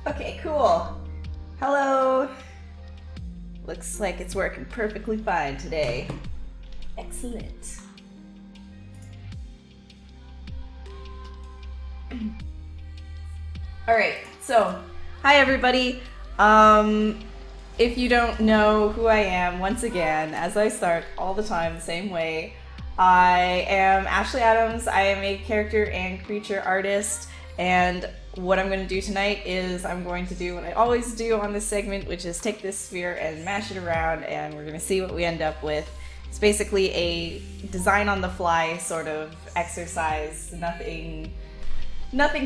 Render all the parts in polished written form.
Okay, cool. Hello. Looks like it's working perfectly fine today. Excellent. All right, so hi everybody. If you don't know who I am, once again, as I start all the time the same way, I am Ashley Adams. I am a character and creature artist, and what I'm going to do tonight is I'm going to do what I always do on this segment, which is take this sphere and mash it around, and we're going to see what we end up with. It's basically a design on the fly sort of exercise, nothing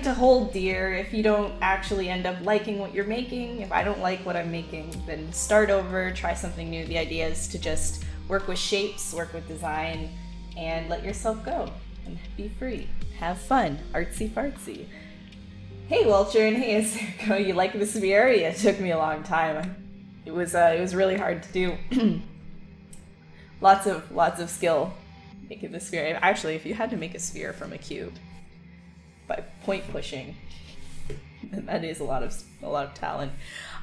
to hold dear. If you don't actually end up liking what you're making, if I don't like what I'm making, then start over, try something new. The idea is to just work with shapes, work with design, and let yourself go and be free. Have fun, artsy fartsy. Hey Welcher and hey Acerco, you like the sphere? Yeah, it took me a long time. It was really hard to do. lots of skill making the sphere. Actually, if you had to make a sphere from a cube by point pushing, that is a lot of talent.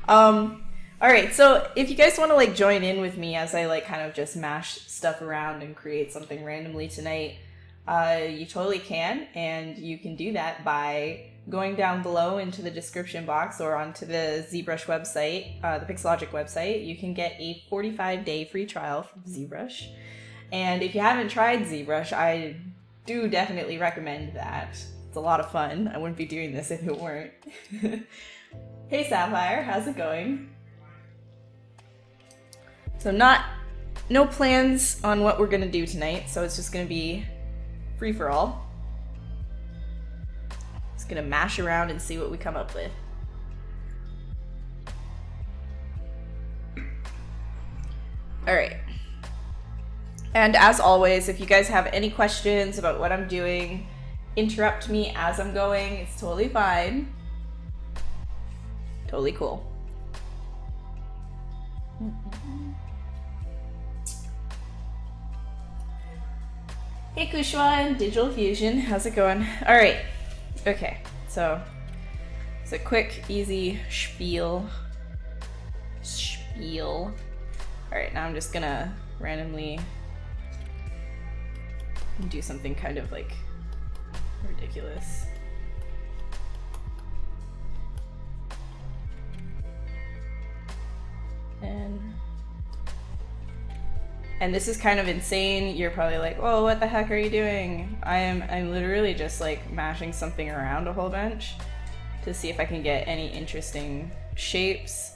All right, so if you guys want to like join in with me as I like kind of just mash stuff around and create something randomly tonight, you totally can, and you can do that by going down below into the description box or onto the ZBrush website, the Pixologic website. You can get a 45-day free trial from ZBrush, and if you haven't tried ZBrush, I do definitely recommend that. It's a lot of fun. I wouldn't be doing this if it weren't. Hey Sapphire, how's it going? So no plans on what we're gonna do tonight, so it's just gonna be free for all. Just gonna mash around and see what we come up with. All right. And as always, if you guys have any questions about what I'm doing, interrupt me as I'm going. It's totally fine. Totally cool. Hey Kushwa and Digital Fusion, how's it going? All right, okay, so it's a quick, easy spiel. All right, now I'm just gonna randomly do something kind of like ridiculous. And this is kind of insane. You're probably like, "Whoa, what the heck are you doing?" I'm literally just like mashing something around a whole bunch to see if I can get any interesting shapes,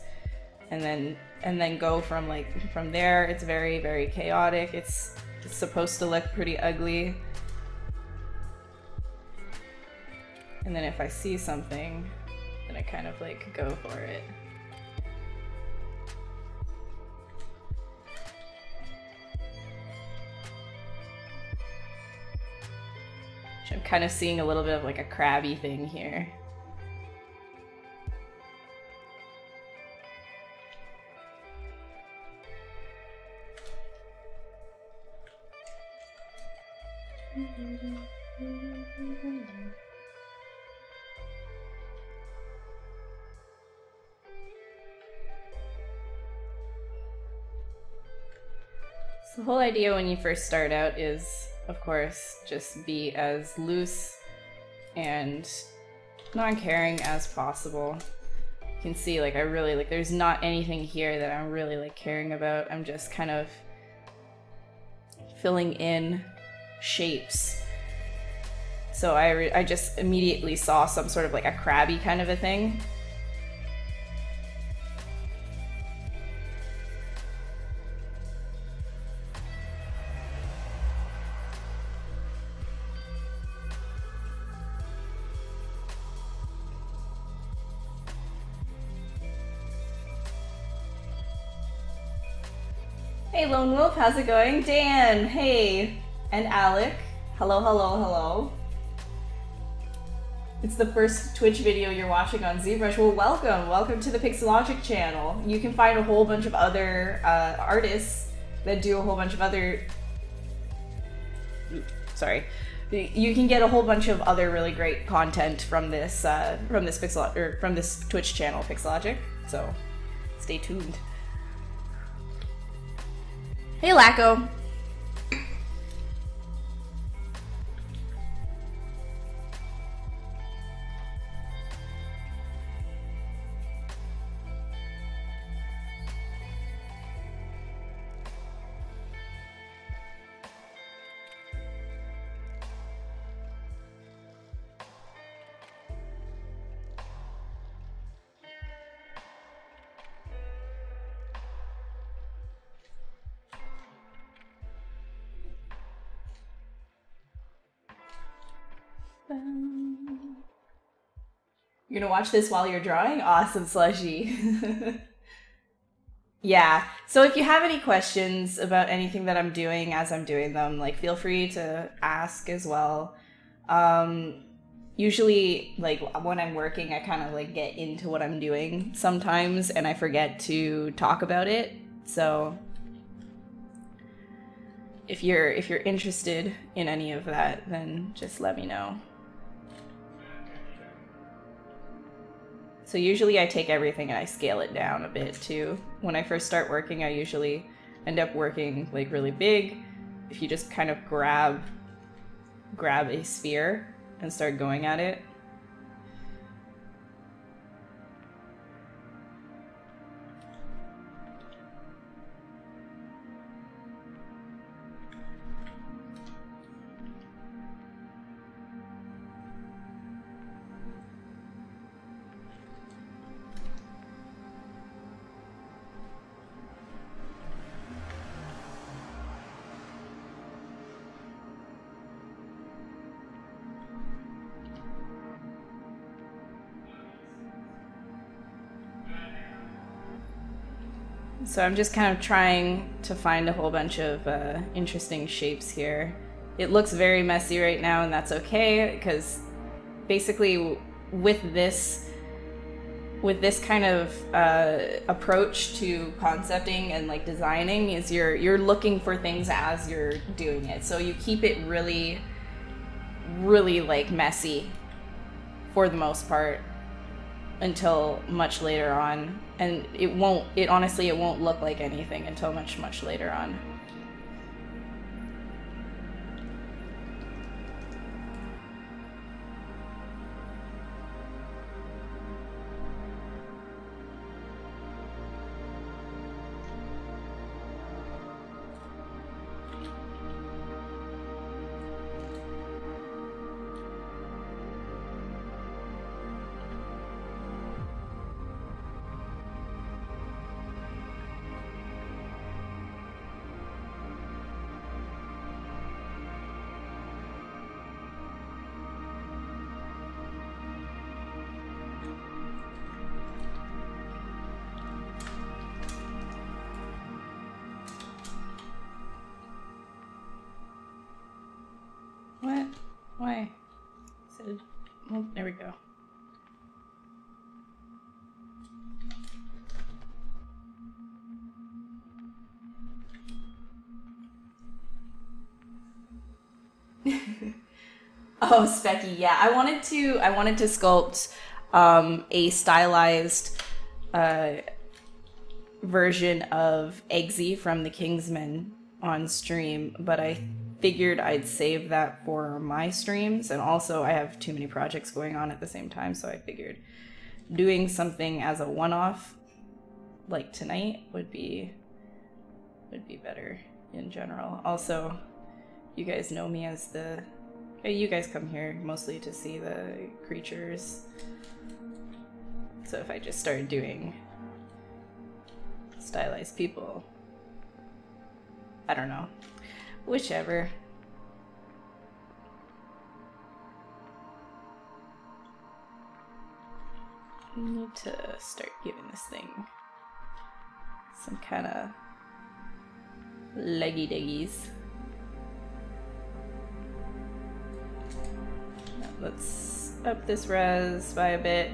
and then go from there. It's very, very chaotic. It's supposed to look pretty ugly. And then if I see something, then I kind of like go for it. I'm kind of seeing a little bit of like a crabby thing here. So the whole idea when you first start out is, of course, just be as loose and non-caring as possible. You can see like I really like there's not anything here that I'm really like caring about. I'm just kind of filling in shapes. So I just immediately saw some sort of like a crabby kind of a thing. Hey Lone Wolf, how's it going? Dan, hey, and Alec, hello, hello, hello. It's the first Twitch video you're watching on ZBrush. Well, welcome to the Pixologic channel. You can find a whole bunch of other artists that do a whole bunch of other, you can get a whole bunch of other really great content from this from this Twitch channel, Pixelogic. So stay tuned. Hey, Lacko. You're gonna watch this while you're drawing? Awesome, Slushy. Yeah, so if you have any questions about anything that I'm doing as I'm doing them, like, feel free to ask as well. Usually, like, when I'm working, I kind of, like, get into what I'm doing sometimes, and I forget to talk about it, so if you're interested in any of that, then just let me know. So usually I take everything and I scale it down a bit too. When I first start working, I usually end up working like really big. If you just kind of grab a sphere and start going at it. So I'm just kind of trying to find a whole bunch of interesting shapes here. It looks very messy right now, and that's okay, because basically with this kind of approach to concepting and like designing is you're looking for things as you're doing it. So you keep it really, really like messy for the most part until much later on. And honestly, it won't look like anything until much, much later on. What? Why? Well, there we go. Oh, Specky, yeah. I wanted to sculpt a stylized version of Eggsy from the Kingsman on stream, but I figured I'd save that for my streams, and also I have too many projects going on at the same time, so I figured doing something as a one-off like tonight would be better in general. Also, you guys know me as the you guys come here mostly to see the creatures, so if I just started doing stylized people, I don't know. Whichever. I need to start giving this thing some kind of leggy diggies. Now let's up this res by a bit,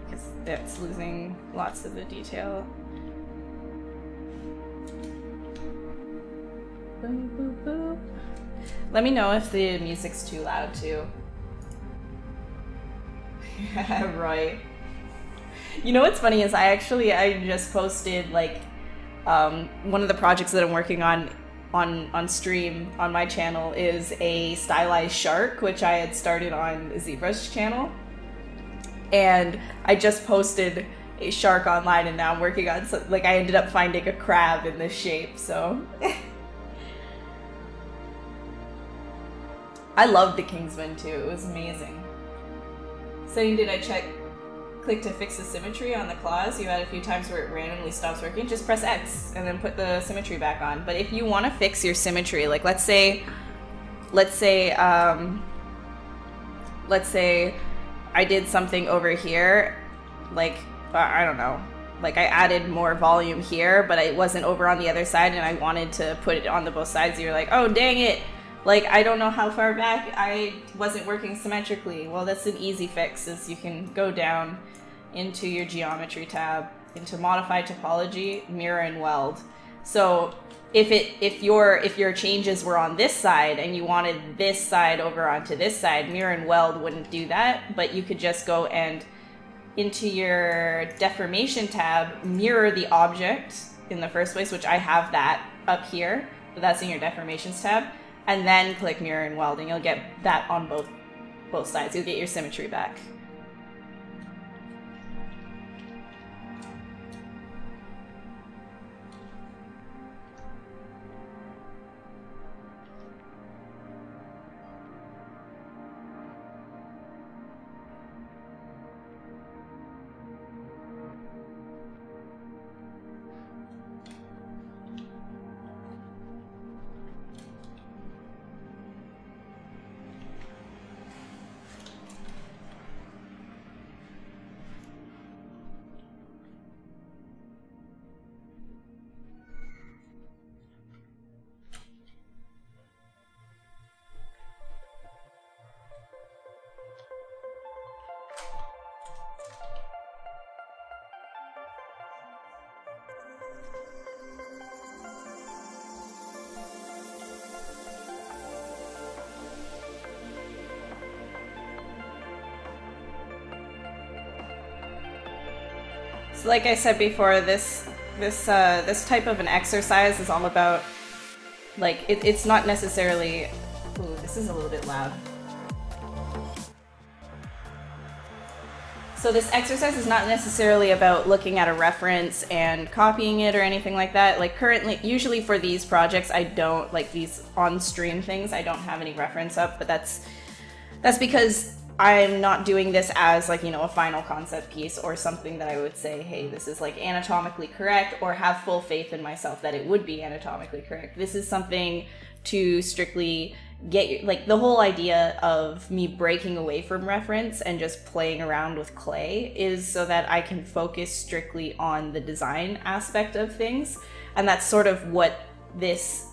because that's losing lots of the detail. Boop, boop, boop. Let me know if the music's too loud too. Right. You know what's funny is I just posted like one of the projects that I'm working on stream on my channel is a stylized shark, which I had started on the ZBrush channel. And I just posted a shark online, and now I'm working on like I ended up finding a crab in this shape, so I loved the Kingsman too. It was amazing. Setting did I click to fix the symmetry on the claws? You had a few times where it randomly stops working. Just press X and then put the symmetry back on. But if you want to fix your symmetry, like let's say I did something over here, like I don't know, like I added more volume here, but it wasn't over on the other side, and I wanted to put it on the both sides. You're like, oh dang it, like I don't know how far back I wasn't working symmetrically. Well, that's an easy fix. Is you can go down into your geometry tab, into modify topology, mirror and weld. So if your changes were on this side and you wanted this side over onto this side, mirror and weld wouldn't do that, but you could just go and into your deformation tab, mirror the object in the first place, which I have that up here, but that's in your deformations tab, and then click mirror and weld, and you'll get that on both sides. You'll get your symmetry back. So like I said before, this type of an exercise is all about, like, it's not necessarily, ooh, this is a little bit loud. So this exercise is not necessarily about looking at a reference and copying it or anything like that. Like currently, usually for these projects, I don't, like these on-stream things, I don't have any reference up, but that's because I'm not doing this as, like, you know, a final concept piece or something that I would say, hey, this is like anatomically correct, or have full faith in myself that it would be anatomically correct. This is something to strictly get, like, the whole idea of me breaking away from reference and just playing around with clay is so that I can focus strictly on the design aspect of things. And that's sort of what this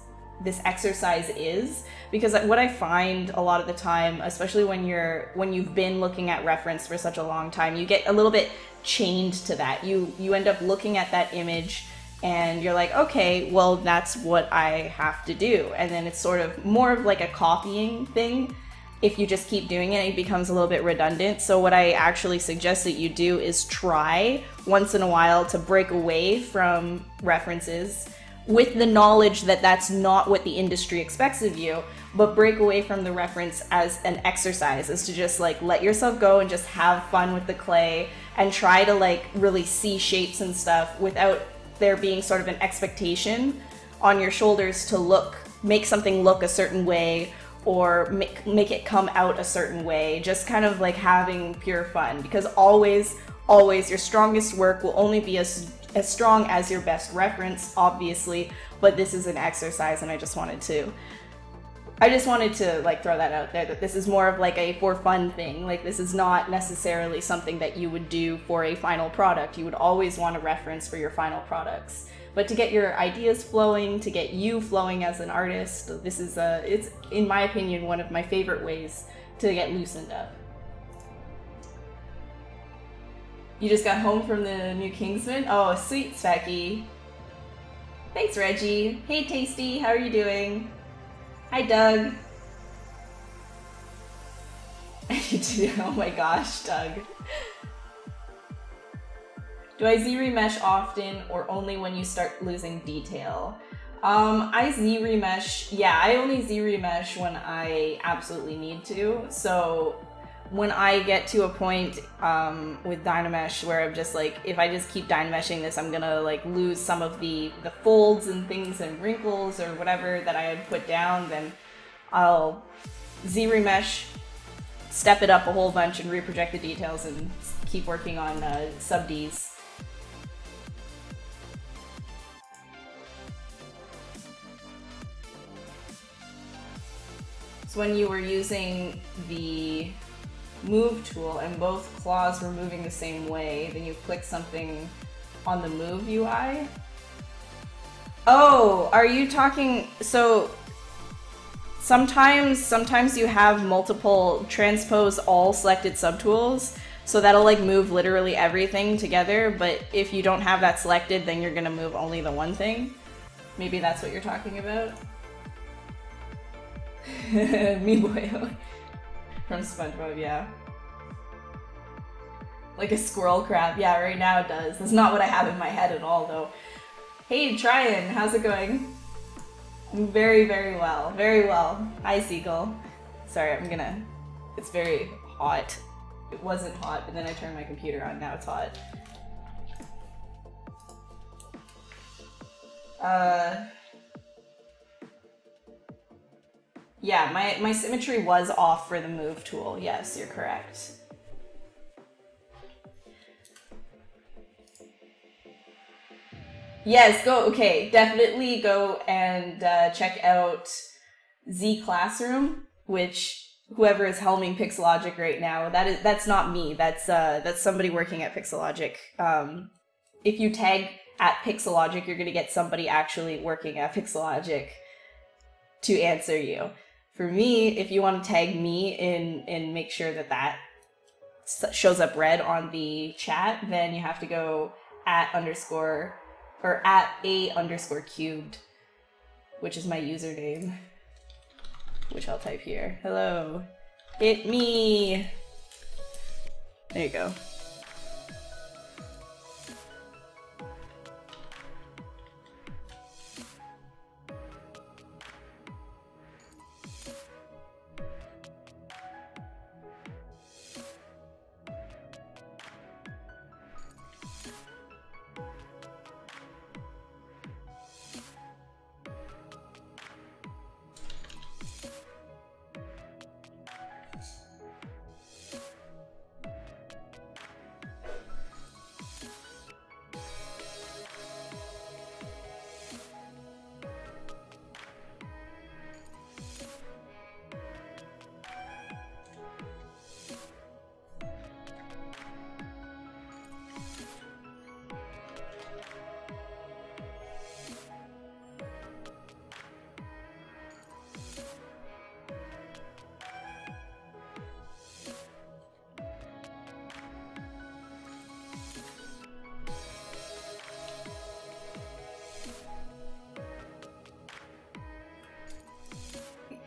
exercise is, because what I find a lot of the time, especially when you've been looking at reference for such a long time, you get a little bit chained to that. You end up looking at that image and you're like, okay, well, that's what I have to do. And then it's sort of more of like a copying thing. If you just keep doing it, it becomes a little bit redundant. So what I actually suggest that you do is try once in a while to break away from references with the knowledge that that's not what the industry expects of you, but break away from the reference as an exercise, is to just like let yourself go and just have fun with the clay and try to like really see shapes and stuff without there being sort of an expectation on your shoulders to make something look a certain way or make it come out a certain way. Just kind of like having pure fun, because always your strongest work will only be as strong as your best reference, obviously, but this is an exercise, and I just wanted to like throw that out there, that this is more of like a for fun thing. Like, this is not necessarily something that you would do for a final product. You would always want a reference for your final products, but to get your ideas flowing, to get you flowing as an artist, this is it's, in my opinion, one of my favorite ways to get loosened up. You just got home from the new Kingsman? Oh, sweet, Specky. Thanks, Reggie. Hey, Tasty, how are you doing? Hi, Doug. Oh my gosh, Doug. Do I Z-remesh often or only when you start losing detail? I Z-remesh, yeah, I only Z-remesh when I absolutely need to. So when I get to a point with Dynamesh where I'm just like, if I just keep Dynameshing this, I'm gonna like lose some of the folds and things and wrinkles or whatever that I had put down, then I'll Z-remesh, step it up a whole bunch and reproject the details and keep working on sub-Ds. So when you were using the move tool and both claws were moving the same way, then you click something on the move UI. Oh, are you talking, so sometimes you have multiple transpose all selected subtools, so that'll like move literally everything together, but if you don't have that selected, then you're gonna move only the one thing. Maybe that's what you're talking about. Me boy. From SpongeBob, yeah. Like a squirrel crab. Yeah, right now it does. That's not what I have in my head at all, though. Hey, Tryon, how's it going? Very, very well. Very well. Hi, Seagull. Sorry, it's very hot. It wasn't hot, but then I turned my computer on. Now it's hot. Yeah, my symmetry was off for the move tool. Yes, you're correct. Yes, okay, definitely go and check out Z Classroom, which whoever is helming Pixelogic right now, that's not me. That's somebody working at Pixelogic. If you tag at Pixelogic, you're gonna get somebody actually working at Pixelogic to answer you. For me, if you want to tag me in and make sure that shows up red on the chat, then you have to go at @a_cubed, which is my username, which I'll type here. Hello, hit me. There you go.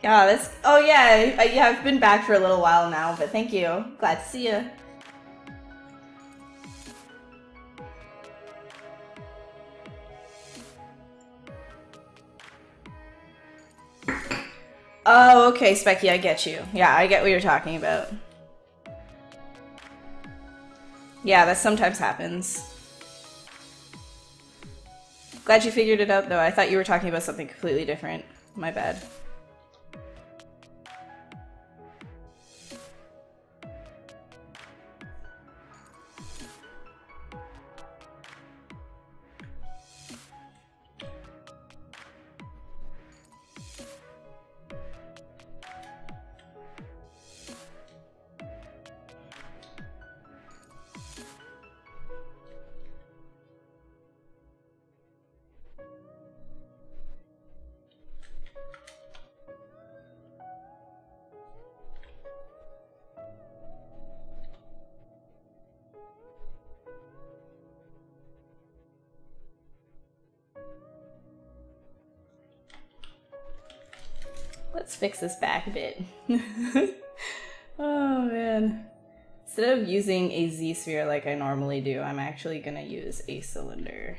Yeah, oh yeah, I've been back for a little while now, but thank you. Glad to see you. Oh, okay, Specky, I get you. Yeah, I get what you're talking about. Yeah, that sometimes happens. Glad you figured it out, though. I thought you were talking about something completely different. My bad. Let's fix this back a bit. Oh man. Instead of using a Z-sphere like I normally do, I'm actually gonna use a cylinder.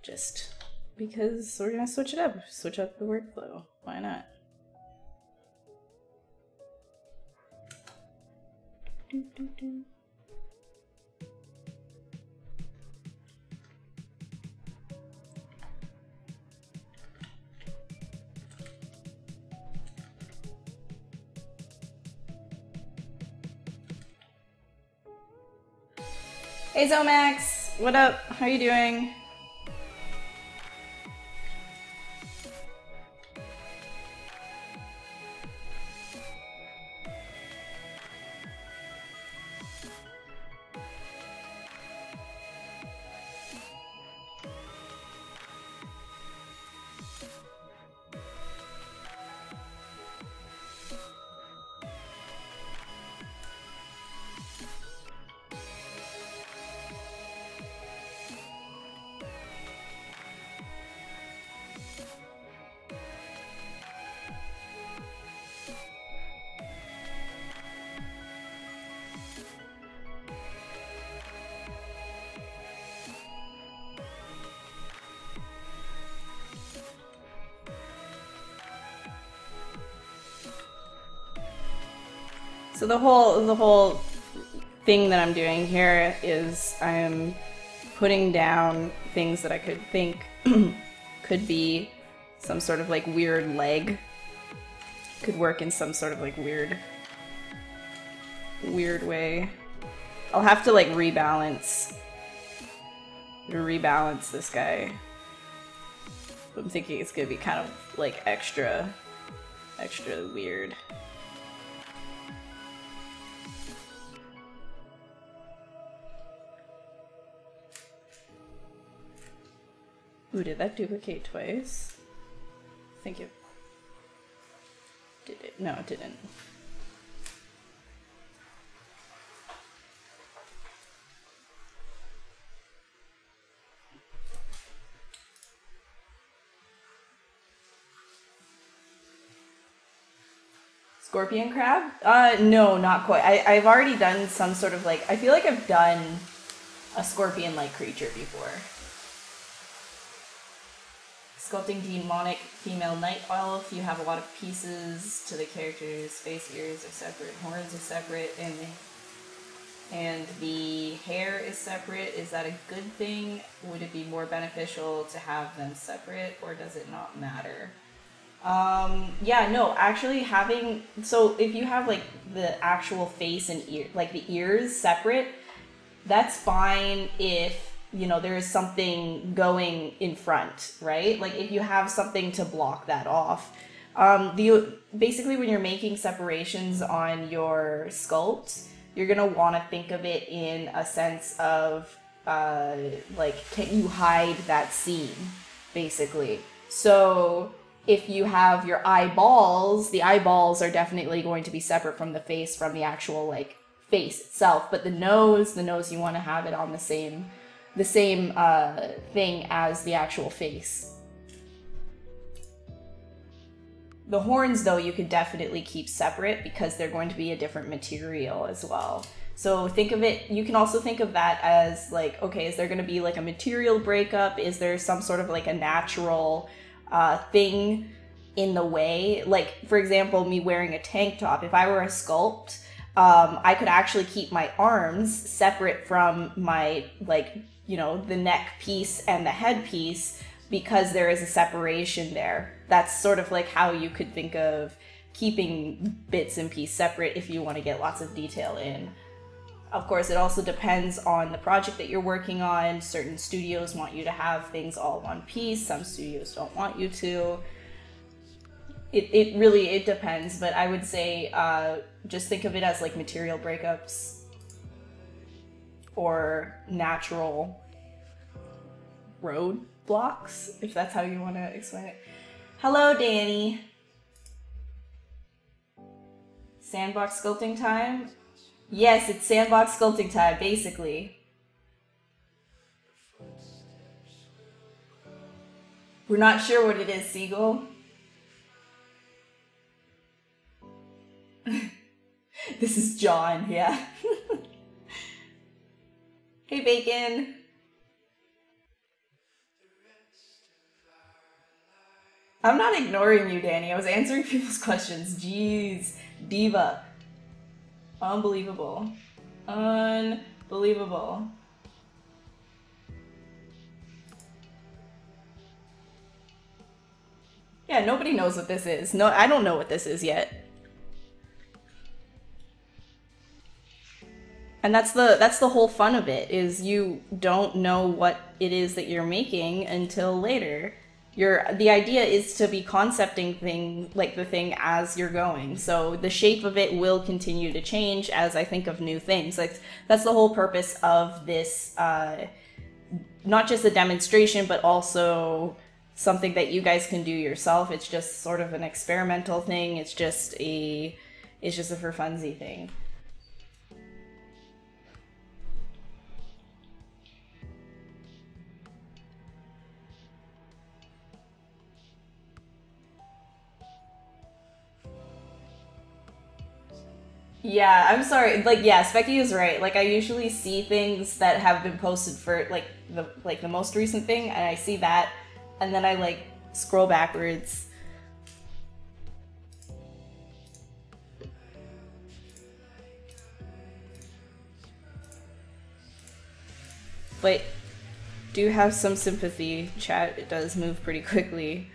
Just because we're gonna switch it up. Switch up the workflow. Why not? Hey Zomax, what up? How you doing? So the whole thing that I'm doing here is I'm putting down things that I could think could be some sort of like weird leg. Could work in some sort of like weird way. I'll have to like rebalance this guy. I'm thinking it's gonna be kind of like extra weird. Ooh, did that duplicate twice? I think it did. It? No, it didn't. Scorpion crab? No, not quite. I've already done some sort of like, I feel like I've done a scorpion-like creature before. Sculpting demonic female night elf. You have a lot of pieces to the character's face. Ears are separate, horns are separate, and the hair is separate. Is that a good thing? Would it be more beneficial to have them separate, or does it not matter? Yeah, no, actually having, so if you have like the actual face and ear, like the ears separate, that's fine if, you know, there is something going in front, right? Like if you have something to block that off. Basically when you're making separations on your sculpt, you're gonna want to think of it in a sense of like, can you hide that seam, basically. So if you have your eyeballs, the eyeballs are definitely going to be separate from the face, from the actual like face itself. But the nose you want to have it on the same thing as the actual face. The horns, though, you could definitely keep separate because they're going to be a different material as well. So think of it, you can also think of that as like, okay, is there going to be like a material breakup? Is there some sort of like a natural thing in the way? Like, for example, me wearing a tank top, if I were a sculpt, I could actually keep my arms separate from my, like, you know, the neck piece and the head piece because there is a separation there. That's sort of like how you could think of keeping bits and pieces separate if you want to get lots of detail in. Of course, it also depends on the project that you're working on. Certain studios want you to have things all one piece. Some studios don't want you to. It really depends, but I would say just think of it as like material breakups or natural road blocks, if that's how you want to explain it. Hello, Danny. Sandbox sculpting time? Yes, it's sandbox sculpting time, basically. We're not sure what it is, Seagull. This is John, yeah. Hey, Bacon. I'm not ignoring you, Danny. I was answering people's questions. Jeez. Diva. Unbelievable. Unbelievable. Yeah, nobody knows what this is. No, I don't know what this is yet. And that's the whole fun of it, is you don't know what it is that you're making until later. The idea is to be concepting the thing as you're going. So the shape of it will continue to change as I think of new things. Like that's the whole purpose of this, not just a demonstration, but also something that you guys can do yourself. It's just sort of an experimental thing. It's just a for funsy thing. Yeah, I'm sorry. Like, yeah, Specky is right. Like, I usually see things that have been posted for the most recent thing, and I see that, and then I like scroll backwards. But do have some sympathy, chat. It does move pretty quickly.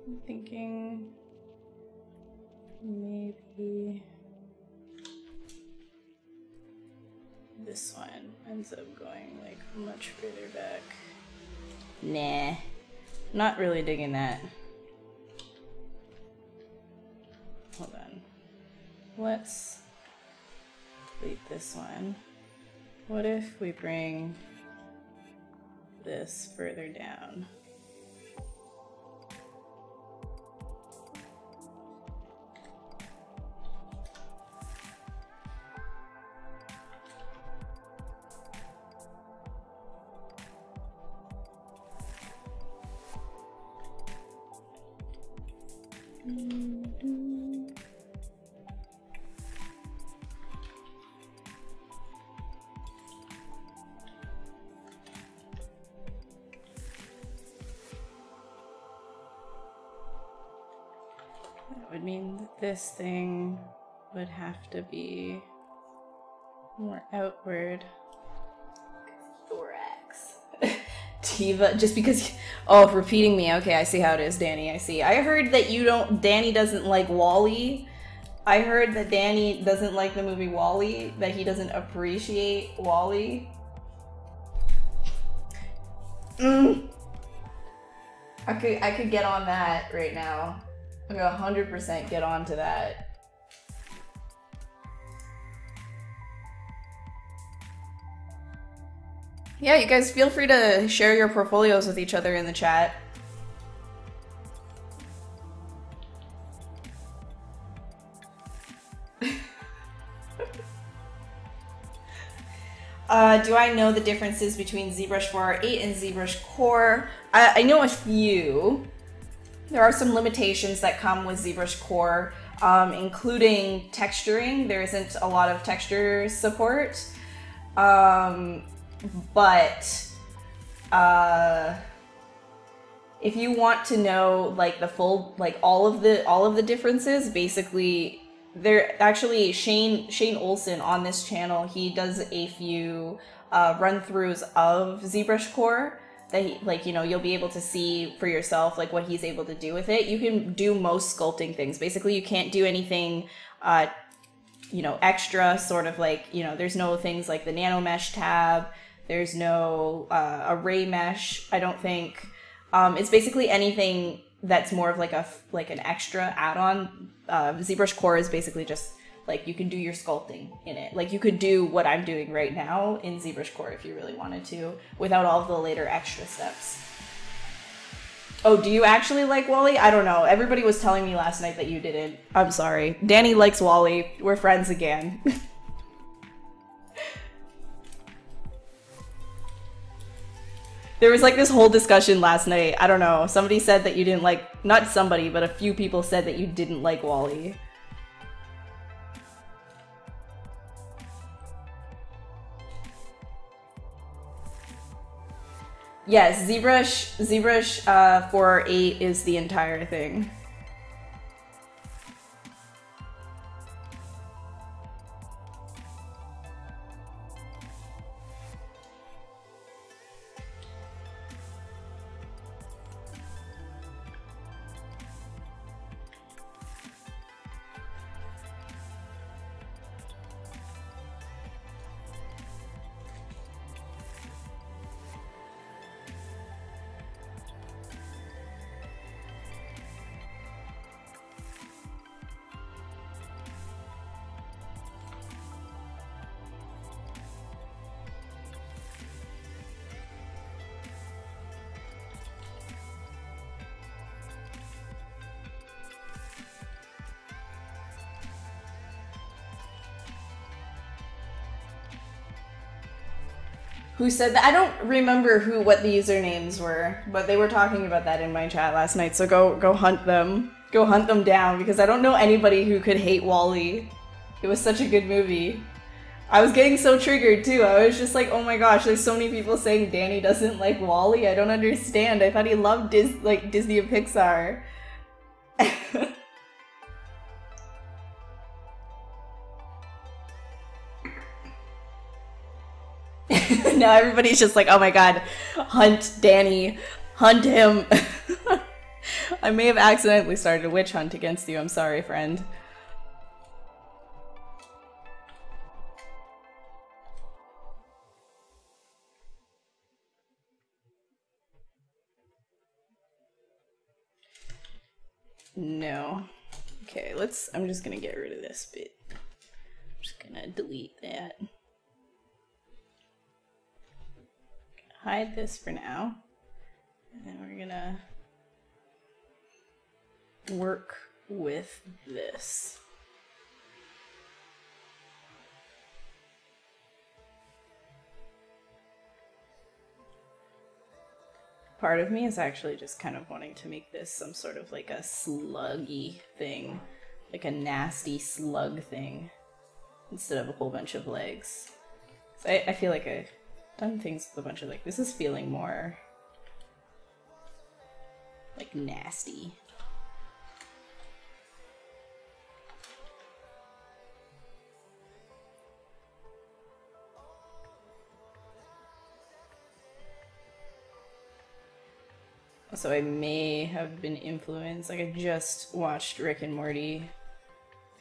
I'm thinking maybe this one ends up going like much further back. Nah, not really digging that. Hold on. Let's delete this one. What if we bring this further down? That would mean that this thing would have to be more outward. Thorax. Tiva, just because, oh, repeating me. Okay, I see how it is, Danny, I see. I heard that Danny doesn't like WALL-E. I heard that Danny doesn't like the movie WALL-E, that he doesn't appreciate WALL-E. I could get on that right now. I'm gonna 100% get on to that. Yeah, you guys feel free to share your portfolios with each other in the chat. do I know the differences between ZBrush 4.8 and ZBrush Core? I know a few. There are some limitations that come with ZBrush Core, including texturing. There isn't a lot of texture support, but if you want to know like the full, like all of the differences, basically, they're actually Shane Olson on this channel. He does a few run-throughs of ZBrush Core that he, like, you know, you'll be able to see for yourself like what he's able to do with it. You can do most sculpting things. Basically, you can't do anything you know, extra, sort of like, you know, there's no things like the nano mesh tab. There's no array mesh, I don't think. It's basically anything that's more of like an extra add-on. ZBrush Core is basically just like you can do your sculpting in it. Like you could do what I'm doing right now in ZBrush Core if you really wanted to, without all of the later extra steps. Oh, do you actually like Wally? I don't know. Everybody was telling me last night that you didn't. I'm sorry. Danny likes Wally. We're friends again. There was like this whole discussion last night. I don't know. Somebody said that you didn't like, not somebody, but a few people said that you didn't like Wally. Yes, ZBrush 4.8 is the entire thing. Who said that? I don't remember what the usernames were, but they were talking about that in my chat last night, so go hunt them. Go hunt them down, because I don't know anybody who could hate Wall-E. It was such a good movie. I was getting so triggered too. I was just like, oh my gosh, there's so many people saying Danny doesn't like Wall-E. I don't understand. I thought he loved Disney and Pixar. Now everybody's just like, oh my god, hunt Danny, hunt him. I may have accidentally started a witch hunt against you. I'm sorry, friend. No. Okay, I'm just gonna get rid of this bit. I'm just gonna delete that. Hide this for now, and then we're gonna work with this. Part of me is actually just kind of wanting to make this some sort of like a sluggy thing, like a nasty slug thing, instead of a whole bunch of legs. So I feel like I've done things with a bunch of like, this is feeling more like nasty. So I may have been influenced, like I just watched Rick and Morty,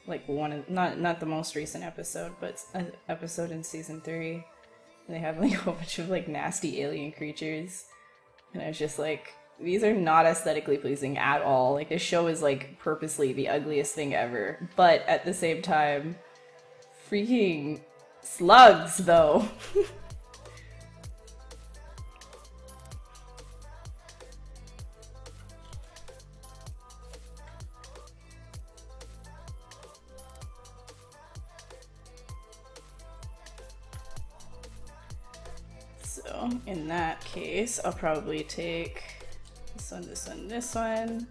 like not the most recent episode, but an episode in season 3. And they have like a whole bunch of like nasty alien creatures. And I was just like, these are not aesthetically pleasing at all. Like this show is like purposely the ugliest thing ever. But at the same time, freaking slugs though. So in that case, I'll probably take this one, this one, this one,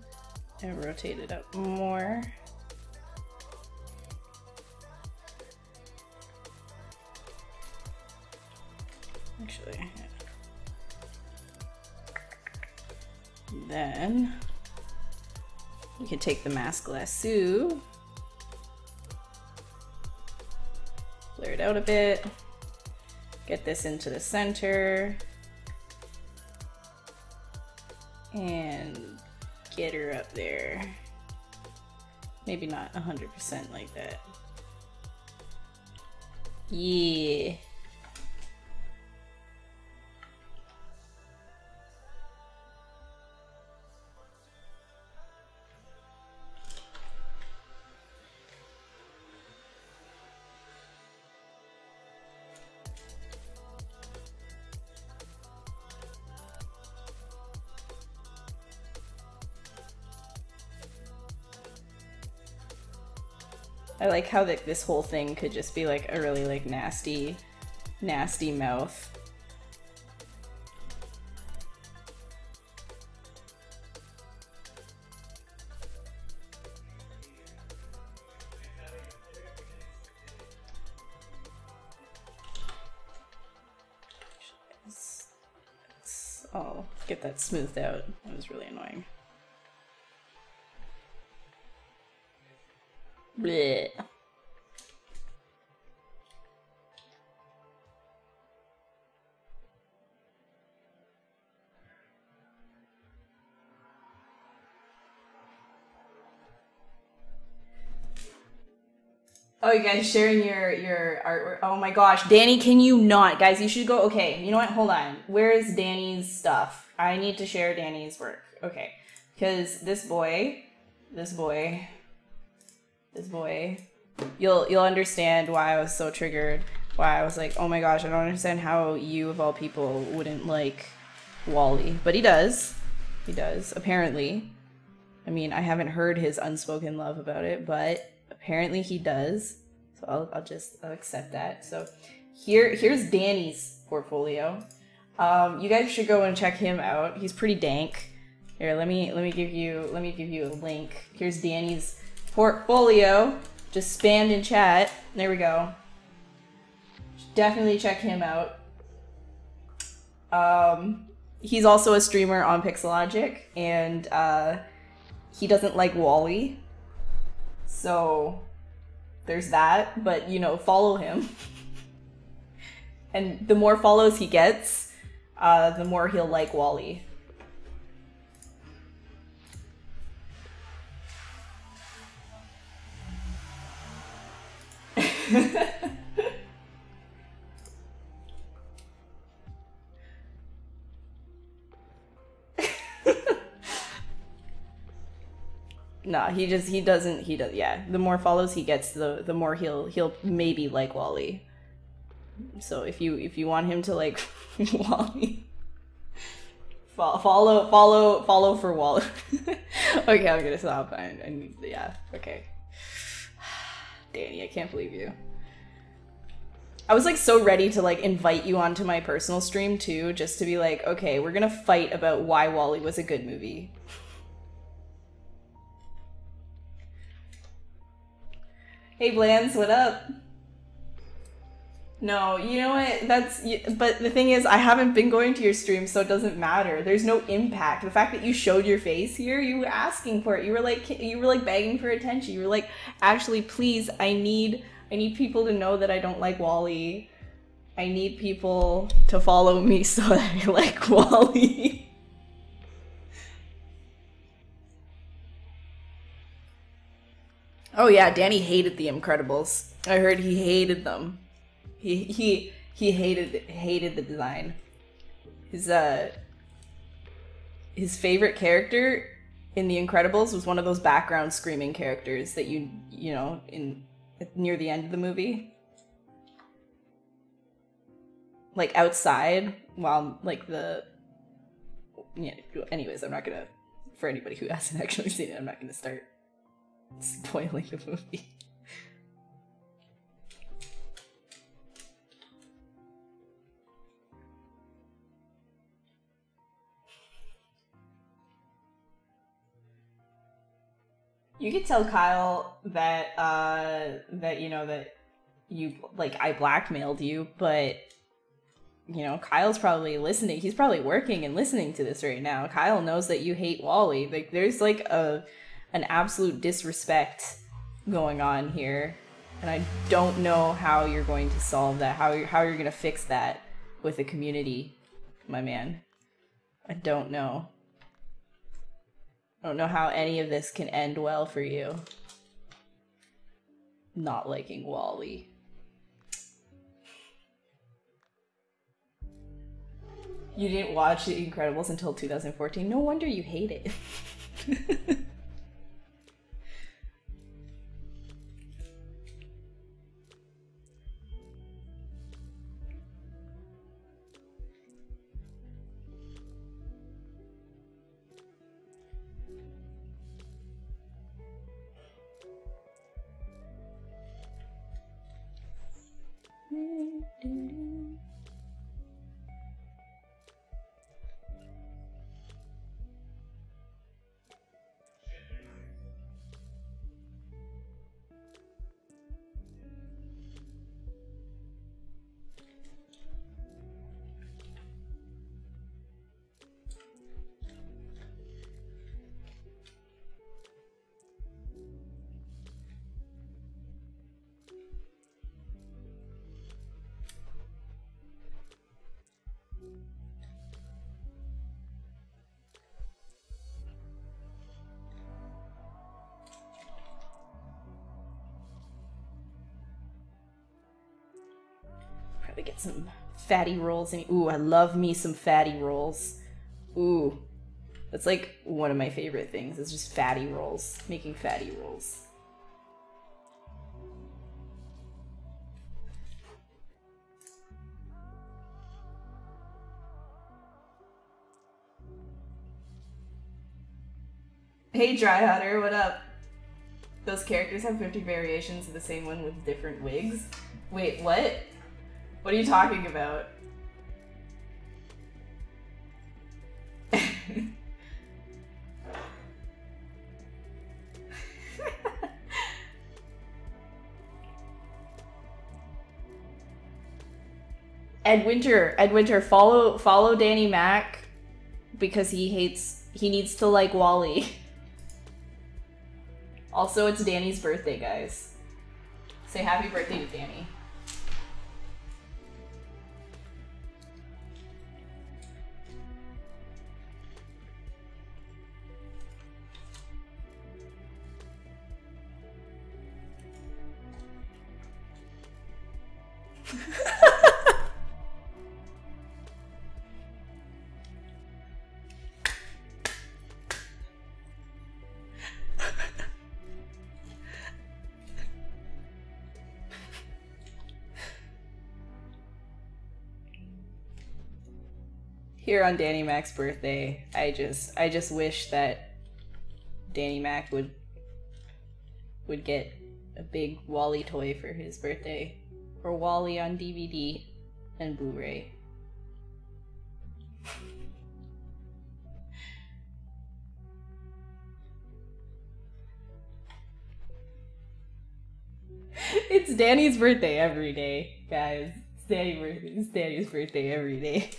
and rotate it up more. Actually, yeah. Then you can take the mask lasso, blur it out a bit, get this into the center, and get her up there. Maybe not 100% like that. Yeah. I like how this whole thing could just be like a really like nasty mouth. I'll get that smoothed out. That was really annoying. Blech. Oh, you guys sharing your artwork. Oh my gosh, Danny, can you not? Guys, you should go. Okay, you know what? Hold on. Where is Danny's stuff? I need to share Danny's work. Okay, because this boy, you'll understand why I was so triggered. Why I was like, oh my gosh, I don't understand how you of all people wouldn't like Wall-E, but he does. He does, apparently. I mean, I haven't heard his unspoken love about it, but apparently he does. So I'll accept that. So here's Danny's portfolio. You guys should go and check him out. He's pretty dank. Here, let me give you a link. Here's Danny's portfolio. Just spammed in chat. There we go. Definitely check him out. He's also a streamer on Pixelogic, and he doesn't like Wall-E. So there's that, but you know, follow him. And the more follows he gets, the more he'll like Wall-E. Nah, he does, yeah. The more follows he gets, the more he'll maybe like Wall-E. So if you want him to like Wall-E, follow for Wall-E. Okay, I'm gonna stop. Yeah, okay. Danny, I can't believe you. I was like so ready to like invite you onto my personal stream too, just to be like, okay, we're gonna fight about why Wall-E was a good movie. Hey Blans, what up? No, you know what, but the thing is, I haven't been going to your stream, so it doesn't matter. There's no impact. The fact that you showed your face here, you were asking for it. You were like begging for attention. You were like, actually, please, I need people to know that I don't like Wall-E. I need people to follow me so that I like Wall-E. Oh yeah, Danny hated The Incredibles. I heard he hated them. He hated the design. His favorite character in The Incredibles was one of those background screaming characters that you know near the end of the movie, like outside while like yeah. Anyways, I'm not gonna, for anybody who hasn't actually seen it, I'm not gonna start spoiling the movie. You could tell Kyle that that you know that you like I blackmailed you, but you know, Kyle's probably listening. He's probably working and listening to this right now. Kyle knows that you hate Wally. Like there's like an absolute disrespect going on here. And I don't know how you're going to solve that. How you're going to fix that with the community, my man. I don't know. I don't know how any of this can end well for you. Not liking Wally. You didn't watch The Incredibles until 2014. No wonder you hate it. Probably get some fatty rolls. Ooh, I love me some fatty rolls. Ooh, that's like one of my favorite things. It's just fatty rolls. Making fatty rolls. Hey Dry Hunter, what up? Those characters have 50 variations of the same one with different wigs? Wait, what? What are you talking about? Ed Winter, follow Danny Mac because he needs to like Wally. Also, it's Danny's birthday, guys. Say happy birthday to Danny. Here on Danny Mac's birthday, I just wish that Danny Mac would get a big Wally toy for his birthday, or Wally on DVD and Blu-ray. It's Danny's birthday every day, guys. It's Danny's birthday every day.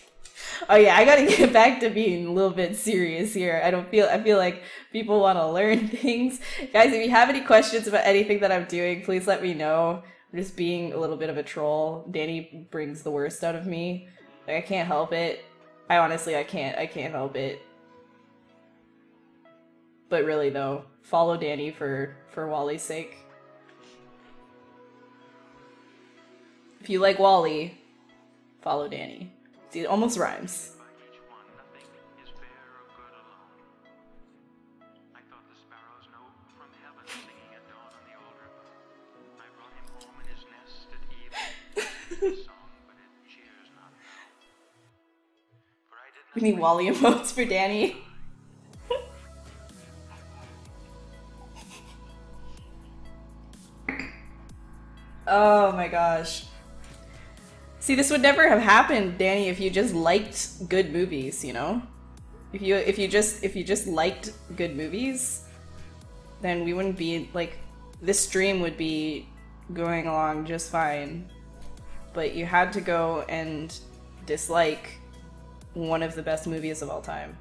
Oh yeah, I gotta get back to being a little bit serious here. I feel like people want to learn things. Guys, if you have any questions about anything that I'm doing, please let me know. I'm just being a little bit of a troll. Danny brings the worst out of me. Like, I can't help it. I can't help it. But really though, follow Danny for Wally's sake. If you like Wally, follow Danny. See, it almost rhymes. We need Wally emotes for Danny. Oh my gosh. See, this would never have happened, Danny, if you just liked good movies, you know? If you just liked good movies, then we wouldn't be, like, this stream would be going along just fine. But you had to go and dislike one of the best movies of all time.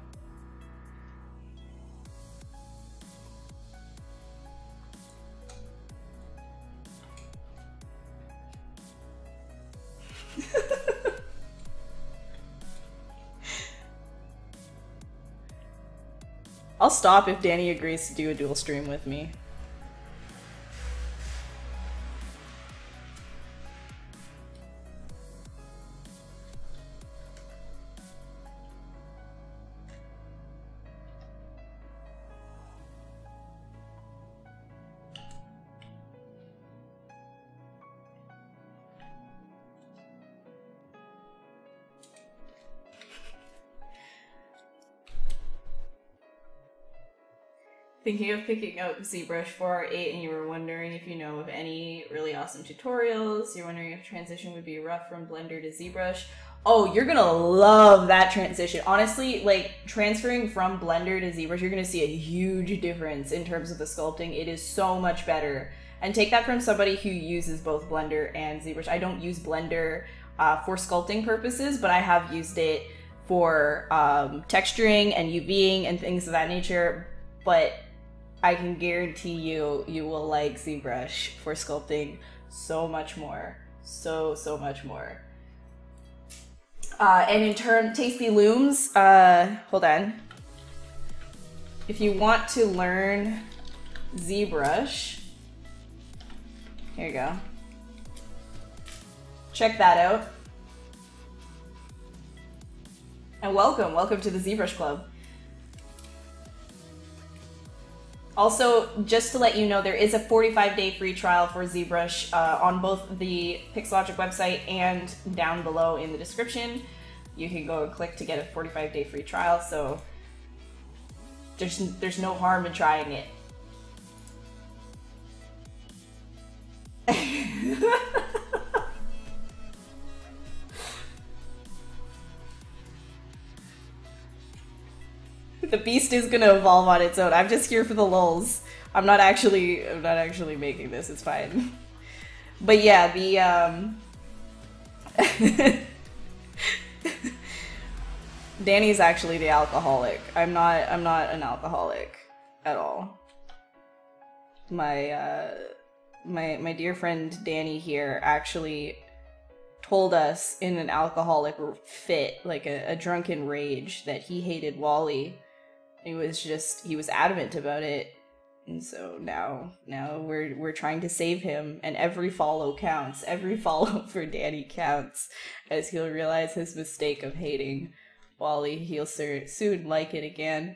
I'll stop if Danny agrees to do a dual stream with me. Thinking of picking up ZBrush 4.8 and you were wondering if you know of any really awesome tutorials, you're wondering if transition would be rough from Blender to ZBrush. Oh, you're gonna love that transition. Honestly, like, transferring from Blender to ZBrush, you're gonna see a huge difference in terms of the sculpting. It is so much better. And take that from somebody who uses both Blender and ZBrush. I don't use Blender for sculpting purposes, but I have used it for texturing and UVing and things of that nature. But I can guarantee you, you will like ZBrush for sculpting so much more. So much more. And in turn, Tasty Looms, hold on. If you want to learn ZBrush, here you go. Check that out. And welcome to the ZBrush Club. Also, just to let you know, there is a 45-day free trial for ZBrush on both the Pixelogic website and down below in the description. You can go and click to get a 45-day free trial, so there's no harm in trying it. The beast is gonna evolve on its own. I'm just here for the lulz. I'm not actually making this. It's fine. But yeah, the Danny's actually the alcoholic. I'm not an alcoholic at all. My dear friend Danny here actually told us in an alcoholic fit, like a drunken rage, that he hated Wally. He was adamant about it, and so now we're trying to save him, and every follow counts. Every follow for Danny counts, as he'll realize his mistake of hating Wally. He'll soon like it again.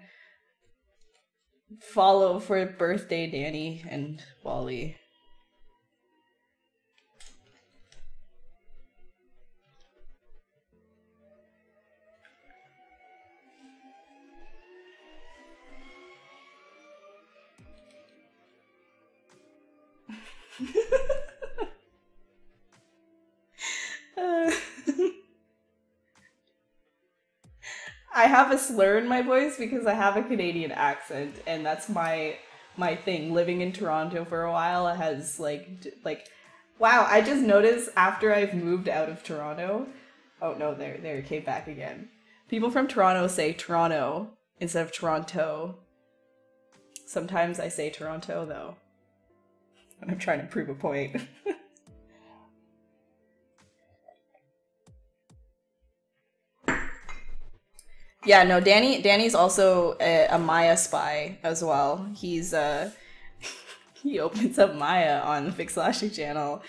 Follow for birthday Danny and Wally. I have a slur in my voice because I have a Canadian accent, and that's my thing. Living in Toronto for a while has like wow, I just noticed after I've moved out of Toronto. Oh no, there it came back again. People from Toronto say Toronto instead of Toronto. Sometimes I say Toronto though, when I'm trying to prove a point. Yeah, no, Danny's also a Maya spy as well. He's he opens up Maya on the Pixelogic channel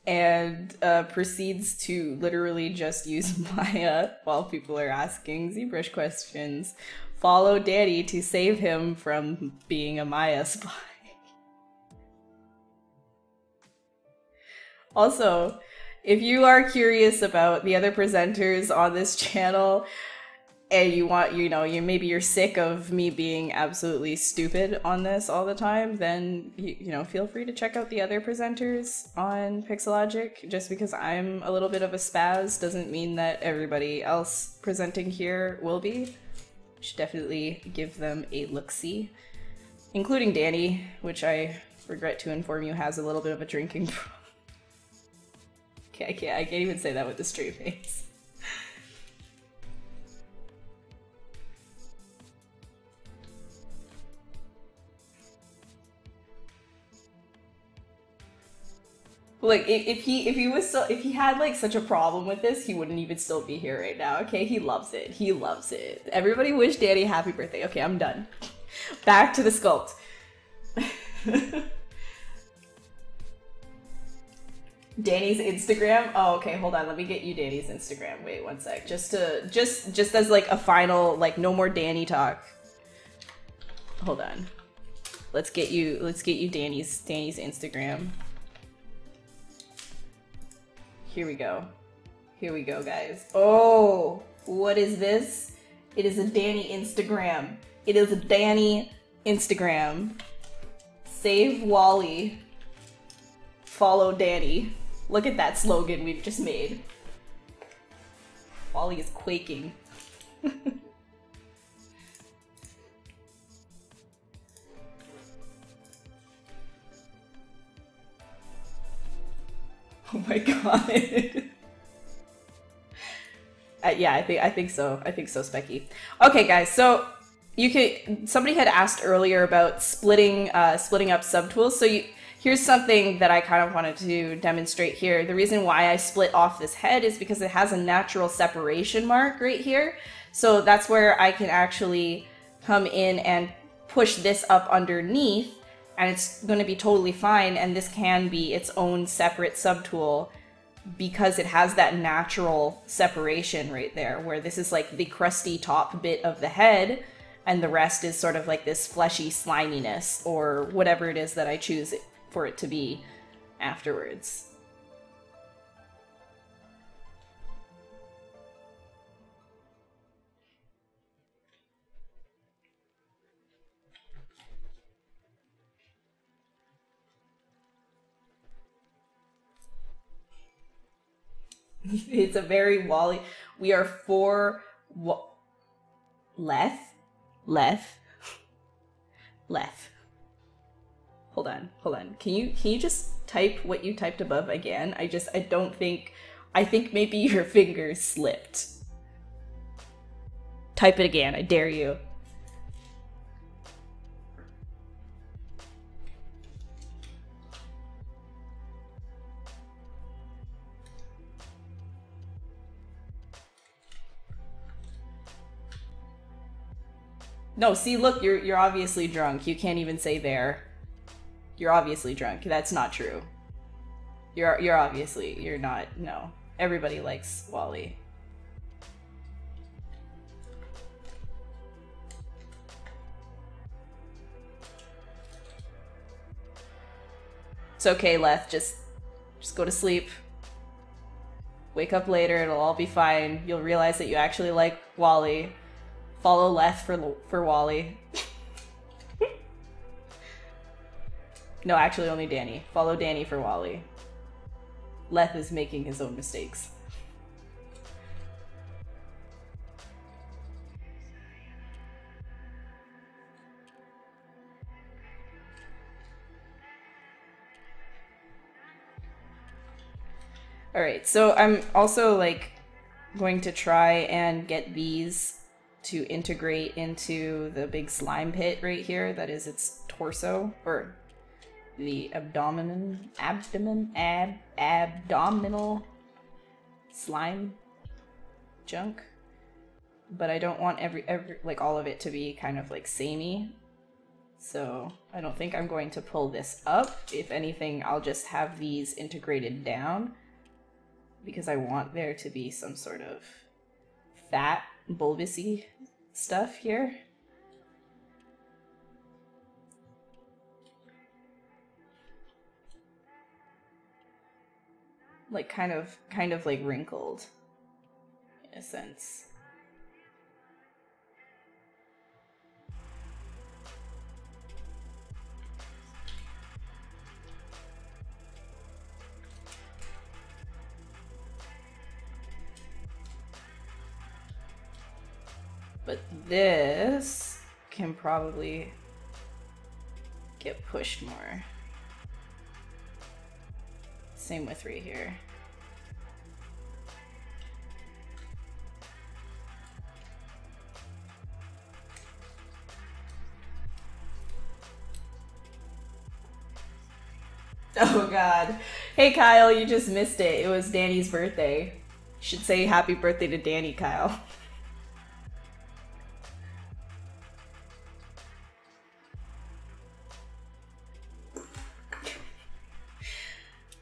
and proceeds to literally just use Maya while people are asking ZBrush questions. Follow Danny to save him from being a Maya spy. Also, if you are curious about the other presenters on this channel, and you want, maybe you're sick of me being absolutely stupid on this all the time, then, feel free to check out the other presenters on Pixelogic. Just because I'm a little bit of a spaz doesn't mean that everybody else presenting here will be. You should definitely give them a look-see. including Danny, which I regret to inform you has a little bit of a drinking problem. Okay, I can't even say that with a straight face. Like if he had like such a problem with this, he wouldn't even still be here right now. Okay, he loves it. He loves it. Everybody wish Danny happy birthday. Okay, I'm done. Back to the sculpt. Danny's Instagram. Oh, okay. Hold on. Let me get you Danny's Instagram. Wait one sec. Just as like a final, like no more Danny talk. Hold on. Let's get you Danny's Instagram. Here we go. Here we go, guys. Oh, what is this? It is a Danny Instagram. It is a Danny Instagram. Save Wally. Follow Danny. Look at that slogan we've just made. Wally is quaking. Oh my god. Yeah, I think so. I think so, Specky. Okay, guys. So somebody had asked earlier about splitting up subtools. So here's something that I kind of wanted to demonstrate here. The reason why I split off this head is because it has a natural separation mark right here. So that's where I can actually come in and push this up underneath, and it's going to be totally fine, and this can be its own separate subtool because it has that natural separation right there, where this is like the crusty top bit of the head, and the rest is sort of like this fleshy sliminess, or whatever it is that I choose for it to be afterwards. It's a very Wally. We are for Leth. Hold on. Can you just type what you typed above again? I think maybe your fingers slipped. Type it again, I dare you. No, see, look, you're obviously drunk. You can't even say there. You're obviously drunk. That's not true. You're not. No. Everybody likes Wally. It's okay, Leth. Just go to sleep. Wake up later. It'll all be fine. You'll realize that you actually like Wally. Follow Leth for Wally. No, actually only Danny. Follow Danny for Wally. Leth is making his own mistakes. Alright, so I'm also like going to try and get these to integrate into the big slime pit right here that is its torso, or the abdominal slime junk. But I don't want every like all of it to be kind of like samey, so I don't think I'm going to pull this up. If anything, I'll just have these integrated down because I want there to be some sort of fat bulbousy stuff here. Like kind of like wrinkled in a sense. But this can probably get pushed more. Same with right here. Oh God. Hey Kyle, you just missed it. It was Danny's birthday. You should say happy birthday to Danny, Kyle.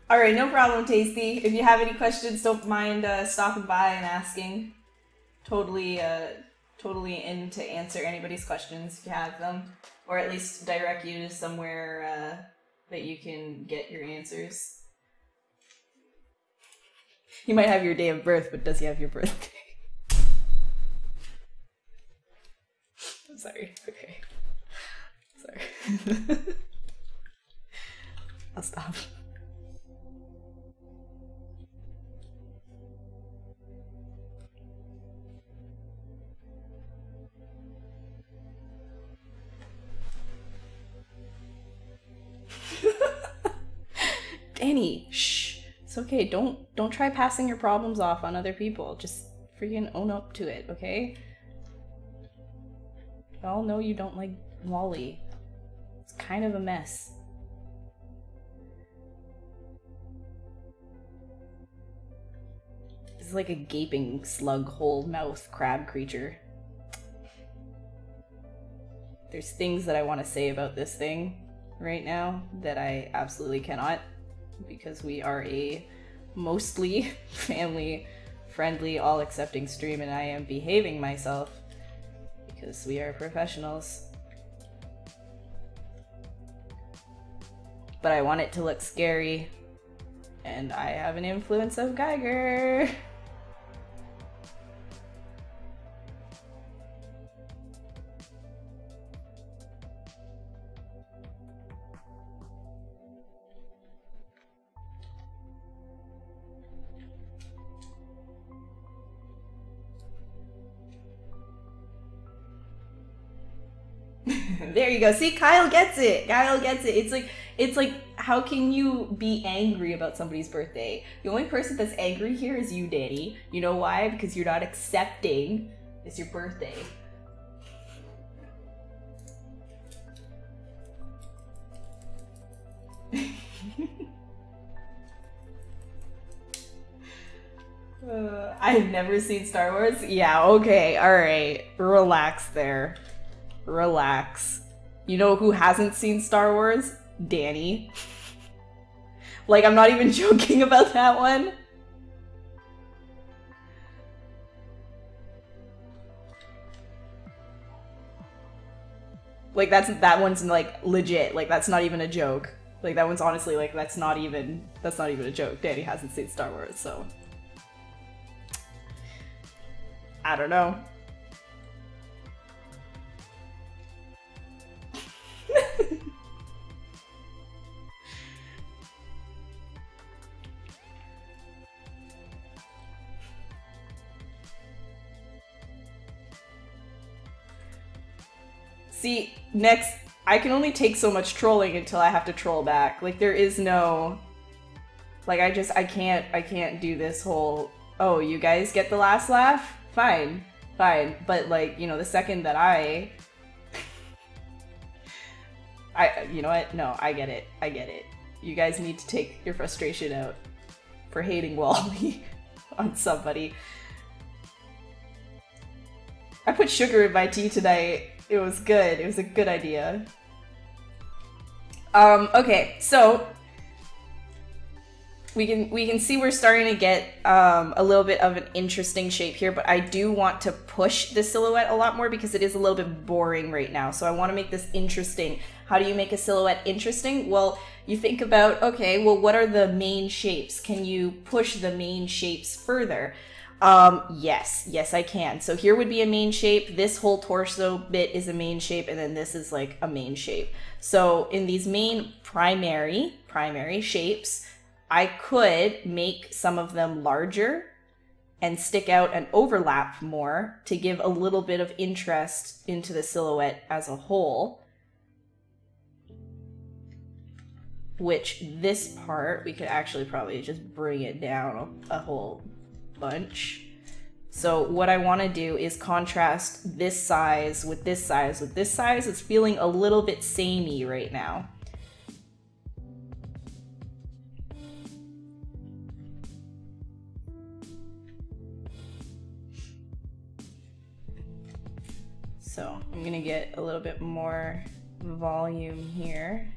Alright, no problem, Tasty. If you have any questions, don't mind stopping by and asking. Totally in to answer anybody's questions if you have them. Or at least direct you to somewhere that you can get your answers. You might have your day of birth, but does he have your birthday? I'm sorry. Okay. Sorry. I'll stop. Danny, shh. It's okay. Don't try passing your problems off on other people. Just freaking own up to it, okay? We all know you don't like Wally. It's kind of a mess. It's like a gaping slug hole mouth crab creature. There's things that I want to say about this thing right now that I absolutely cannot, because we are a mostly family friendly, all accepting stream, and I am behaving myself because we are professionals. But I want it to look scary, and I have an influence of Geiger. There you go. See, Kyle gets it. Kyle gets it. It's like, how can you be angry about somebody's birthday? The only person that's angry here is you, Danny. You know why? Because you're not accepting it's your birthday. I've never seen Star Wars. Yeah, okay, alright. Relax there. Relax. You know who hasn't seen Star Wars? Danny. Like, I'm not even joking about that one. Like, that one's like legit. Like, that's not even a joke. Like, that one's honestly like that's not even a joke. Danny hasn't seen Star Wars, so I don't know. See, next, I can only take so much trolling until I have to troll back. Like, there is no, like, I can't do this whole, oh, you guys get the last laugh? Fine, but like, you know, the second that you know what? No, I get it. You guys need to take your frustration out for hating Wally on somebody. I put sugar in my tea tonight. It was good. It was a good idea. Okay, so we can see we're starting to get a little bit of an interesting shape here, but I do want to push the silhouette a lot more because it is a little bit boring right now. So I want to make this interesting. How do you make a silhouette interesting? Well, you think about, okay, well, what are the main shapes? Can you push the main shapes further? Yes, I can. So here would be a main shape. This whole torso bit is a main shape, and then this is like a main shape. So in these main primary shapes, I could make some of them larger and stick out and overlap more to give a little bit of interest into the silhouette as a whole. which this part, we could actually probably just bring it down a whole bunch. So what I want to do is contrast this size with this size with this size. It's feeling a little bit samey right now. So I'm gonna get a little bit more volume here.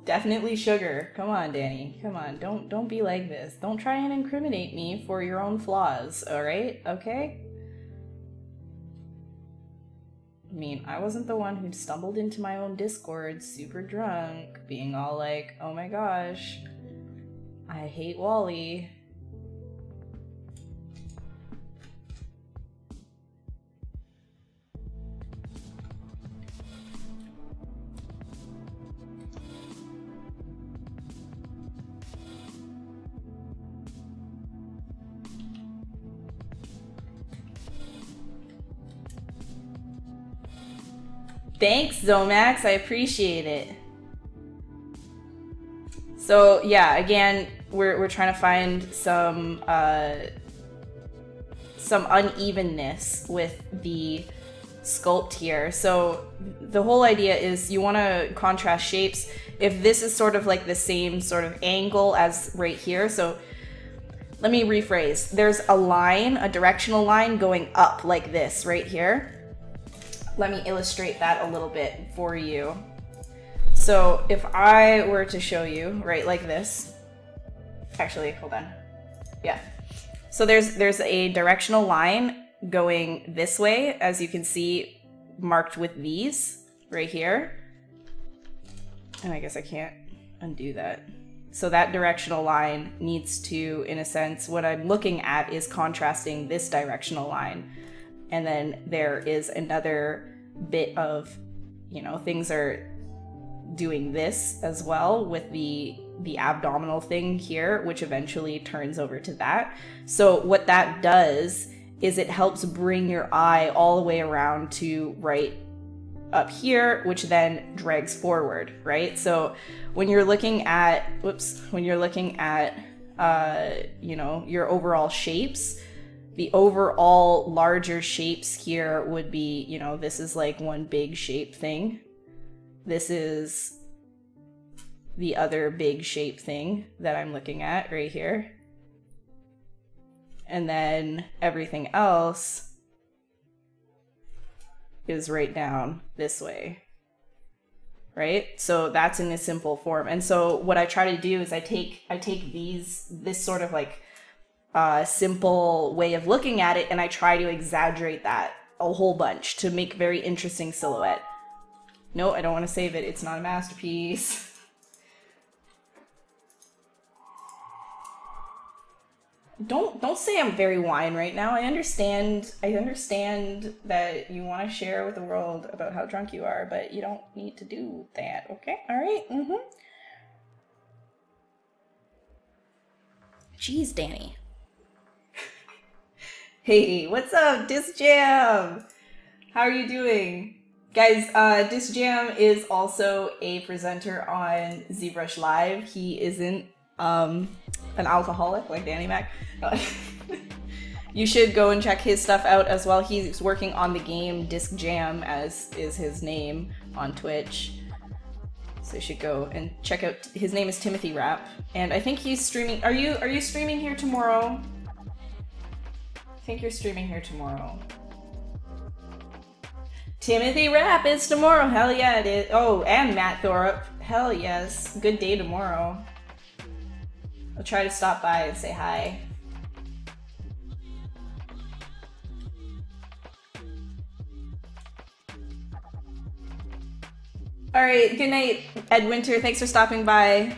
Definitely sugar. Come on, Danny. Come on. Don't be like this. Don't try and incriminate me for your own flaws, all right? Okay? I mean, I wasn't the one who stumbled into my own Discord super drunk, being all like, "Oh my gosh, I hate Wally." Thanks, Zomax. I appreciate it. So yeah, again, we're trying to find some unevenness with the sculpt here. So the whole idea is you want to contrast shapes. If this is sort of like the same sort of angle as right here, so let me rephrase. There's a line, a directional line going up like this right here. Let me illustrate that a little bit for you. So if I were to show you, right, like this. Actually, hold on. Yeah. So there's a directional line going this way, as you can see, marked with these right here. And I guess I can't undo that. So that directional line needs to, in a sense, what I'm looking at is contrasting this directional line. And then there is another bit of, you know, things are doing this as well with the abdominal thing here, which eventually turns over to that. So what that does is it helps bring your eye all the way around to right up here, which then drags forward, right? So when you're looking at, when you're looking at, you know, your overall shapes, the overall larger shapes here would be, you know, this is like one big shape thing. This is the other big shape thing that I'm looking at right here. And then everything else is right down this way, right? So that's in a simple form. And so what I try to do is I take this sort of like simple way of looking at it, and I try to exaggerate that a whole bunch to make very interesting silhouette. No, I don't want to save it. It's not a masterpiece. Don't say I'm very wine right now. I understand that you want to share with the world about how drunk you are, but you don't need to do that, okay? All right? Jeez, Danny. Hey, what's up, Disc Jam? How are you doing? Guys, Disc Jam is also a presenter on ZBrush Live. He isn't an alcoholic like Danny Mac. You should go and check his stuff out as well. He's working on the game Disc Jam, as is his name on Twitch. So you should go and check out. His name is Timothy Rapp, and I think he's streaming. Are you streaming here tomorrow? I think you're streaming here tomorrow. Timothy Rapp is tomorrow. Hell yeah, it is. Oh, and Matt Thorup. Hell yes. Good day tomorrow. I'll try to stop by and say hi. All right, good night, Ed Winter. Thanks for stopping by.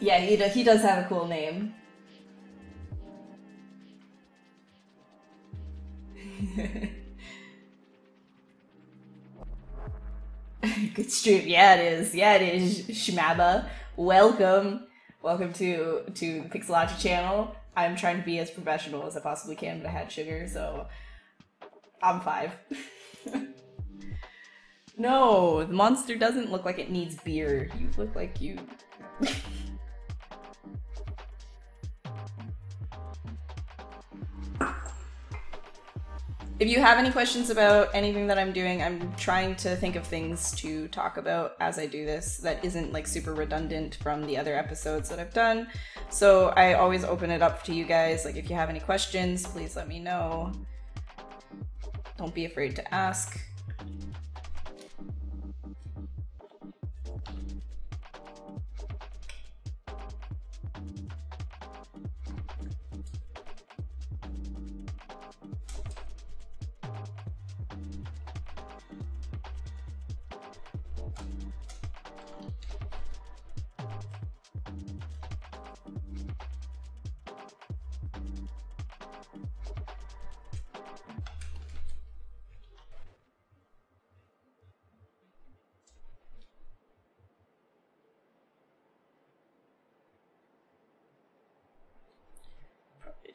Yeah, he does have a cool name. Good stream. Yeah, it is. Yeah, it is. Shmaba, welcome. Welcome to the Pixelology channel. I'm trying to be as professional as I possibly can, but I had sugar, so I'm 5. No, the monster doesn't look like it needs beer. You look like you... If you have any questions about anything that I'm doing, I'm trying to think of things to talk about as I do this that isn't like super redundant from the other episodes that I've done. So I always open it up to you guys. Like if you have any questions, please let me know. Don't be afraid to ask.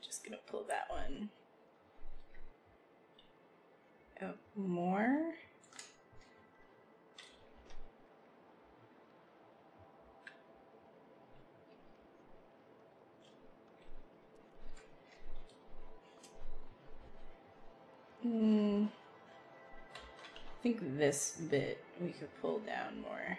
Just gonna pull that one out more. I think this bit we could pull down more.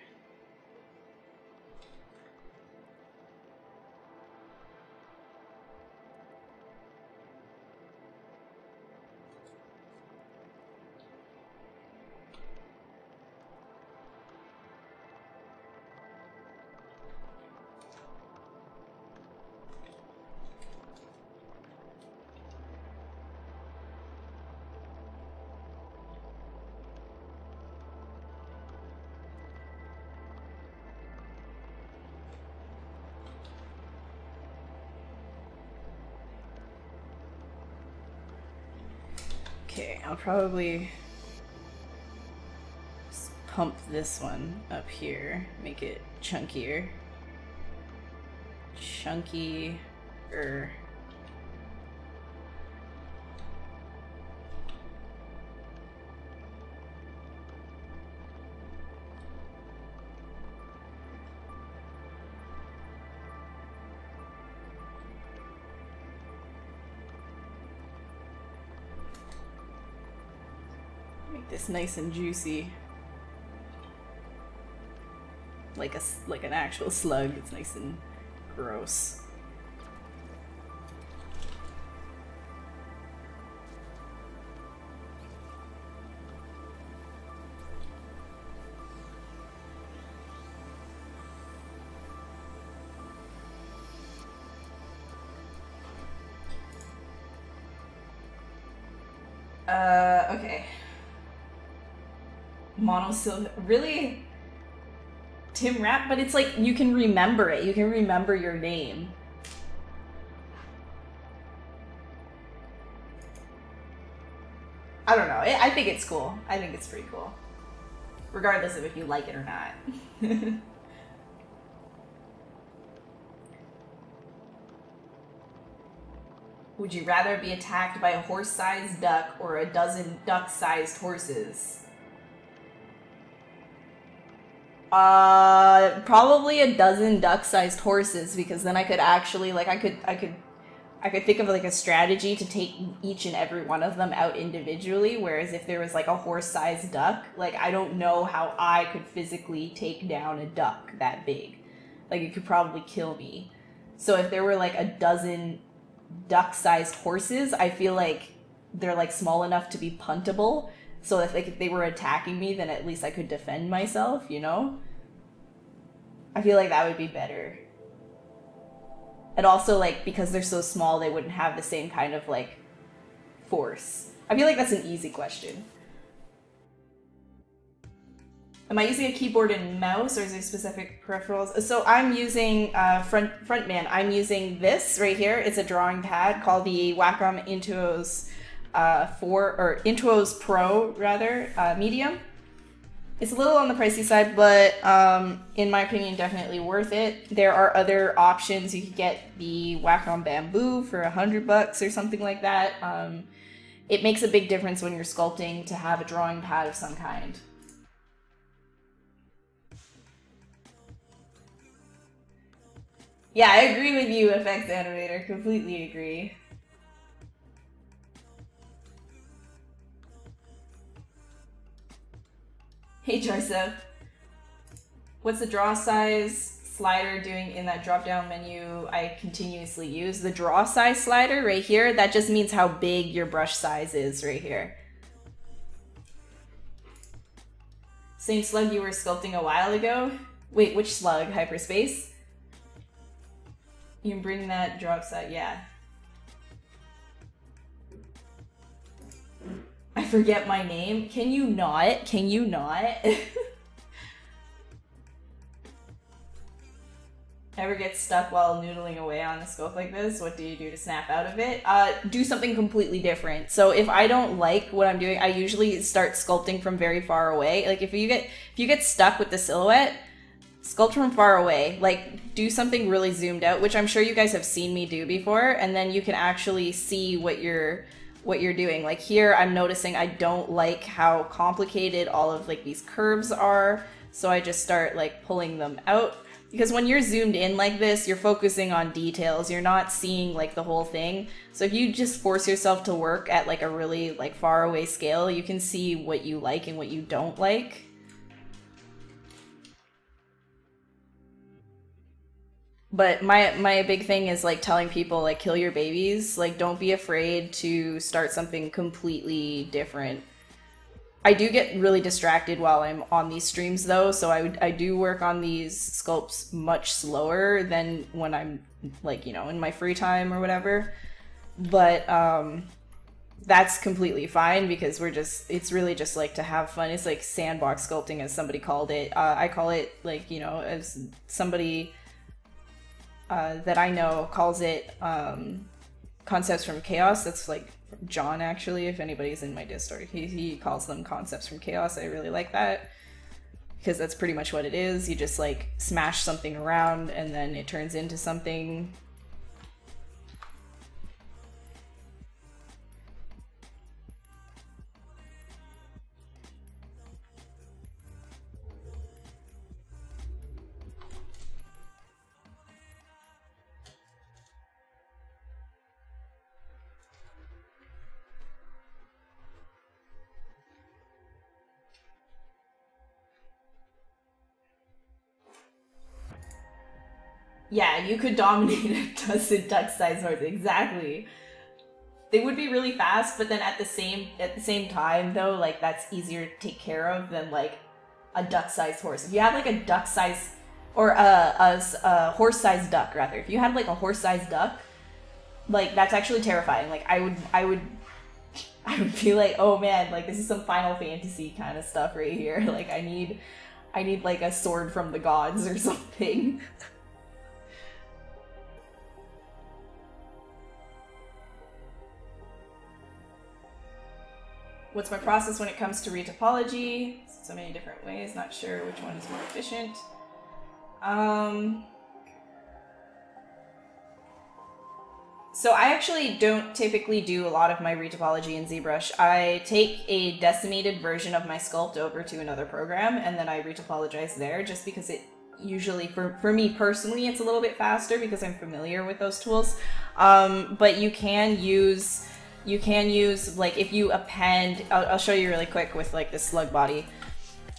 Okay, I'll probably just pump this one up here, make it chunkier. Chunkier. This nice and juicy, like an actual slug. It's nice and gross. Okay. Monosyllable, really? Tim Rap? But it's like, you can remember it. You can remember your name. I don't know. I think it's cool. I think it's pretty cool. Regardless of if you like it or not. Would you rather be attacked by a horse-sized duck or a dozen duck-sized horses? Probably a dozen duck-sized horses, because then I could actually, like, I could think of like a strategy to take each and every one of them out individually, whereas if there was like a horse-sized duck, like, I don't know how I could physically take down a duck that big. Like, it could probably kill me. So if there were like a dozen duck-sized horses, I feel like they're like small enough to be puntable. So if like if they were attacking me, then at least I could defend myself, you know? I feel like that would be better. And also, like, because they're so small, they wouldn't have the same kind of, like, force. I feel like that's an easy question. Am I using a keyboard and mouse, or is there specific peripherals? So I'm using Frontman. I'm using this right here. It's a drawing pad called the Wacom Intuos Intuos Pro rather, medium. It's a little on the pricey side, but in my opinion, definitely worth it. There are other options. You could get the Wacom Bamboo for $100 or something like that. It makes a big difference when you're sculpting to have a drawing pad of some kind. Yeah, I agree with you, FX Animator. Completely agree. Hey, Joseph. What's the draw size slider doing in that drop-down menu I continuously use? The draw size slider right here, that just means how big your brush size is right here. Same slug you were sculpting a while ago? Wait, which slug? Hyperspace? You can bring that drop size, yeah. I forget my name. Can you not? Can you not? Ever get stuck while noodling away on a scope like this? What do you do to snap out of it? Do something completely different. So if I don't like what I'm doing, I usually start sculpting from very far away. Like if you get stuck with the silhouette, sculpt from far away. Like do something really zoomed out, which I'm sure you guys have seen me do before, and then you can actually see what you're doing. Like here, I'm noticing I don't like how complicated all of like these curves are, so I just start like pulling them out. Because when you're zoomed in like this, you're focusing on details. You're not seeing like the whole thing. So if you just force yourself to work at like a really like far away scale, you can see what you like and what you don't like. But my big thing is like telling people like kill your babies. Like don't be afraid to start something completely different. I do get really distracted while I'm on these streams though, so I do work on these sculpts much slower than when I'm like, you know, in my free time or whatever. But that's completely fine because it's really just like to have fun. It's like sandbox sculpting, as somebody called it. I call it like, you know, as somebody that I know calls it concepts from chaos. That's like John, actually, if anybody's in my Discord, he calls them concepts from chaos. I really like that because that's pretty much what it is. You just like smash something around and then it turns into something. Yeah, you could dominate a dozen duck-sized horses. Exactly. They would be really fast, but then at the same time, though, like that's easier to take care of than like a duck-sized horse. If you had like a duck-sized or a horse-sized duck, rather, if you had like a horse-sized duck, like that's actually terrifying. Like I would be like, oh man, like this is some Final Fantasy kind of stuff right here. Like I need like a sword from the gods or something. What's my process when it comes to retopology? So many different ways, not sure which one is more efficient. So I actually don't typically do a lot of my retopology in ZBrush. I take a decimated version of my sculpt over to another program and then I retopologize there, just because it usually, for me personally, it's a little bit faster because I'm familiar with those tools. But you can use like if you append, I'll show you really quick with like this slug body.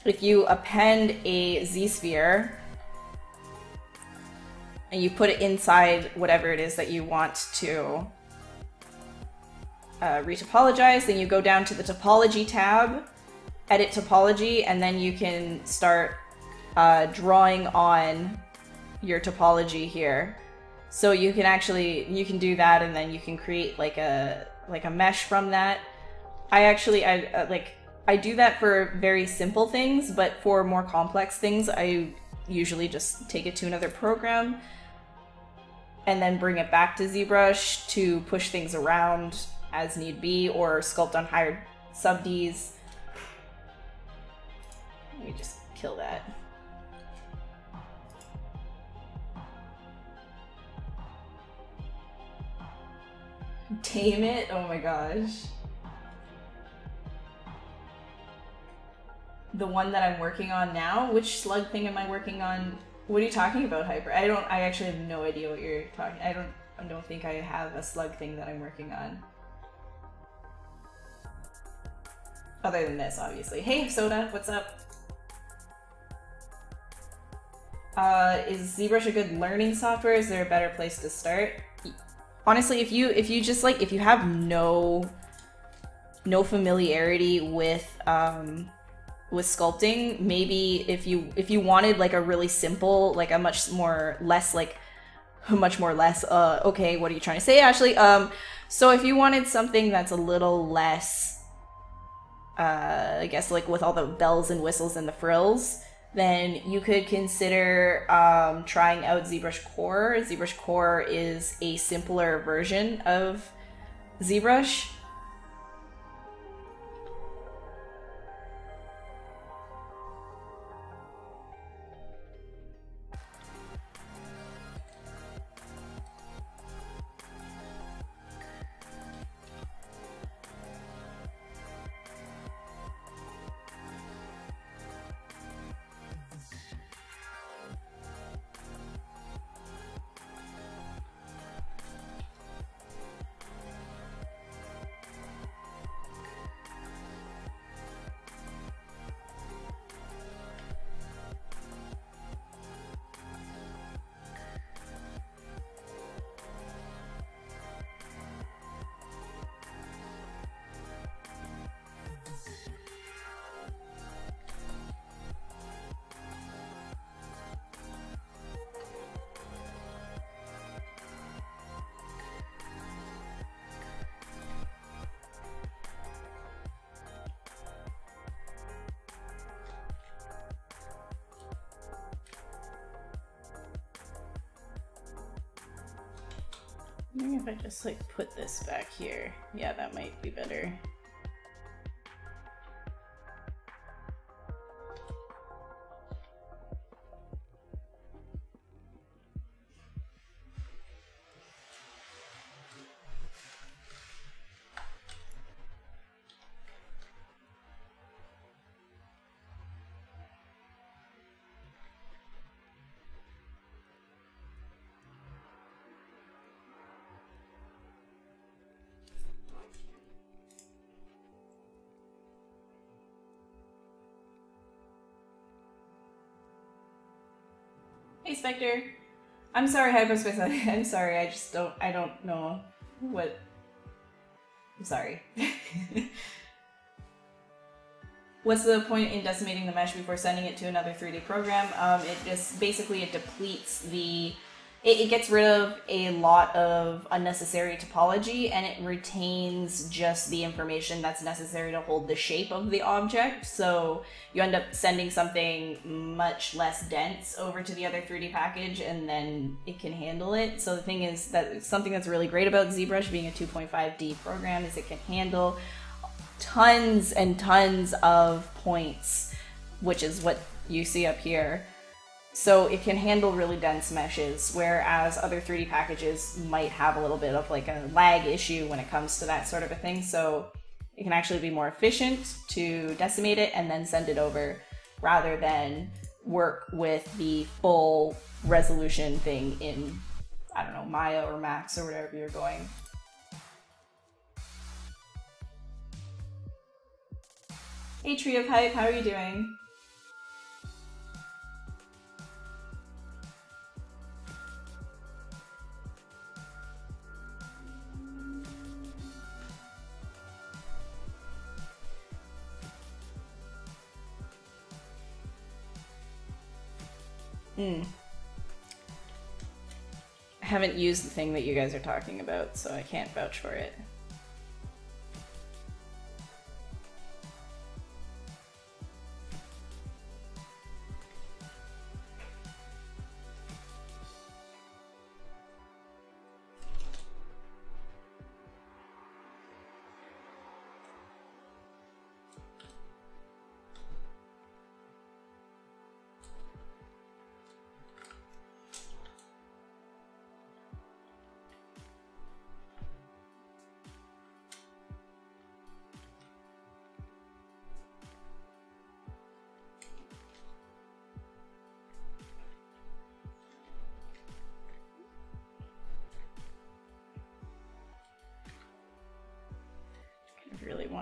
If you append a Z-sphere and you put it inside whatever it is that you want to retopologize, then you go down to the topology tab, edit topology, and then you can start drawing on your topology here. So you can do that, and then you can create like a mesh from that. I I do that for very simple things, but for more complex things, I usually just take it to another program and then bring it back to ZBrush to push things around as need be, or sculpt on higher sub-Ds. Let me just kill that. Tame it? Oh my gosh. The one that I'm working on now? Which slug thing am I working on? What are you talking about, Hyper? I actually have no idea what you're talking. I don't think I have a slug thing that I'm working on. Other than this, obviously. Hey, Soda, what's up? Is ZBrush a good learning software? Is there a better place to start? Honestly, if you just like, if you have no familiarity with sculpting, maybe if you wanted like a really simple, like a much more less, okay, what are you trying to say, Ashley? So if you wanted something that's a little less, I guess like with all the bells and whistles and the frills, then you could consider trying out ZBrush Core. ZBrush Core is a simpler version of ZBrush. Maybe if I just like put this back here, yeah, that might be better. Hey Spectre, I'm sorry, Hyperspace. I'm sorry. I don't know what. I'm sorry. What's the point in decimating the mesh before sending it to another 3D program? It just basically it depletes the. It gets rid of a lot of unnecessary topology, and it retains just the information that's necessary to hold the shape of the object. So you end up sending something much less dense over to the other 3D package, and then it can handle it. So the thing is that something that's really great about ZBrush being a 2.5D program is it can handle tons and tons of points, which is what you see up here. So it can handle really dense meshes, whereas other 3D packages might have a little bit of like a lag issue when it comes to that sort of a thing. So it can actually be more efficient to decimate it and then send it over rather than work with the full resolution thing in, I don't know, Maya or Max or whatever you're going. Hey Tree of Hype, how are you doing? I haven't used the thing that you guys are talking about, so I can't vouch for it.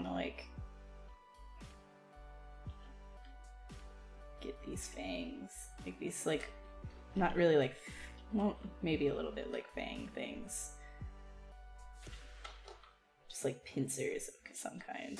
want to like get these fangs, like these like, not really like, well, maybe a little bit like fang things. Just like pincers of some kind.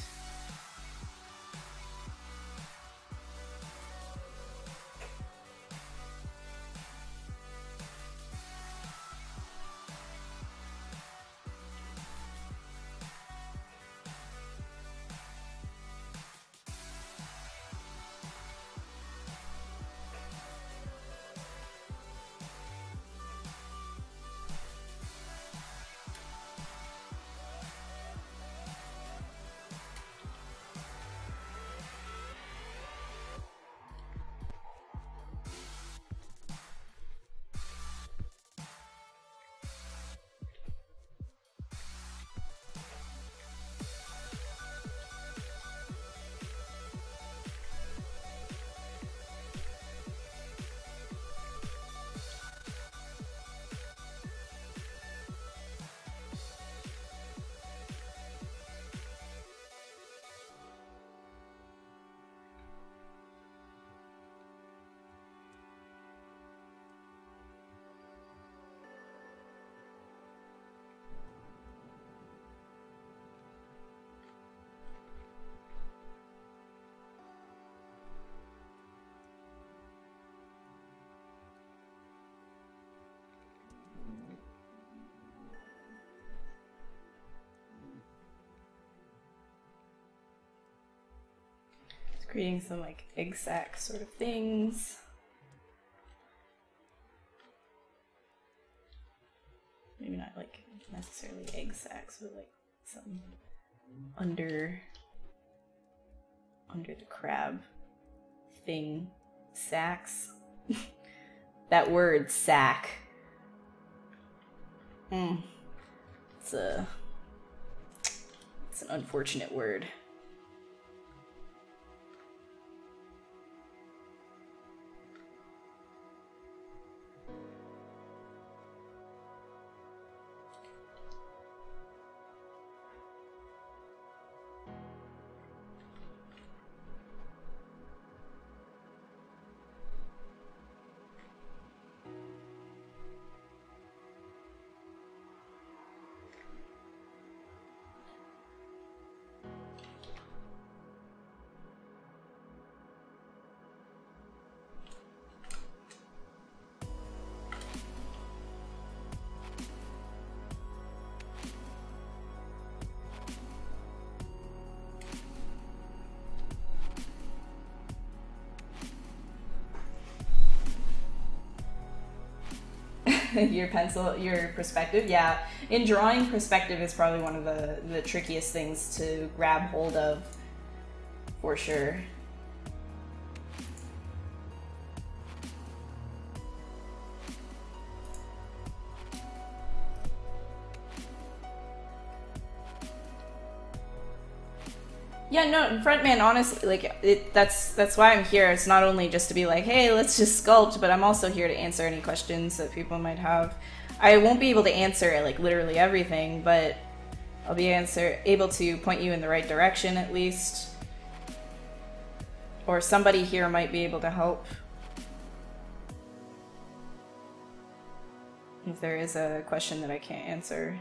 Creating some like egg sac sort of things. Maybe not like necessarily egg sacs, but like some under the crab thing. Sacs. That word, sac. It's an unfortunate word. Your perspective, yeah. In drawing, perspective is probably one of the trickiest things to grab hold of, for sure. Yeah, no, frontman, honestly, like, that's why I'm here. It's not only just to be like, hey, let's just sculpt, but I'm also here to answer any questions that people might have. I won't be able to answer, like, literally everything, but I'll be able to point you in the right direction, at least. Or somebody here might be able to help. If there is a question that I can't answer.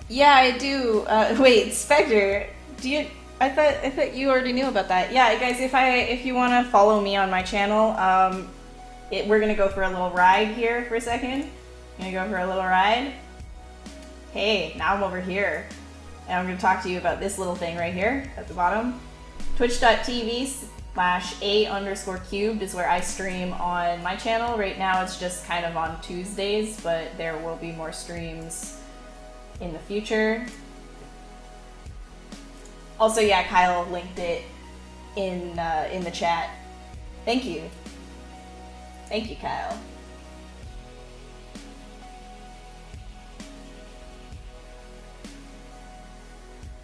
Yeah, I do. Wait, Spectre, do you? I thought you already knew about that. Yeah, guys, if you want to follow me on my channel, we're gonna go for a little ride here for a second. Gonna go for a little ride. Hey, now I'm over here, and I'm gonna talk to you about this little thing right here at the bottom. Twitch.tv/a_cubed is where I stream on my channel. Right now, it's just kind of on Tuesdays, but there will be more streams in the future. Also, yeah, Kyle linked it in the chat. Thank you. Thank you, Kyle.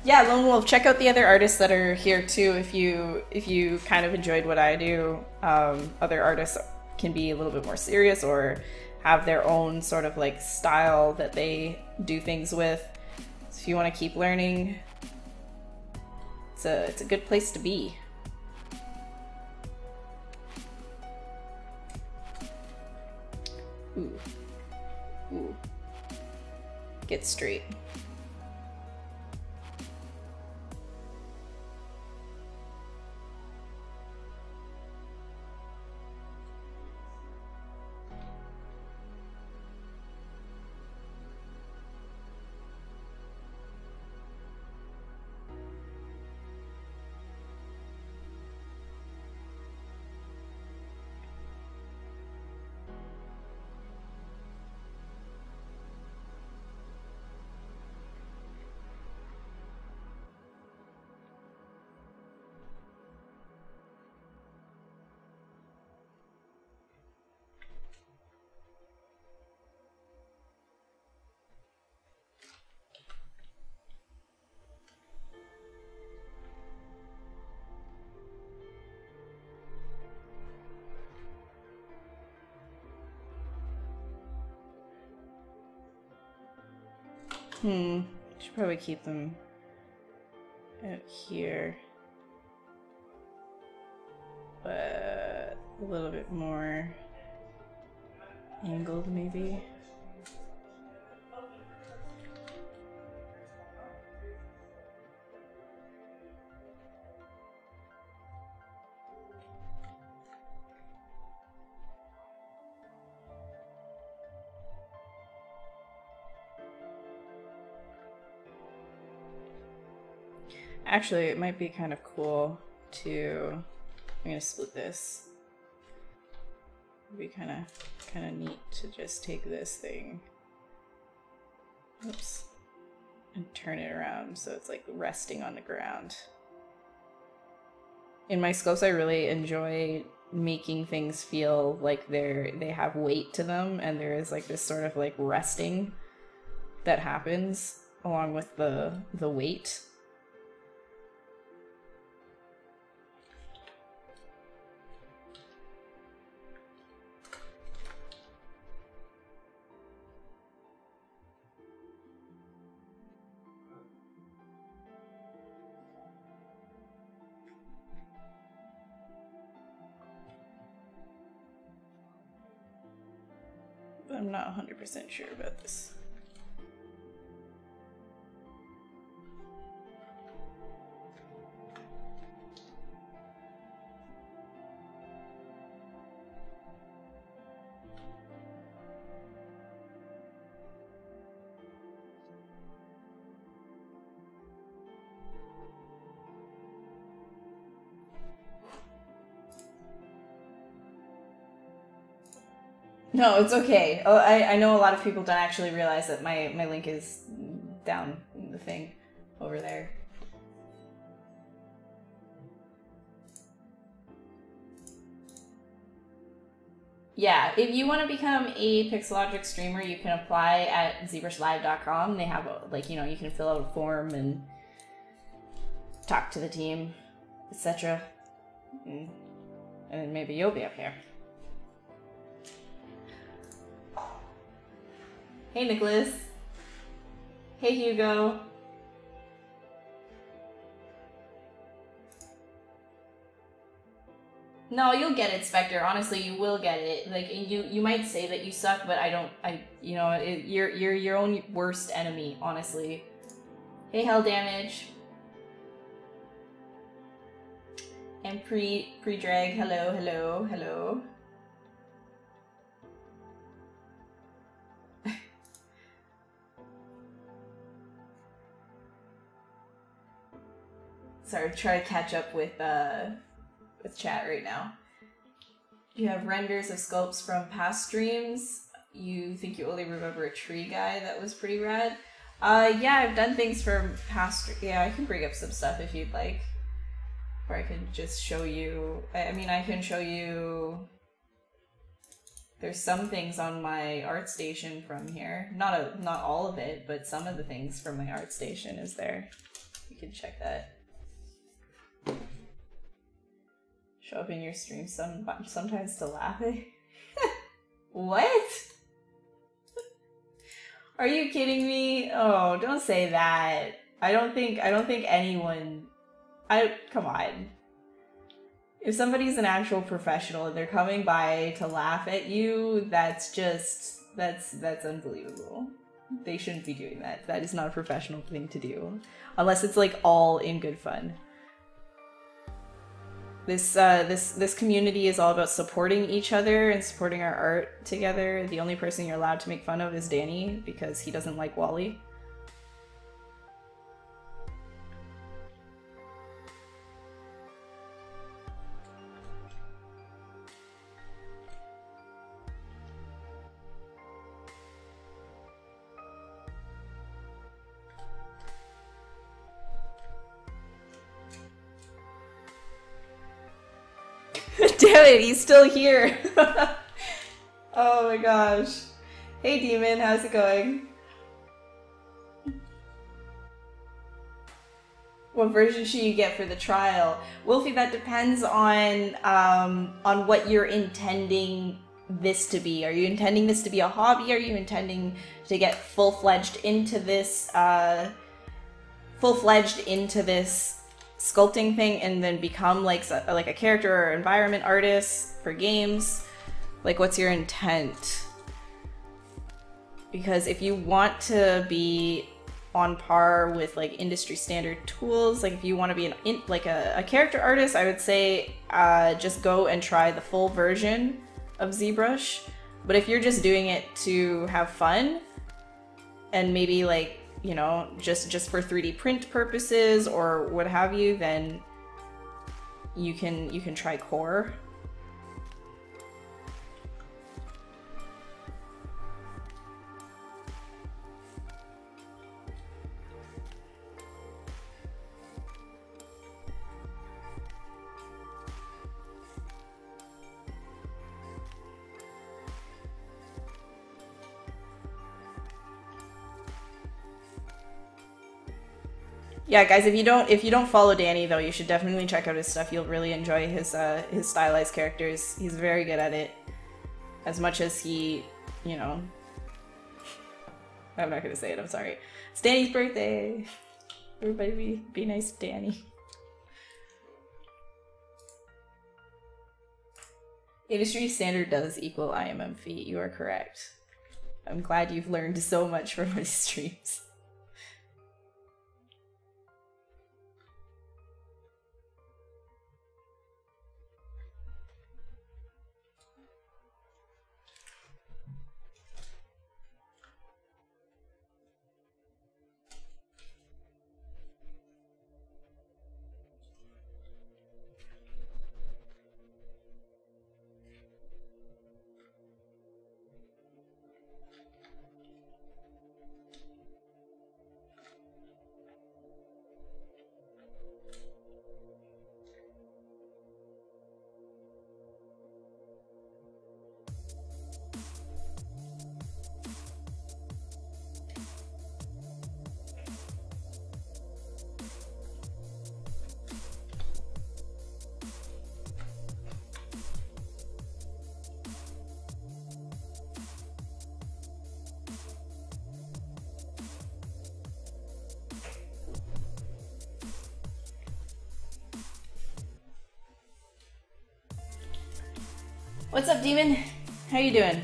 Yeah, Lone Wolf, check out the other artists that are here too if you kind of enjoyed what I do. Other artists can be a little bit more serious or have their own sort of like style that they do things with. So if you want to keep learning, it's a good place to be. Ooh. Ooh. Get straight. Should probably keep them out here, but a little bit more angled maybe. Actually, it might be kind of cool to, I'm gonna split this. It'd be kind of neat to just take this thing, oops, and turn it around so it's like resting on the ground. In my sculpts, I really enjoy making things feel like they have weight to them, and there is like this sort of like resting that happens along with the weight. I'm not 100% sure about this. No, it's okay. Oh, I know a lot of people don't actually realize that my link is down in the thing over there. Yeah, if you want to become a Pixelogic streamer, you can apply at ZBrushLive.com. They have, like, you know, you can fill out a form and talk to the team, etc. And maybe you'll be up here. Hey, Nicholas. Hey, Hugo. No, you'll get it, Spectre. Honestly, you will get it. Like, you might say that you suck, but you know, you're your own worst enemy, honestly. Hey, Hell Damage. And pre-drag, hello, hello, hello. Sorry, try to catch up with chat right now. You have renders of sculpts from past streams. You think you only remember a tree guy that was pretty rad. Yeah, I've done things from past. Yeah, I can bring up some stuff if you'd like, or I can just show you. I mean, I can show you. There's some things on my ArtStation from here. Not all of it, but some of the things from my ArtStation is there. You can check that. Show up in your stream sometimes to laughing. What? Are you kidding me? Oh, don't say that. I don't think anyone. Come on. If somebody's an actual professional and they're coming by to laugh at you, that's unbelievable. They shouldn't be doing that. That is not a professional thing to do, unless it's like all in good fun. This community is all about supporting each other and supporting our art together. The only person you're allowed to make fun of is Danny because he doesn't like Wally. Damn it, he's still here. Oh my gosh. Hey Demon, how's it going? What version should you get for the trial? Wolfie, that depends on what you're intending this to be. Are you intending this to be a hobby? Are you intending to get full-fledged into this sculpting thing and then become like a character or environment artist for games? Like, what's your intent? Because if you want to be on par with like industry standard tools, like if you want to be a character artist, I would say just go and try the full version of ZBrush. But if you're just doing it to have fun and maybe like, you know, just for 3D print purposes or what have you, then you can try core. Yeah, guys, if you don't follow Danny though, you should definitely check out his stuff. You'll really enjoy his stylized characters. He's very good at it. As much as he, you know, I'm not gonna say it, I'm sorry. It's Danny's birthday. Everybody be nice to Danny. Industry standard does equal IMM fee. You are correct. I'm glad you've learned so much from my streams. What's up, Demon? How you doing?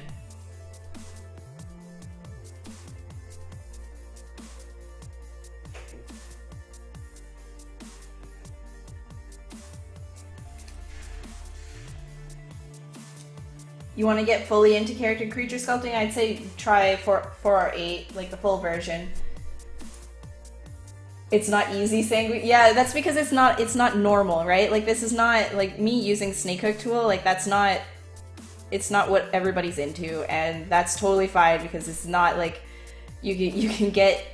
you want to get fully into character creature sculpting, I'd say try 4R8, like the full version. It's not easy saying, yeah, that's because it's not normal, right? Like this is not, like me using Snakehook tool, like it's not what everybody's into, and that's totally fine because it's not like you can get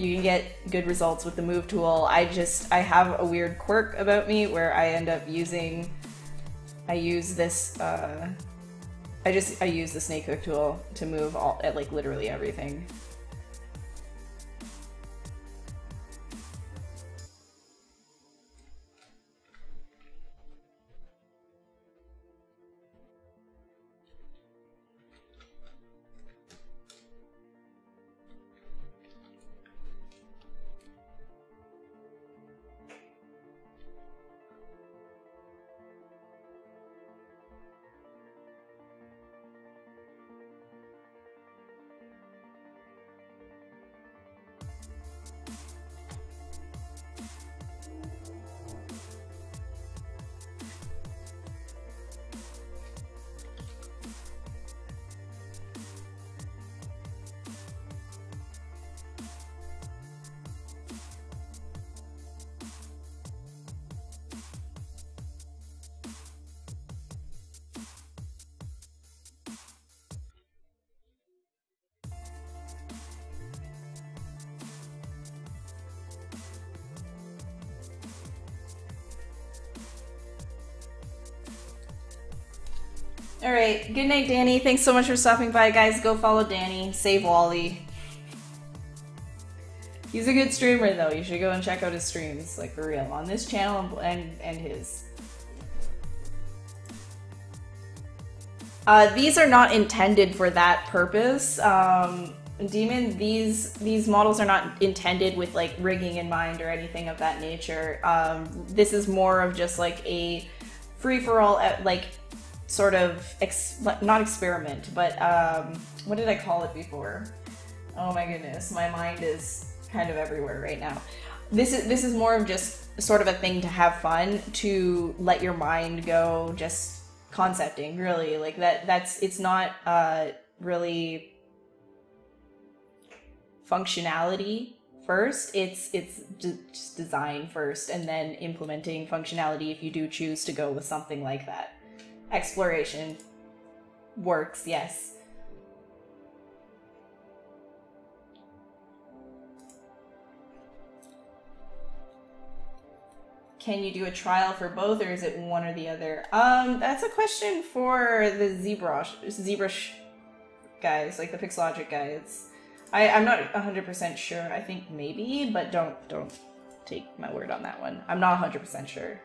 good results with the move tool. I have a weird quirk about me where I end up using, I use the Snakehook tool to move like literally everything. All right, good night, Danny. Thanks so much for stopping by, guys. Go follow Danny. Save Wally. He's a good streamer, though. You should go and check out his streams, like for real, on this channel and his. These are not intended for that purpose. Demon, these models are not intended with like rigging in mind or anything of that nature. This is more of just like a free-for-all, like sort of not experiment, but what did I call it before? Oh my goodness, my mind is kind of everywhere right now. This is more of just sort of a thing to have fun, to let your mind go, just concepting, really. Like it's not really functionality first, it's just design first, and then implementing functionality if you do choose to go with something like that. Exploration works, yes. Can you do a trial for both, or is it one or the other? That's a question for the ZBrush guys, like the Pixologic guys. I'm not 100% sure. I think maybe, but don't take my word on that one. I'm not 100% sure.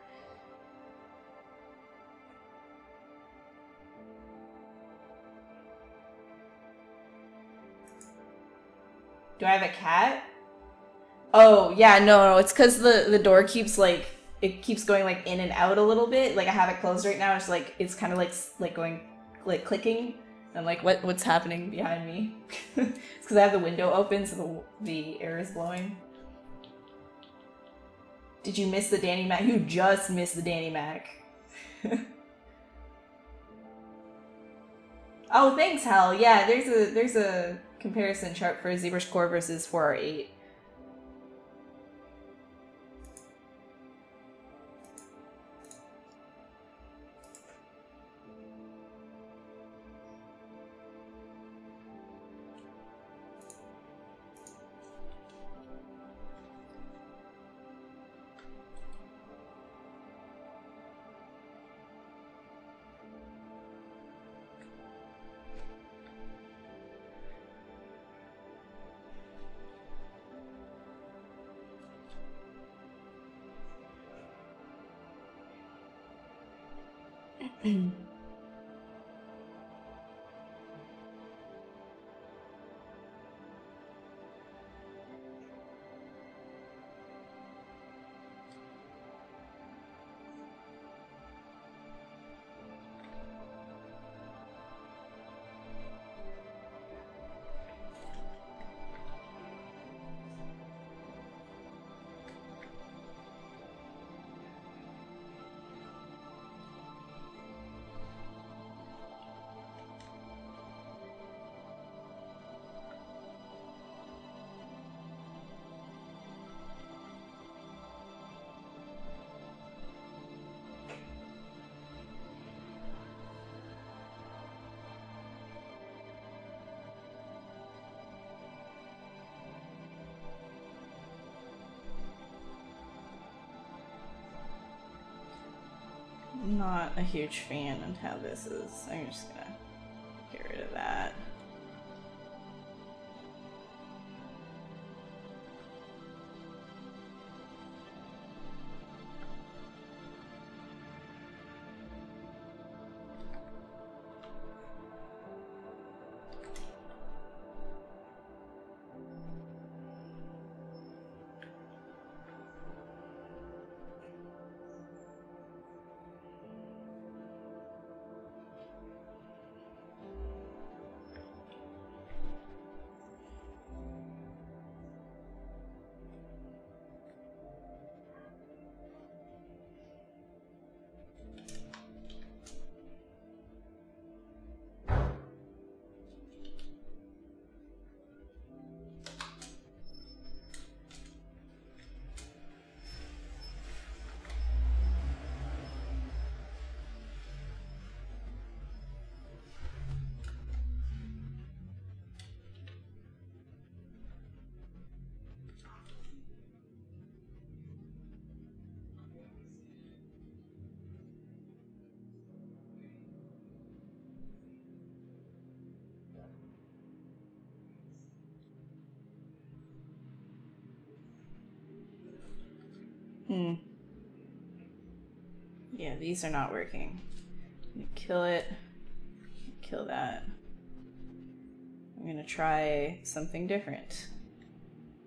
Do I have a cat? Oh, yeah, no, it's because the door keeps like, it keeps going like in and out a little bit. Like I have it closed right now. It's like, it's kind of like going, like clicking. And like, what's happening behind me? It's because I have the window open, so the air is blowing. Did you miss the Danny Mac? You just missed the Danny Mac. Oh, thanks, Hal. Yeah, there's a comparison chart for ZBrush Core versus 4R8. not a huge fan of how this is. I'm just gonna get rid of that. Yeah, these are not working. I'm gonna kill it. Kill that. I'm gonna try something different.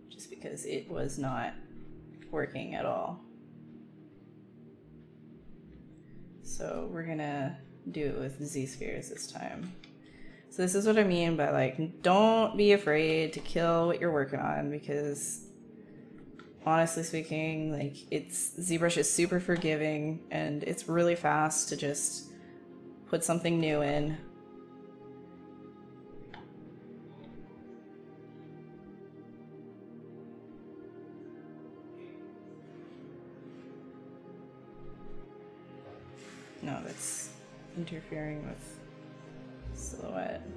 Just because it was not working at all. So we're gonna do it with Z-spheres this time. So this is what I mean by, like, don't be afraid to kill what you're working on, because honestly speaking, like, ZBrush is super forgiving and it's really fast to just put something new in. No, that's interfering with silhouette.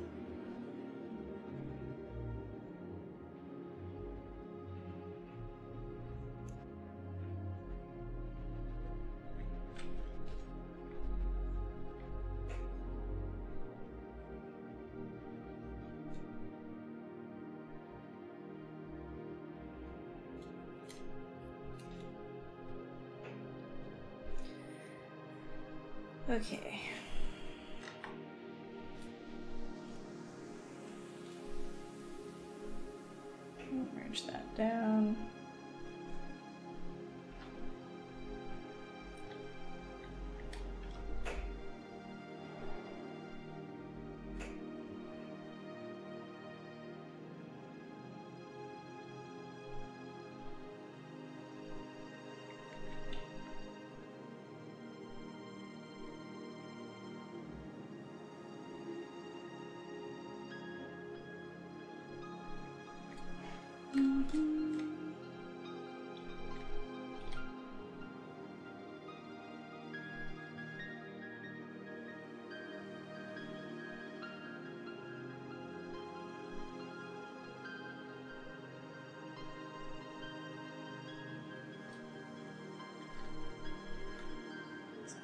Okay. Merge that down.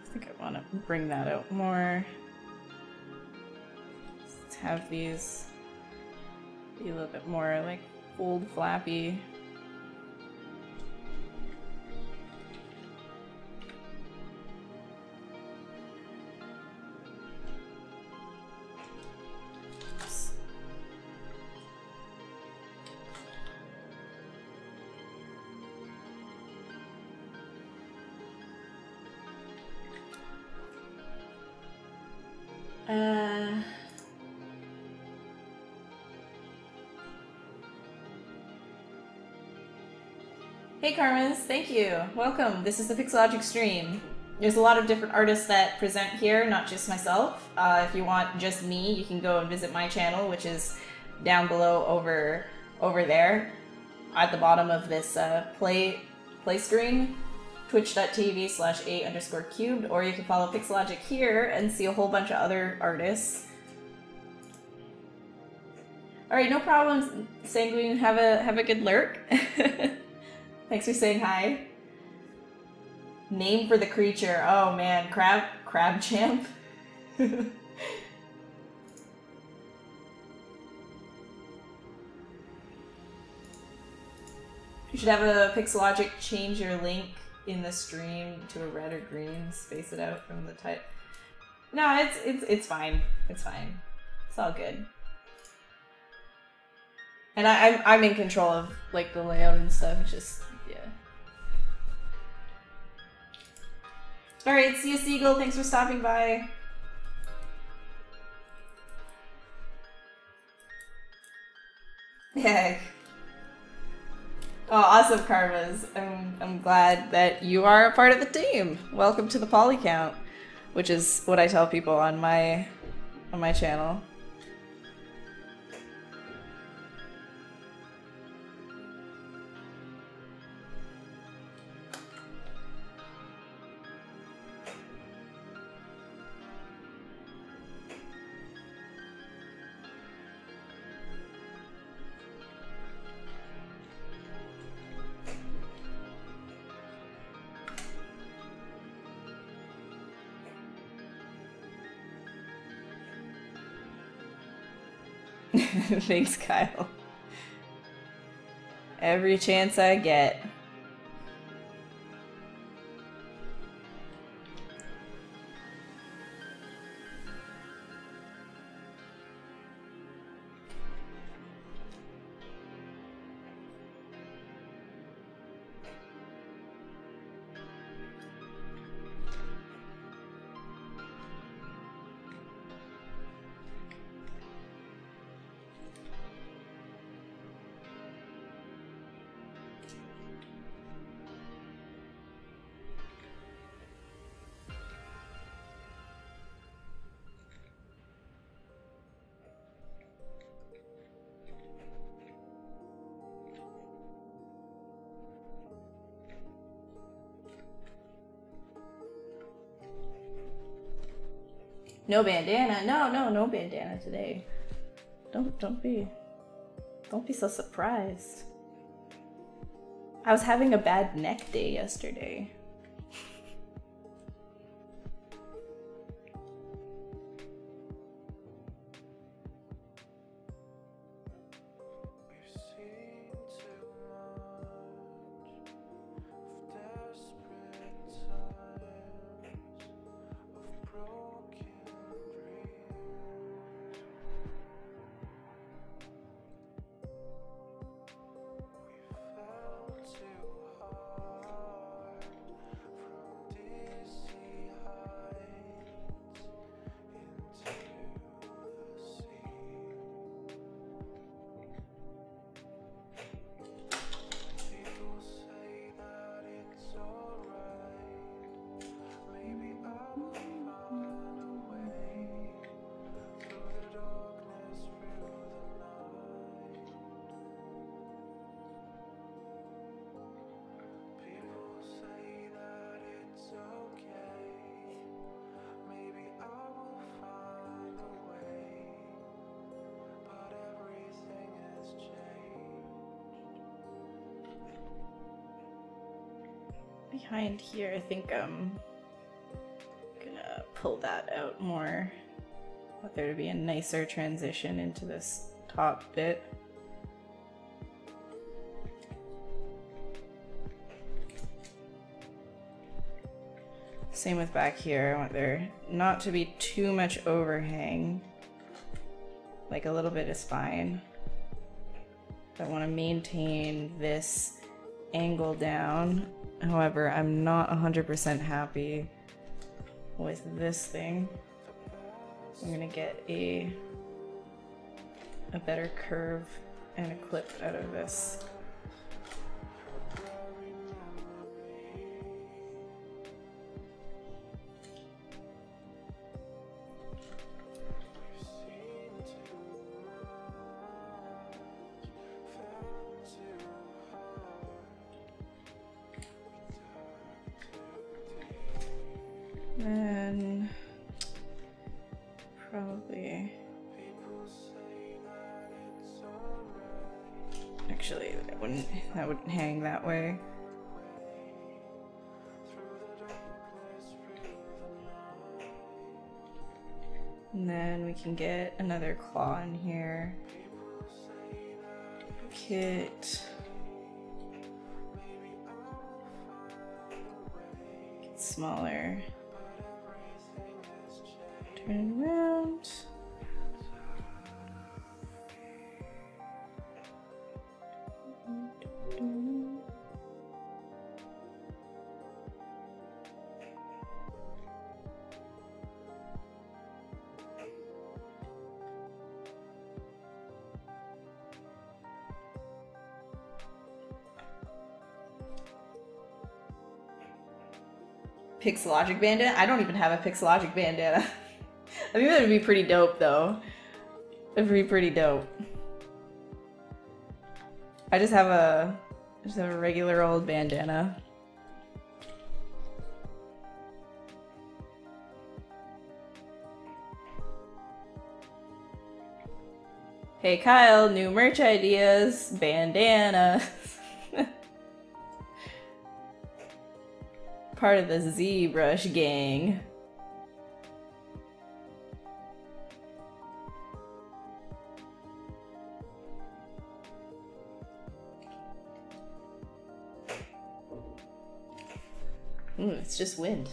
I think I want to bring that out more. Let's have these be a little bit more like fold flappy. Hey Carmen's, thank you. Welcome. This is the Pixelogic stream. There's a lot of different artists that present here, not just myself. If you want just me, you can go and visit my channel, which is down below over there at the bottom of this play screen, twitch.tv/a_cubed, or you can follow Pixelogic here and see a whole bunch of other artists. All right, no problem, Sanguine. Have a good lurk. Thanks for saying hi. Name for the creature. Oh man, crab crab champ. You should have a Pixelogic change your link in the stream to a red or green, space it out from the type. No, it's fine. It's fine. It's all good. And I'm in control of like the layout and stuff. It's just yeah. All right, see you, Seagull. Thanks for stopping by. Yeah. Oh, awesome, Karmas. I'm glad that you are a part of the team. Welcome to the poly count, which is what I tell people on my channel. Thanks, Kyle. Every chance I get. No bandana. No bandana today. Don't be so surprised. I was having a bad neck day yesterday. Behind here, I think I'm gonna pull that out more. Want there to be a nicer transition into this top bit. Same with back here. I want there not to be too much overhang. Like a little bit is fine. I want to maintain this angle down. However, I'm not 100% happy with this thing. I'm gonna get a better curve and a clip out of this. Then probably actually that wouldn't hang that way. And then we can get another claw in here. Kit. Get smaller. Turn it around. Pixelogic bandana? I don't even have a Pixelogic bandana. I think that would be pretty dope though. It'd be pretty dope. I just have a regular old bandana. Hey Kyle, new merch ideas, bandana. Part of the ZBrush gang. Ooh, it's just wind.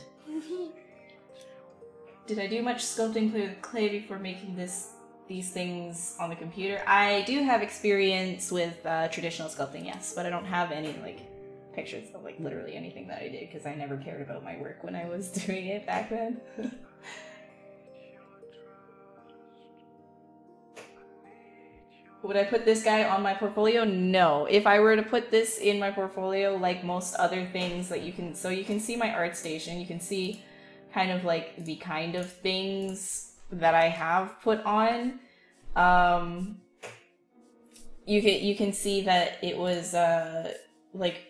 Did I do much sculpting with clay before making these things on the computer? I do have experience with traditional sculpting, yes, but I don't have any like pictures of like literally anything that I did because I never cared about my work when I was doing it back then. Would I put this guy on my portfolio? No. If I were to put this in my portfolio, like most other things that you can, so you can see my art station, you can see kind of like the kind of things that I have put on. You can see that it was like,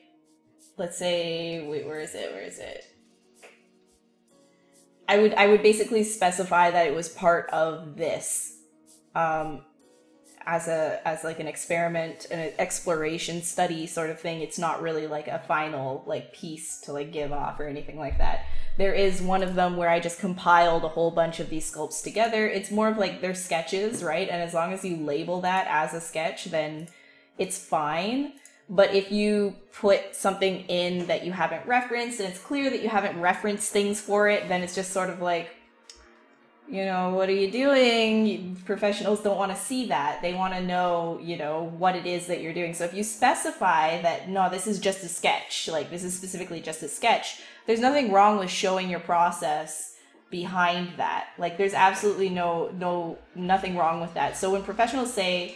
let's say, wait, where is it? I would basically specify that it was part of this. As like an experiment, an exploration study sort of thing. It's not really like a final like piece to like give off or anything like that. There is one of them where I just compiled a whole bunch of these sculpts together. It's more of like they're sketches, right? And as long as you label that as a sketch, then it's fine. But if you put something in that you haven't referenced and it's clear that you haven't referenced things for it, then it's just sort of like, you know, what are you doing? Professionals don't want to see that. They want to know, you know, what it is that you're doing. So if you specify that, no, this is just a sketch, like this is specifically just a sketch, there's nothing wrong with showing your process behind that. Like there's absolutely nothing wrong with that. So when professionals say,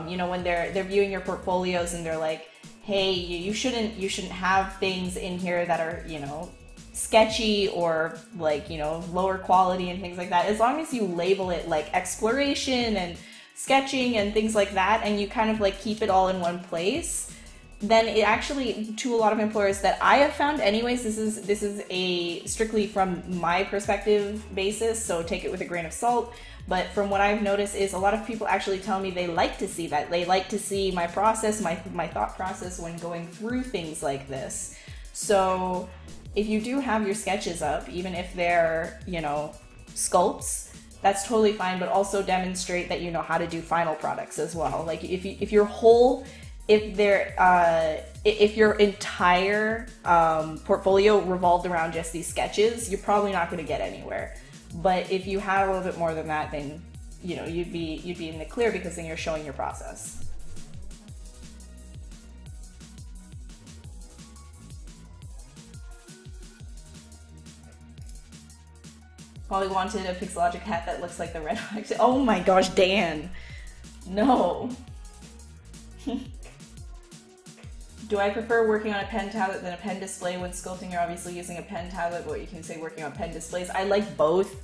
you know, when they're viewing your portfolios and they're like, hey, you shouldn't have things in here that are, you know, sketchy or like, you know, lower quality and things like that. As long as you label it like exploration and sketching and things like that, and you kind of like keep it all in one place, then it actually, to a lot of employers that I have found anyways, this is a strictly from my perspective basis, so take it with a grain of salt. But from what I've noticed is a lot of people actually tell me they like to see that. They like to see my process, my thought process when going through things like this. So if you do have your sketches up, even if they're, you know, sculpts, that's totally fine, but also demonstrate that you know how to do final products as well. Like if your entire portfolio revolved around just these sketches, you're probably not going to get anywhere. But if you have a little bit more than that, then, you know, you'd be in the clear because then you're showing your process. Probably wanted a Pixelogic hat that looks like the red one. Oh my gosh, Dan. No. Do I prefer working on a pen tablet than a pen display? When sculpting, you're obviously using a pen tablet, but you can say working on pen displays. I like both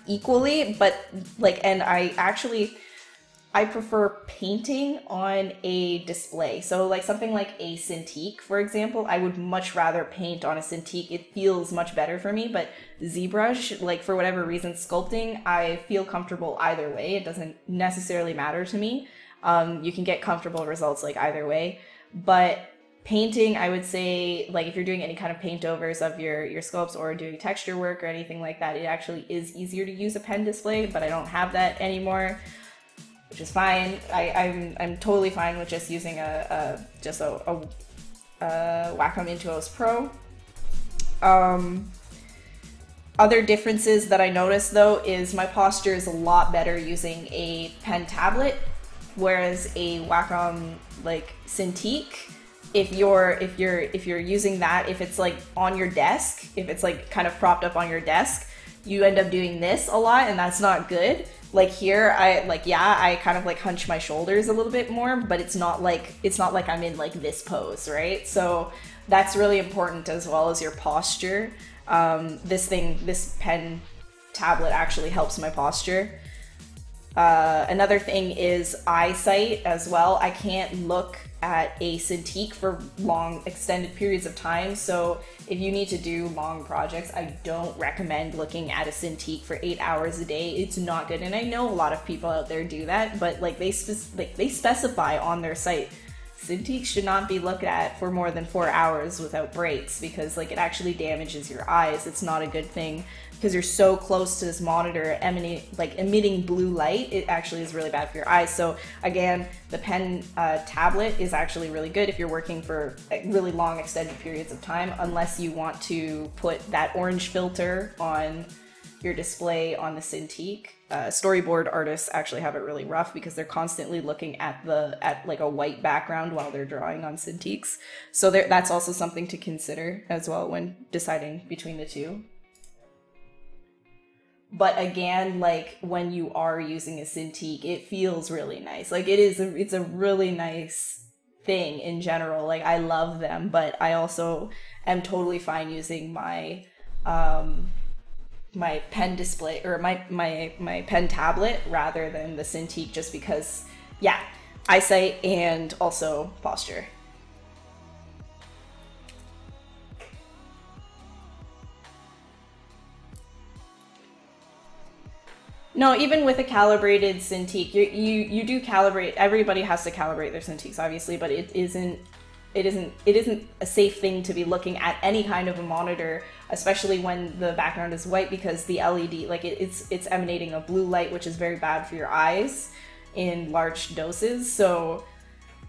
equally, but like, and I prefer painting on a display. So like something like a Cintiq, for example, I would much rather paint on a Cintiq. It feels much better for me, but ZBrush, like for whatever reason, sculpting, I feel comfortable either way. It doesn't necessarily matter to me. You can get comfortable results like either way, but painting, I would say, like if you're doing any kind of paint overs of your sculpts or doing texture work or anything like that, it actually is easier to use a pen display, but I don't have that anymore, which is fine. I'm totally fine with just using a Wacom Intuos Pro. Other differences that I noticed though is my posture is a lot better using a pen tablet, whereas a Wacom like Cintiq, if you're using that, if it's like on your desk, if it's like kind of propped up on your desk, you end up doing this a lot, and that's not good. Like here, I kind of like hunch my shoulders a little bit more, but it's not like I'm in like this pose, right? So that's really important, as well as your posture. This pen tablet actually helps my posture. Another thing is eyesight as well. I can't look at a Cintiq for long extended periods of time, so if you need to do long projects, I don't recommend looking at a Cintiq for 8 hours a day. It's not good, and I know a lot of people out there do that, but like they specify on their site, Cintiq should not be looked at for more than 4 hours without breaks, because like it actually damages your eyes. It's not a good thing, because you're so close to this monitor emitting blue light. It actually is really bad for your eyes. So again, the pen tablet is actually really good if you're working for really long extended periods of time, unless you want to put that orange filter on your display on the Cintiq. Storyboard artists actually have it really rough because they're constantly looking at like a white background while they're drawing on Cintiqs. So that's also something to consider as well when deciding between the two. But again, like when you are using a Cintiq, it feels really nice. Like it's a really nice thing in general. Like I love them, but I also am totally fine using my my pen display or my pen tablet rather than the Cintiq, just because, yeah, eyesight and also posture. No, even with a calibrated Cintiq, you do calibrate. Everybody has to calibrate their Cintiqs, obviously, but it isn't a safe thing to be looking at any kind of a monitor, especially when the background is white, because the LED, like it's emanating a blue light, which is very bad for your eyes in large doses. So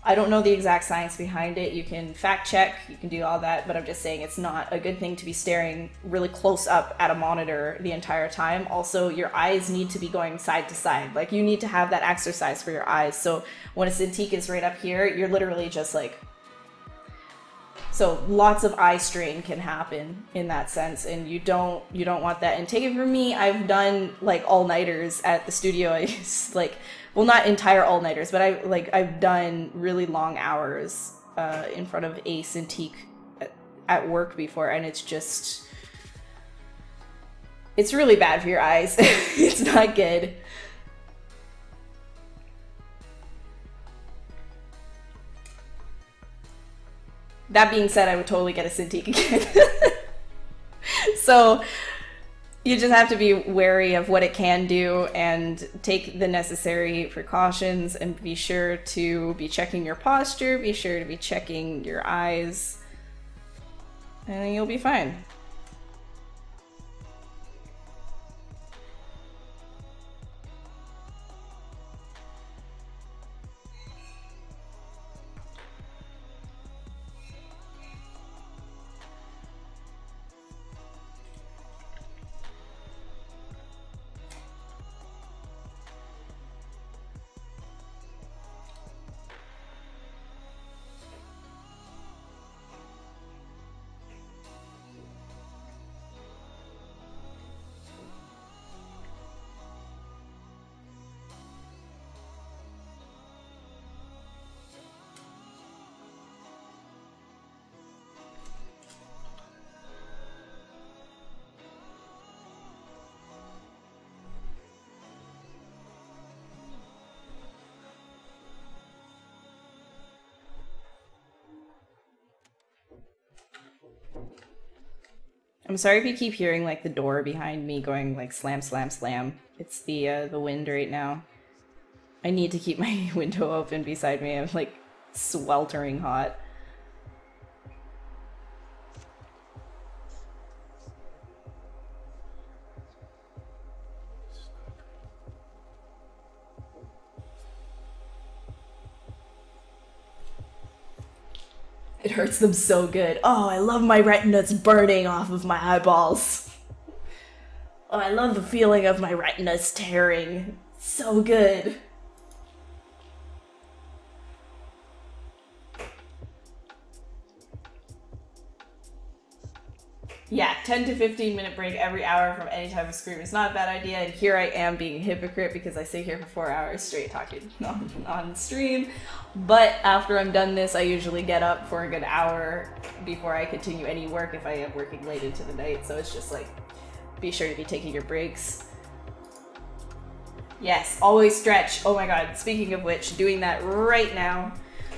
I don't know the exact science behind it. You can fact check, you can do all that, but I'm just saying it's not a good thing to be staring really close up at a monitor the entire time. Also, your eyes need to be going side to side. Like you need to have that exercise for your eyes. So when a Cintiq is right up here, you're literally just like, so lots of eye strain can happen in that sense, and you don't want that. And take it from me, I've done like all-nighters at the studio. I just like, well, not entire all-nighters, but I've done really long hours in front of a Cintiq at work before, and it's really bad for your eyes. It's not good. That being said, I would totally get a Cintiq again. So you just have to be wary of what it can do and take the necessary precautions, and be sure to be checking your posture, be sure to be checking your eyes, and then you'll be fine. I'm sorry if you keep hearing like the door behind me going like slam, slam, slam. It's the wind right now. I need to keep my window open beside me. I'm like sweltering hot. It hurts them so good. Oh, I love my retinas burning off of my eyeballs. Oh, I love the feeling of my retinas tearing. So good. Yeah, 10 to 15 minute break every hour from any type of scream is not a bad idea, and here I am being a hypocrite because I sit here for 4 hours straight talking on stream. But after I'm done this, I usually get up for a good hour before I continue any work if I am working late into the night, so it's just like, be sure to be taking your breaks. Yes, always stretch. Oh my god, speaking of which, doing that right now.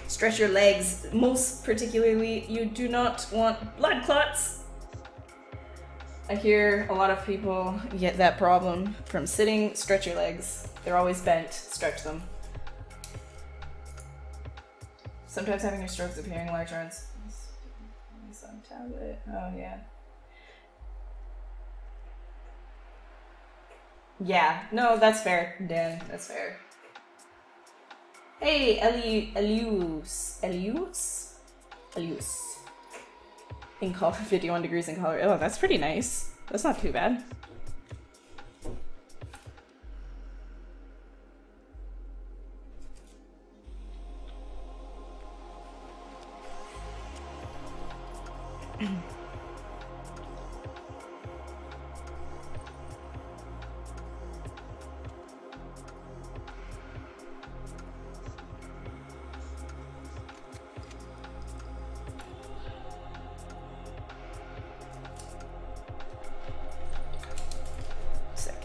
Stretch your legs, most particularly, you do not want blood clots. I hear a lot of people get that problem from sitting. Stretch your legs. They're always bent. Stretch them. Sometimes having your strokes appearing in large runs. Some tablet. Oh yeah. Yeah. No, that's fair, Dan. That's fair. Hey, Elius. In 51 degrees in Colorado. Oh, that's pretty nice. That's not too bad.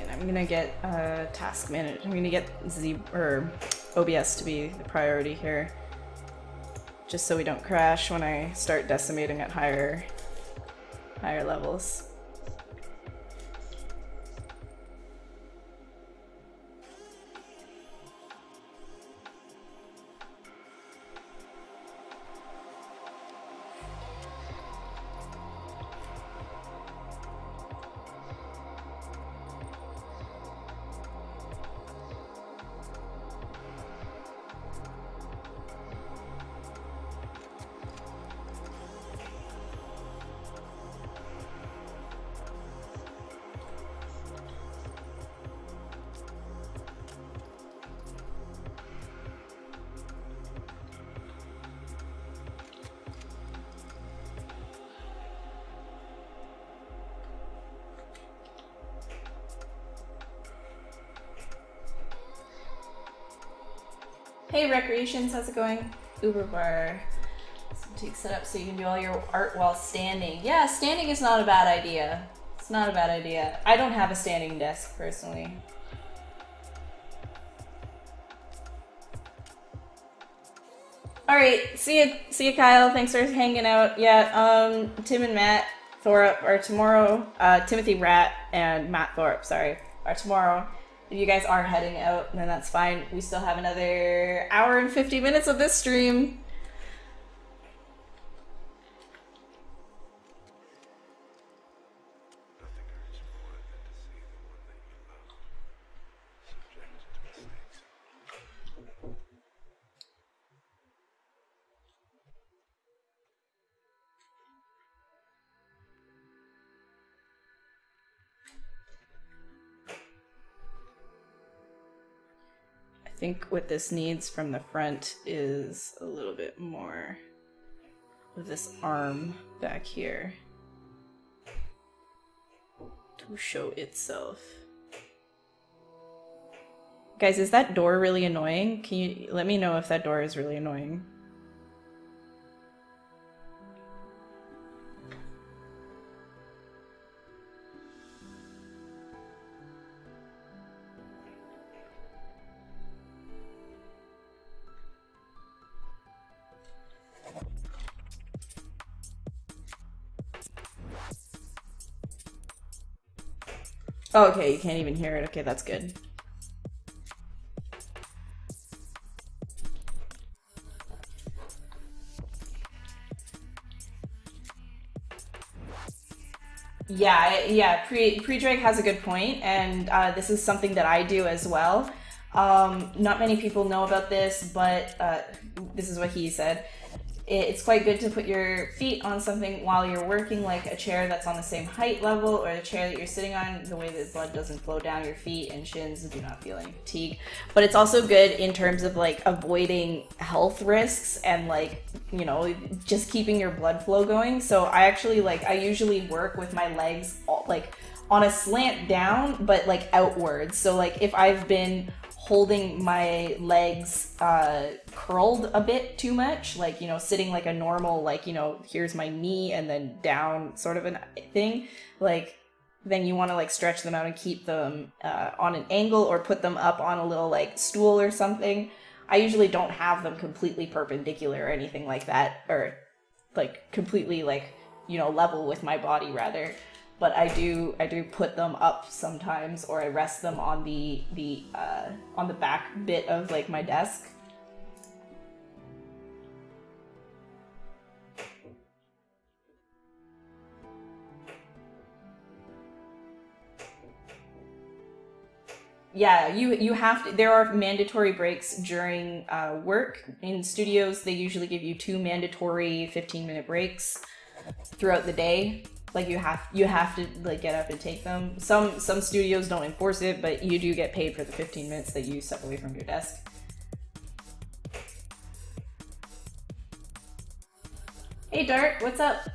I'm gonna get task manager. I'm gonna get OBS to be the priority here, just so we don't crash when I start decimating at higher levels. Hey Recreations, how's it going? Uber bar. Take set up so you can do all your art while standing. Yeah, standing is not a bad idea. It's not a bad idea. I don't have a standing desk personally. Alright, see ya Kyle, thanks for hanging out. Yeah, Tim and Matt Thorpe are tomorrow. Timothy Rat and Matt Thorpe, sorry, are tomorrow. If you guys are heading out, then that's fine. We still have another hour and 50 minutes of this stream. I think what this needs from the front is a little bit more of this arm back here to show itself. Guys, is that door really annoying? Can you let me know if that door is really annoying? Oh, okay, you can't even hear it. Okay, that's good. Yeah, pre-drag has a good point, and this is something that I do as well. Not many people know about this, but this is what he said. it's quite good to put your feet on something while you're working, like a chair that's on the same height level, or the chair that you're sitting on, the way that blood doesn't flow down your feet and shins and do not feel any fatigue. But it's also good in terms of like avoiding health risks and like, you know, just keeping your blood flow going. So I actually I usually work with my legs like on a slant down, but like outwards. So like if I've been holding my legs curled a bit too much, like, you know, sitting like a normal, like, you know, here's my knee and then down sort of a thing, like, then you want to like stretch them out and keep them on an angle, or put them up on a little like stool or something. I usually don't have them completely perpendicular or anything like that, or like completely like, you know, level with my body rather. But I do put them up sometimes, or I rest them on the back bit of like my desk. Yeah, you have to. There are mandatory breaks during work. In studios, they usually give you 2 mandatory 15-minute breaks throughout the day. Like you have to like get up and take them. Some studios don't enforce it, but you do get paid for the 15 minutes that you step away from your desk. Hey Dart, what's up?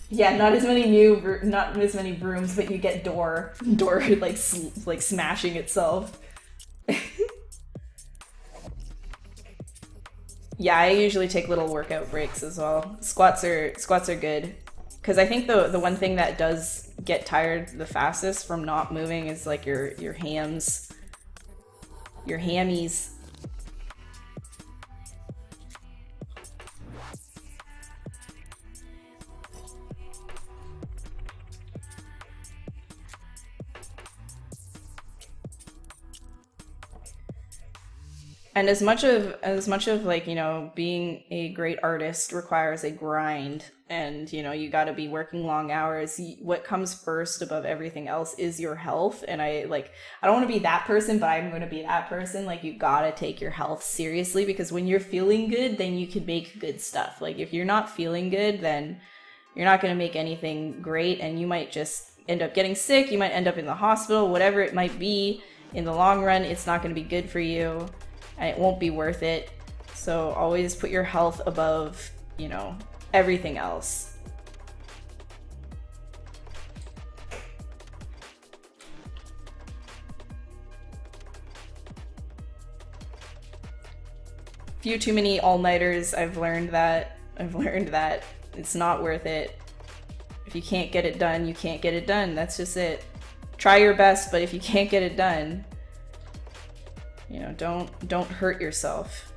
Yeah, not as many brooms, but you get door like smashing itself. Yeah, I usually take little workout breaks as well. Squats are good, because I think the one thing that does get tired the fastest from not moving is like your hammies. And as much of like, you know, being a great artist requires a grind, and, you know, you got to be working long hours, what comes first above everything else is your health. And I don't want to be that person, but I'm going to be that person. Like, you got to take your health seriously, because when you're feeling good, then you can make good stuff. Like, if you're not feeling good, then you're not going to make anything great, and you might just end up getting sick. You might end up in the hospital, whatever it might be. In the long run, it's not going to be good for you. And it won't be worth it. So always put your health above, you know, everything else. Few too many all-nighters. I've learned that it's not worth it. If you can't get it done, you can't get it done. That's just it. Try your best, but if you can't get it done, you know, don't hurt yourself.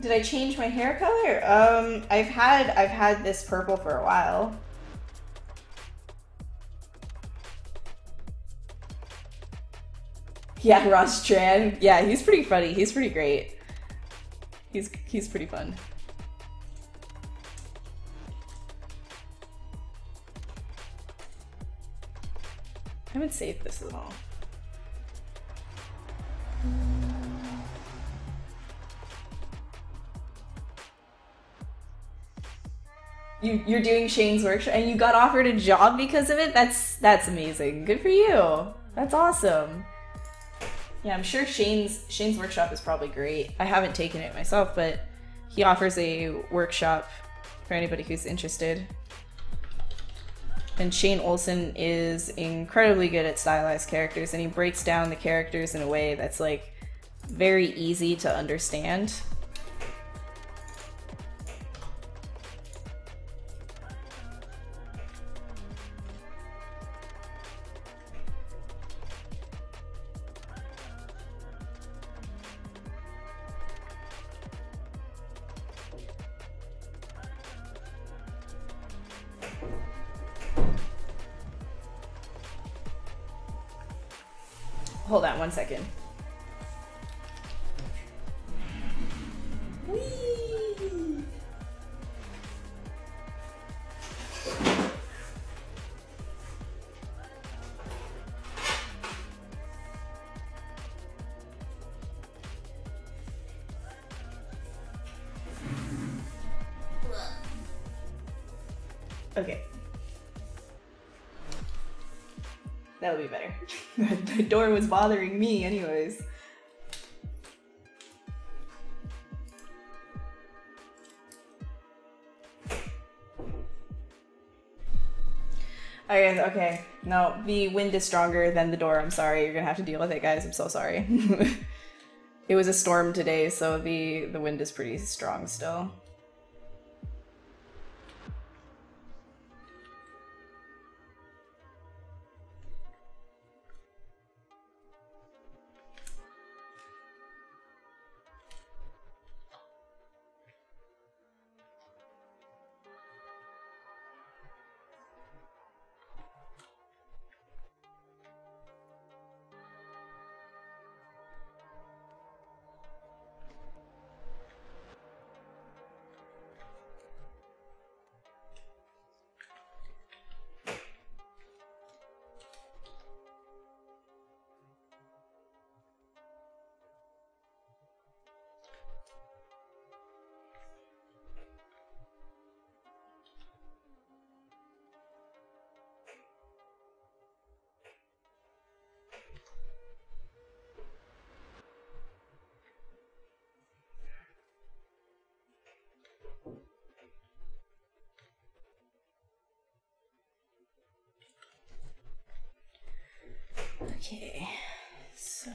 Did I change my hair color? I've had this purple for a while. Yeah, Ross Tran. Yeah, he's pretty funny. He's pretty great. He's pretty fun. I haven't saved this at all. You're doing Shane's workshop and you got offered a job because of it? That's amazing. Good for you. That's awesome. Yeah, I'm sure Shane's workshop is probably great. I haven't taken it myself, but he offers a workshop for anybody who's interested. And Shane Olson is incredibly good at stylized characters, and he breaks down the characters in a way that's like very easy to understand. Hold on one second. Okay. That would be better. The door was bothering me anyways. Okay. No, the wind is stronger than the door. I'm sorry. You're gonna have to deal with it, guys. I'm so sorry. It was a storm today, so the wind is pretty strong still. Okay, so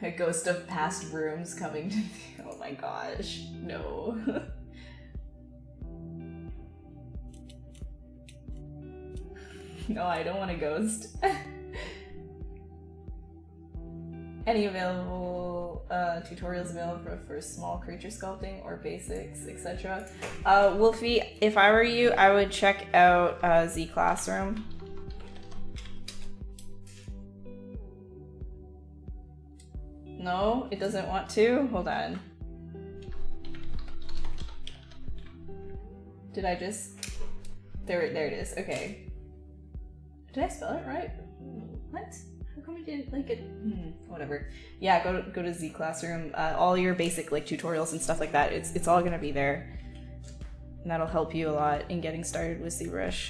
a ghost of past rooms coming to me. Oh my gosh, no. No, I don't want a ghost. Any available tutorials available for small creature sculpting or basics, etc. Wolfie, if I were you, I would check out Z Classroom. No, it doesn't want to? Hold on. Did I just... There it is, okay. Did I spell it right? What? How come I didn't like it? Whatever. Yeah, go to Z Classroom. All your basic like tutorials and stuff like that, it's all gonna be there. And that'll help you a lot in getting started with ZBrush.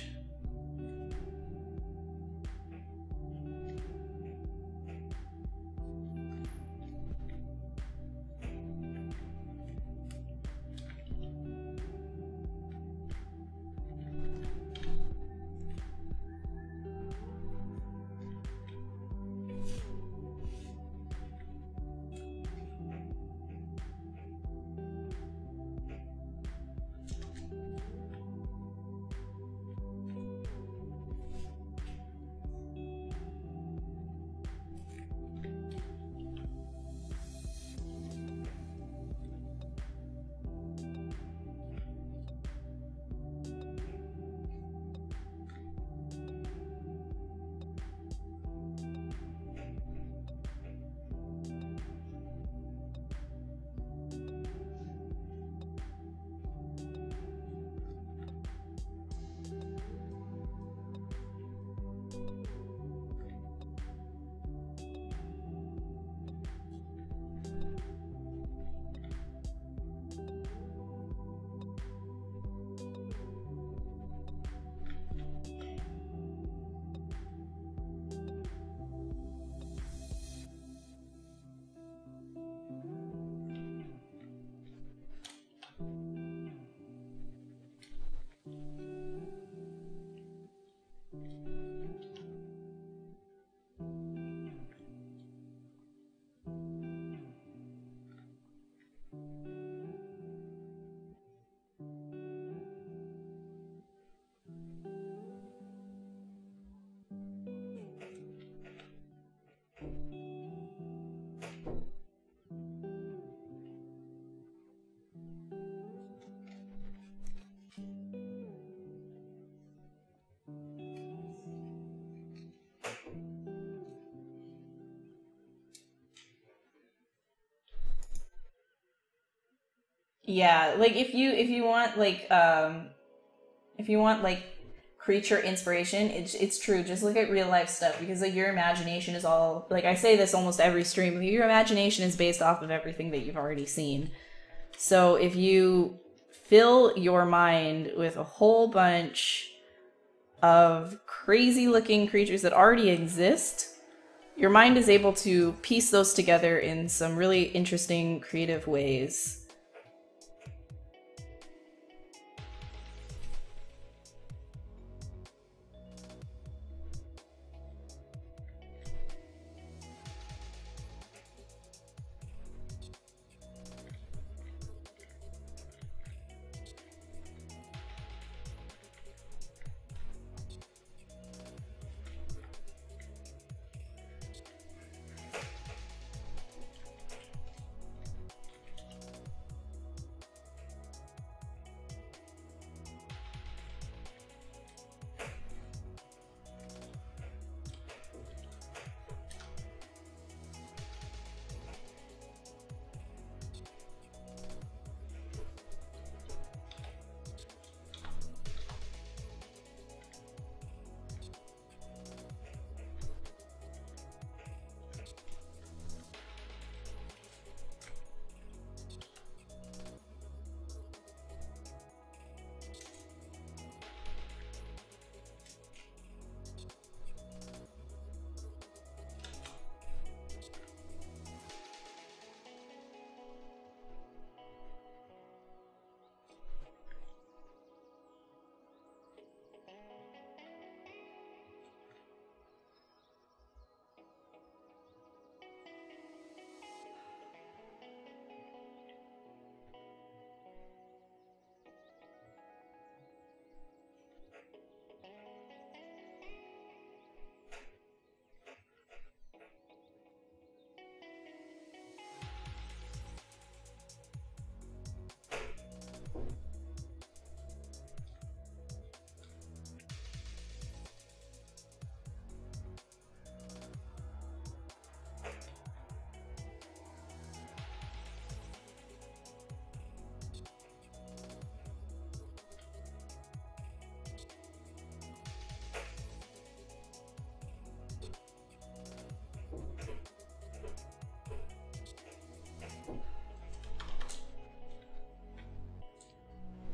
Yeah, like if you want like if you want like creature inspiration, it's true. Just look at real life stuff because like your imagination is all like I say this almost every stream. Your imagination is based off of everything that you've already seen. So if you fill your mind with a whole bunch of crazy looking creatures that already exist, your mind is able to piece those together in some really interesting, creative ways.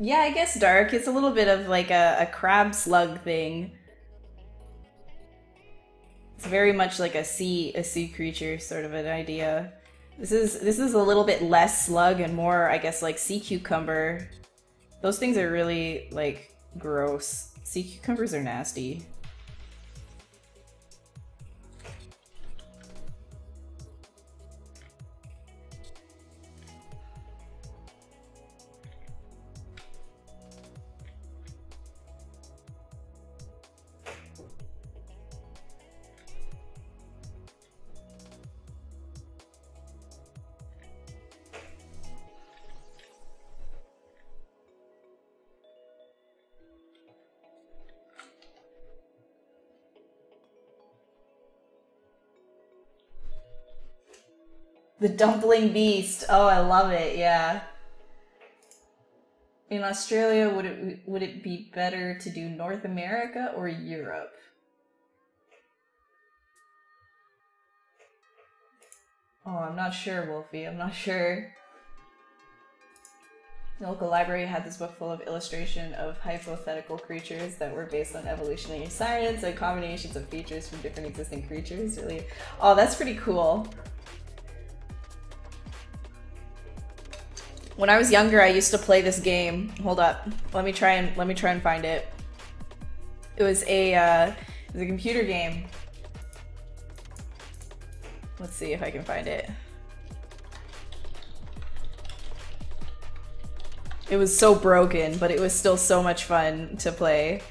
Yeah, I guess dark. It's a little bit of like a crab slug thing. It's very much like a sea creature sort of an idea. This is a little bit less slug and more, I guess, like sea cucumber. Those things are really like gross. Sea cucumbers are nasty. The dumpling beast. Oh, I love it. Yeah. In Australia, would it be better to do North America or Europe? Oh, I'm not sure, Wolfie. I'm not sure. The local library had this book full of illustration of hypothetical creatures that were based on evolutionary science and combinations of features from different existing creatures. Really, oh, that's pretty cool. When I was younger, I used to play this game. Hold up, let me try and find it. It was a computer game. Let's see if I can find it. It was so broken, but it was still so much fun to play.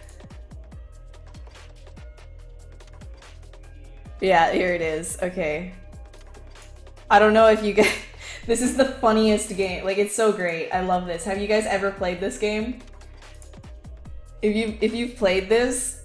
Yeah, here it is. Okay. I don't know if you guys... This is the funniest game. Like, it's so great. I love this. Have you guys ever played this game? If you've played this,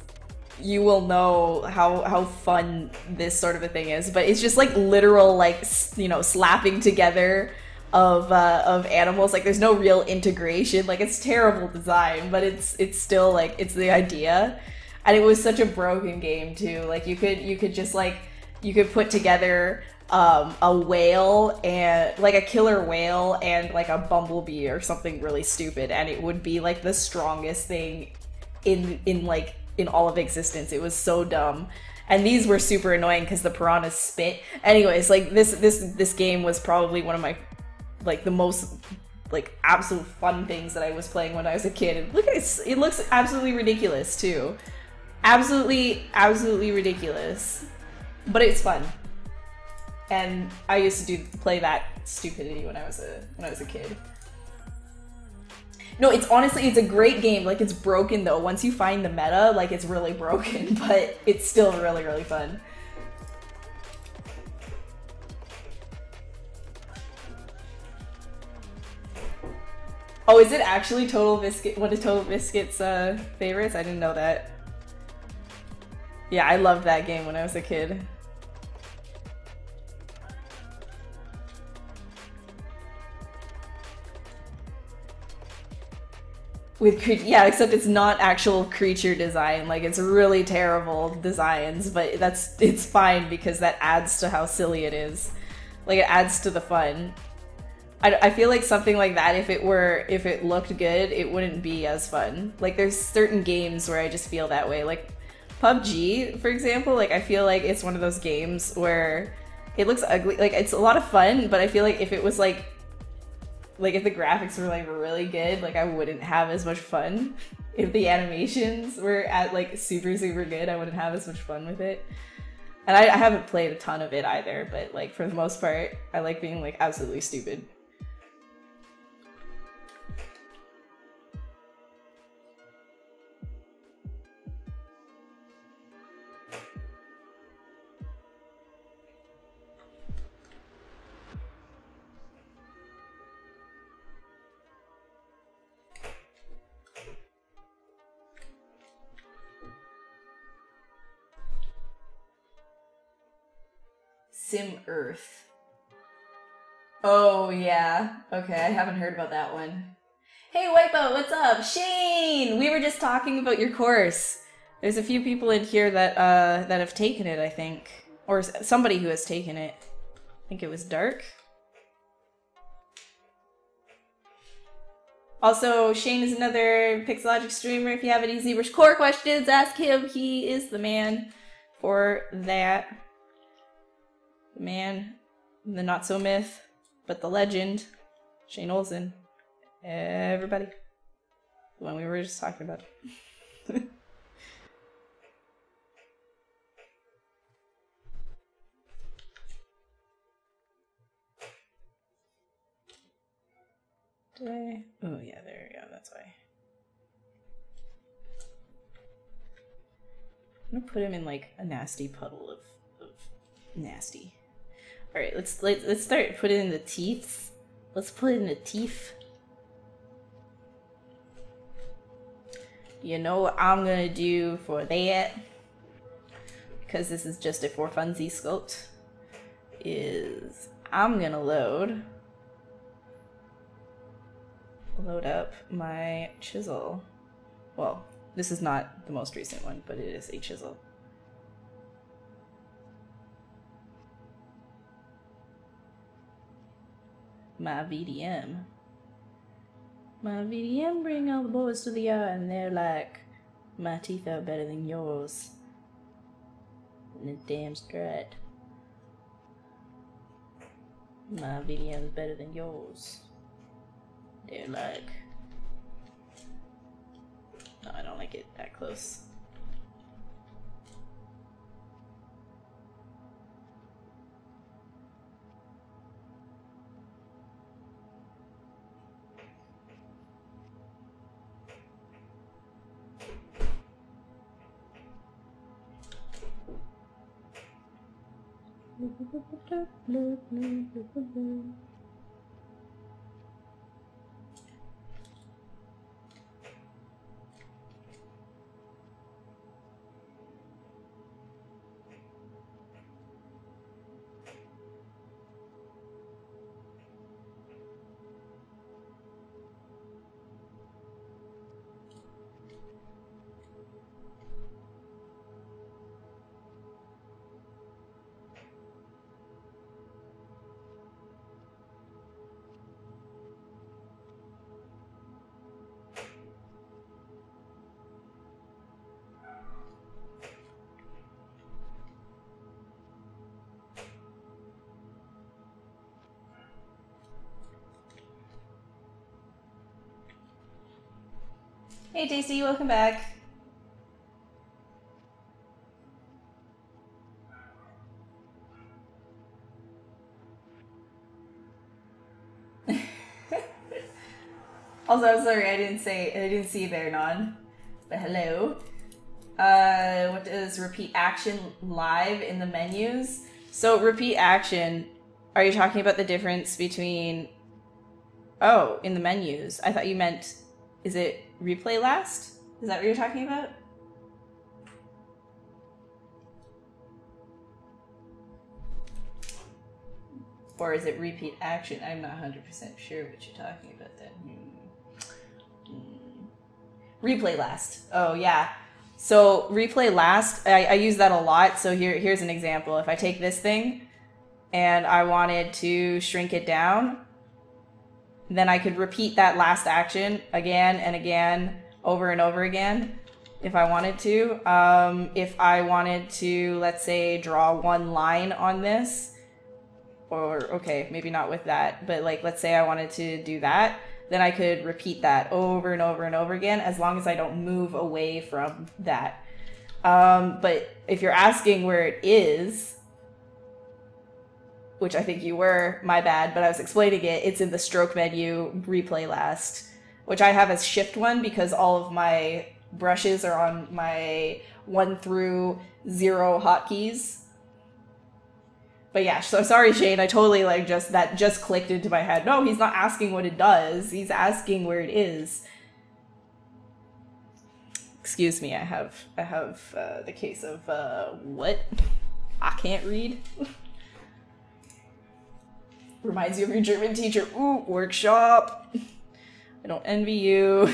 you will know how fun this sort of a thing is. But it's just like literal, like, you know, slapping together of animals. Like there's no real integration. Like it's terrible design, but it's still like it's the idea. And it was such a broken game too. Like you could just like you could put together a whale and like a killer whale and like a bumblebee or something really stupid, and it would be like the strongest thing in all of existence. It was so dumb. And these were super annoying because the piranhas spit. Anyways, like this game was probably one of my like the most like absolute fun things that I was playing when I was a kid. And look at it, it looks absolutely ridiculous too. Absolutely ridiculous. But it's fun. And I used to play that stupidity when I was a kid. No, it's honestly, it's a great game. Like, it's broken, though. Once you find the meta, like, it's really broken, but it's still really, really fun. Oh, is it actually Total Biscuit? One of Total Biscuit's favorites? I didn't know that. Yeah, I loved that game when I was a kid. Yeah, except it's not actual creature design. Like, it's really terrible designs, but it's fine because that adds to how silly it is. Like, it adds to the fun. I feel like something like that, if it looked good, it wouldn't be as fun. Like, there's certain games where I just feel that way. Like, PUBG, for example, like, I feel like it's one of those games where it looks ugly. Like, it's a lot of fun, but I feel like if it was like if the graphics were like really good, like I wouldn't have as much fun. If the animations were at like super good, I wouldn't have as much fun with it. And I haven't played a ton of it either, but like for the most part, I like being like absolutely stupid. Sim Earth. Oh yeah, okay, I haven't heard about that one. Hey Wipeout, what's up? Shane! We were just talking about your course. There's a few people in here that that have taken it, I think. Or somebody who has taken it. I think it was Dark. Also, Shane is another Pixelogic streamer. If you have any ZBrush core questions, ask him. He is the man for that. The man, the not-so-myth, but the legend, Shane Olsen. Everybody. The one we were just talking about. Did I? Oh yeah, there we go, that's why. I'm gonna put him in like a nasty puddle of nasty. All right, let's start putting in the teeth. Let's put in the teeth. You know what I'm gonna do for that, because this is just a for funsies sculpt, is I'm gonna load up my chisel. Well, this is not the most recent one, but it is a chisel. My VDM. My VDM bring all the boys to the yard and they're like, my teeth are better than yours. And it's damn straight. My VDM's better than yours. They're like, no, I don't like it that close. Hey Tasty, welcome back. Also, I'm sorry, I didn't see you there, Non. But hello. What does repeat action live in the menus? So repeat action, are you talking about the difference between, oh, in the menus? I thought you meant, is it replay last? Is that what you're talking about? Or is it repeat action? I'm not 100% sure what you're talking about then. Replay last. Oh yeah. So replay last, I use that a lot. So here's an example. If I take this thing and I wanted to shrink it down, then I could repeat that last action again and again, over and over again, if I wanted to. If I wanted to, let's say, draw one line on this, or okay, maybe not with that, but like, let's say I wanted to do that, then I could repeat that over and over and over again, as long as I don't move away from that. But if you're asking where it is, which I think you were, my bad, but I was explaining it, it's in the stroke menu, replay last, which I have as shift 1 because all of my brushes are on my 1 through 0 hotkeys. But yeah, so sorry, Shane, I totally that just clicked into my head. No, he's not asking what it does. He's asking where it is. Excuse me, I have the case of, what? I can't read. Reminds you of your German teacher. Ooh, workshop. I don't envy you.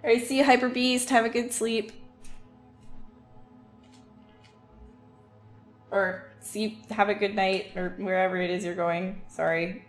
Alright, see you, Hyper Beast. Have a good sleep. Or have a good night, or wherever it is you're going. Sorry.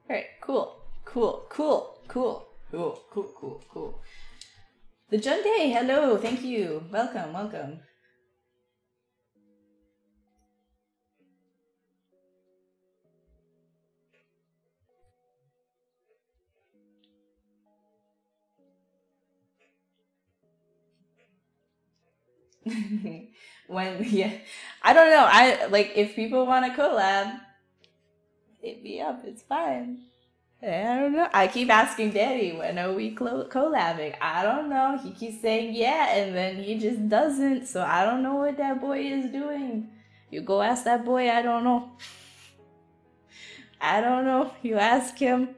Alright, cool. The Junday, hello, thank you. Welcome. Yeah, I don't know. If people want to collab, hit me up. It's fine. I don't know. I keep asking Daddy, when are we collabing? I don't know. He keeps saying yeah, and then he just doesn't. So I don't know what that boy is doing. You go ask that boy. I don't know. You ask him.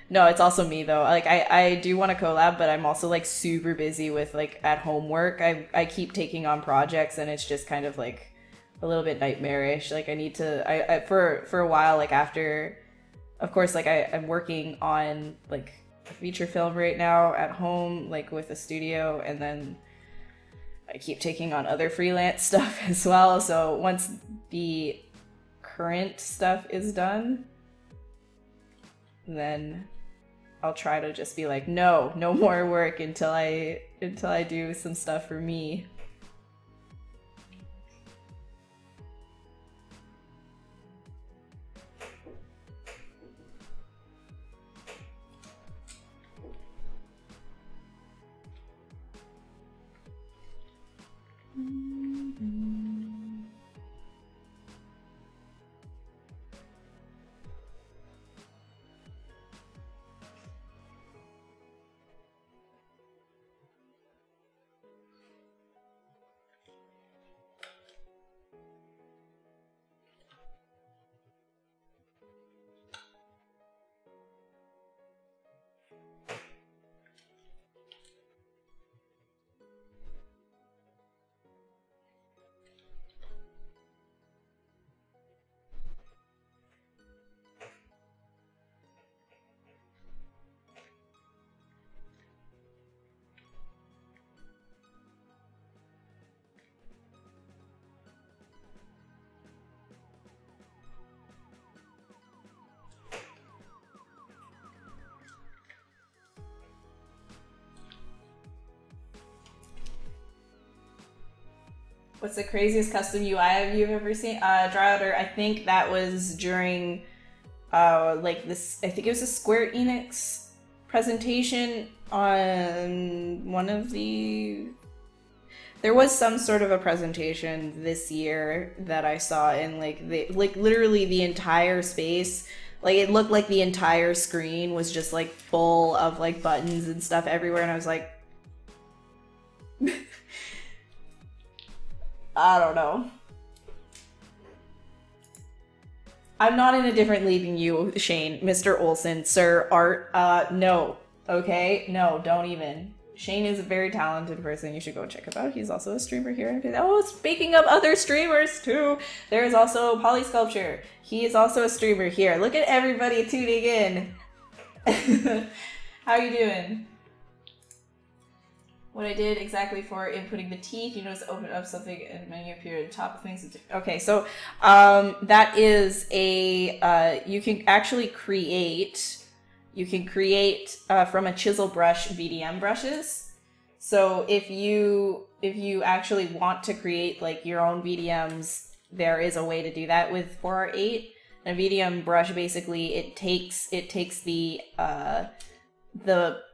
No, it's also me though. I do want to collab, but I'm also super busy with at home work. I keep taking on projects, and it's just kind of a little bit nightmarish. I need to, for a while, after, of course, I'm working on feature film right now at home, like with a studio, and then I keep taking on other freelance stuff as well. So once the current stuff is done, then I'll try to just be like, no more work until I do some stuff for me. What's the craziest custom UI you've ever seen? Dryouter, I think that was during, like this, I think it was a Square Enix presentation on one of the, there was some sort of a presentation this year that I saw in like literally the entire space. Like it looked like the entire screen was just like full of like buttons and stuff everywhere, and I was like, I don't know. I'm not in a different league than you, Shane. Mr. Olson, Sir Art, no. Okay? No, don't even. Shane is a very talented person. You should go check him out. He's also a streamer here. Oh, speaking of other streamers too, there is also Polysculpture. He is also a streamer here. Look at everybody tuning in. How are you doing? What I did exactly for inputting the teeth, you notice open up something and menu appear at the top of things. Okay, so that is a, you can actually create, from a chisel brush VDM brushes. So if you actually want to create like your own VDMs, there is a way to do that with 4R8. A VDM brush, basically, it takes the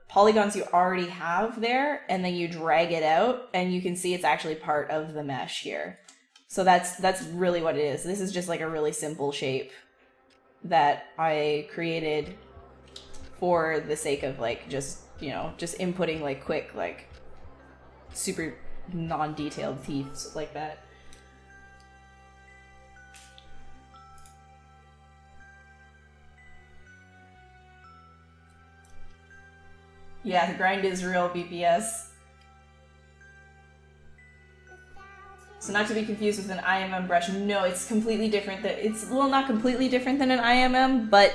polygons you already have there, and then you drag it out, and you can see it's actually part of the mesh here. So that's really what it is. This is just like a really simple shape that I created for the sake of like just, you know, just inputting like quick, like super non-detailed teeth like that. Yeah, the grind is real, BPS. So not to be confused with an IMM brush. No, it's completely different. It's, well, not completely different than an IMM, but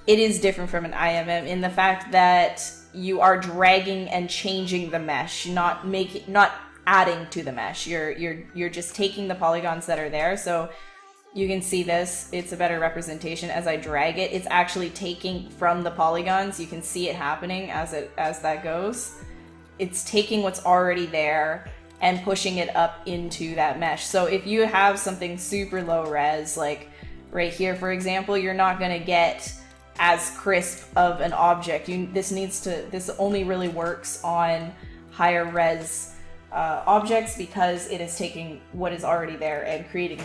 it is different from an IMM in the fact that you are dragging and changing the mesh, not adding to the mesh. You're just taking the polygons that are there. So you can see this, it's a better representation as I drag it. It's actually taking from the polygons. You can see it happening as that goes. It's taking what's already there and pushing it up into that mesh. So if you have something super low res, like right here, for example, you're not gonna get as crisp of an object. This only really works on higher res objects because it is taking what is already there and creating.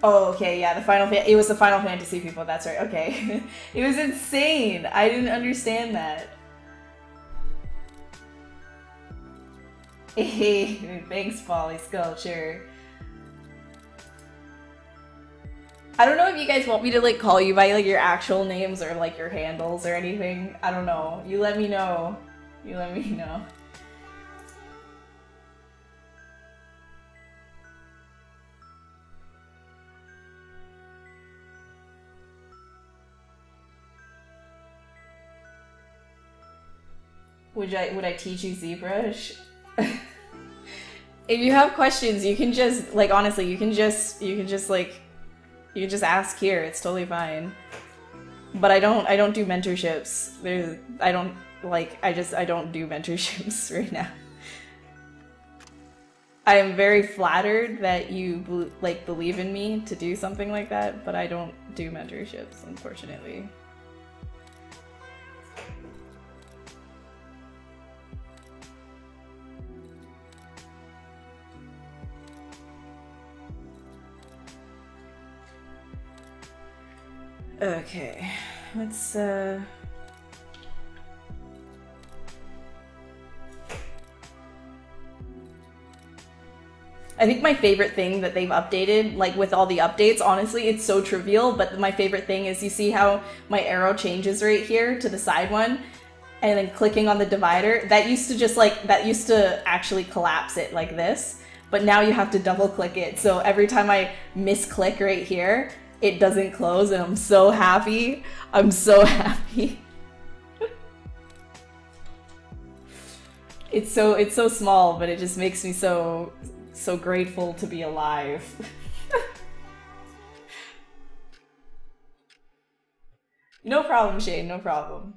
Oh, okay, yeah, it was the Final Fantasy people, that's right, okay. It was insane! I didn't understand that. Hey, thanks, Polysculpture. I don't know if you guys want me to like call you by like your actual names or like your handles or anything. I don't know. You let me know. You let me know. Would I teach you ZBrush? If you have questions, you can just, like, honestly, you can just ask here. It's totally fine. But I don't do mentorships. I don't do mentorships right now. I am very flattered that you believe in me to do something like that, but I don't do mentorships, unfortunately. Okay, let's I think my favorite thing that they've updated, like with all the updates, honestly, it's so trivial, but my favorite thing is you see how my arrow changes right here to the side one, and then clicking on the divider, that used to actually collapse it like this, but now you have to double click it, so every time I misclick right here, it doesn't close, and I'm so happy. I'm so happy. It's so small, but it just makes me so grateful to be alive. No problem, Shane, no problem.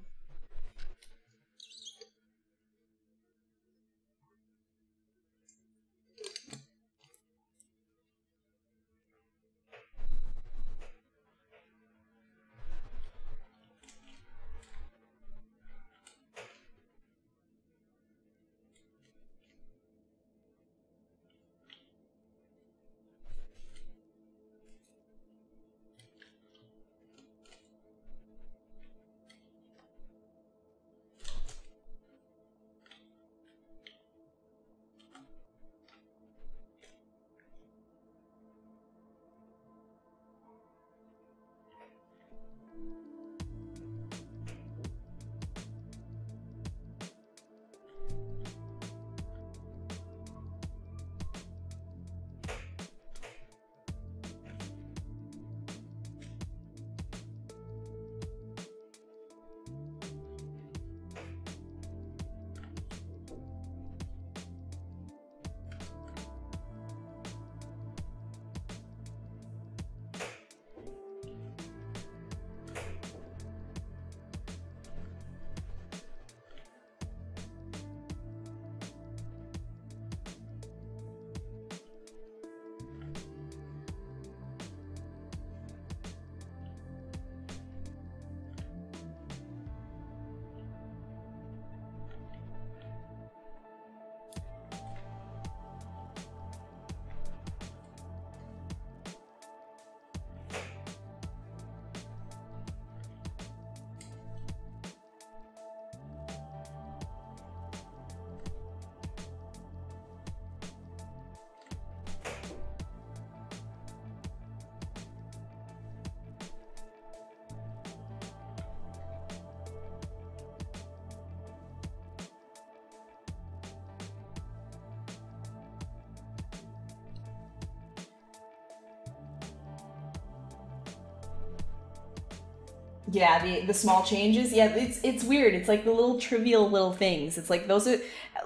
Yeah, the small changes. Yeah, it's weird. It's like the little trivial little things. It's like those are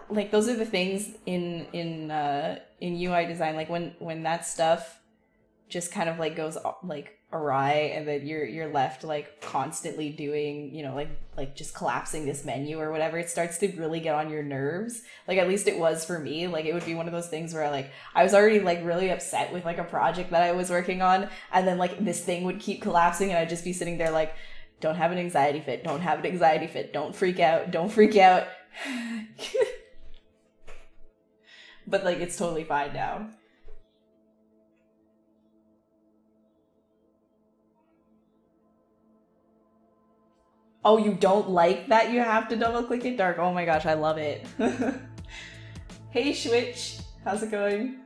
the things in UI design. Like when that stuff just kind of like goes like awry, and then you're left like constantly doing, you know, like just collapsing this menu or whatever. It starts to really get on your nerves. Like at least it was for me. Like it would be one of those things where like I was already like really upset with like a project that I was working on, and then like this thing would keep collapsing, and I'd just be sitting there like, don't have an anxiety fit, don't have an anxiety fit, don't freak out, don't freak out. But like it's totally fine now. Oh, you don't like that you have to double click it, Dark? Oh my gosh, I love it. Hey Switch, how's it going?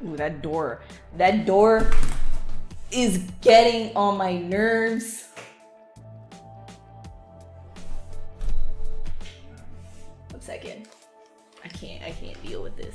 Ooh, that door is getting on my nerves. One second. I can't deal with this.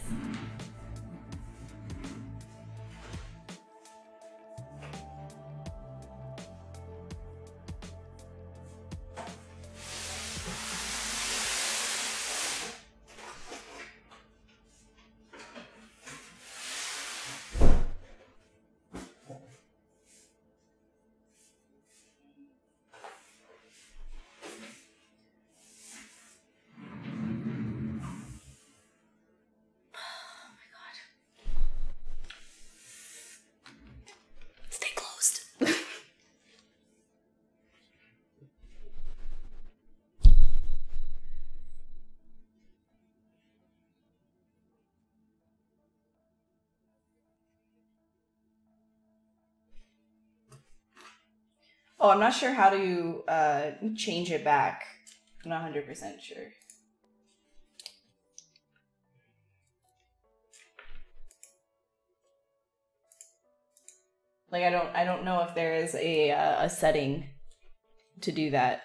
Oh, I'm not sure how to change it back. I'm not 100% sure. Like I don't know if there is a setting to do that.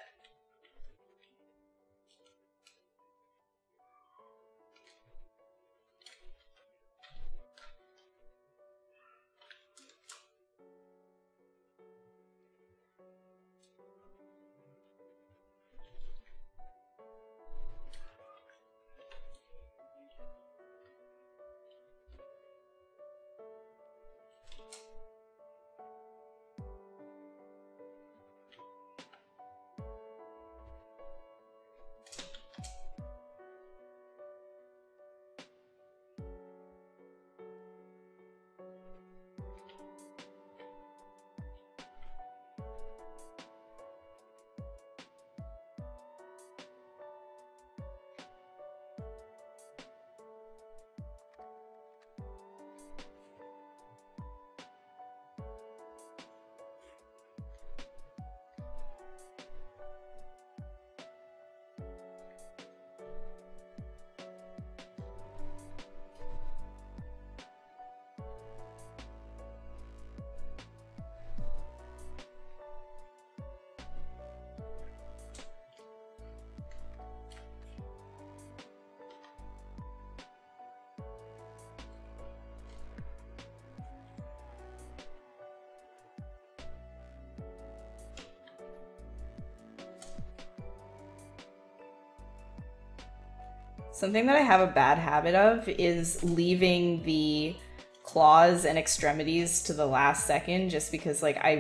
Something that I have a bad habit of is leaving the claws and extremities to the last second, just because like I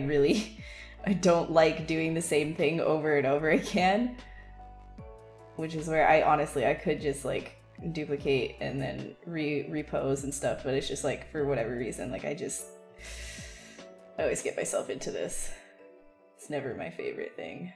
don't like doing the same thing over and over again. Which is where I could just like duplicate and then repose and stuff, but it's just like for whatever reason, like I always get myself into this. It's never my favorite thing.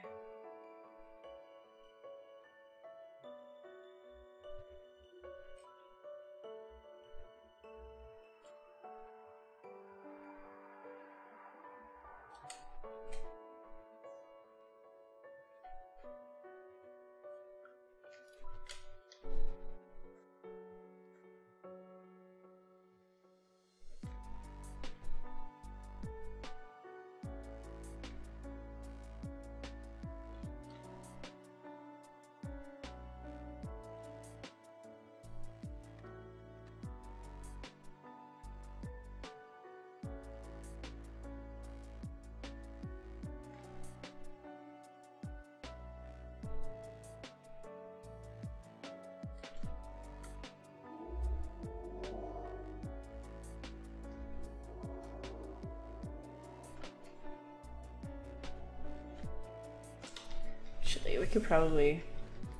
Actually, we could probably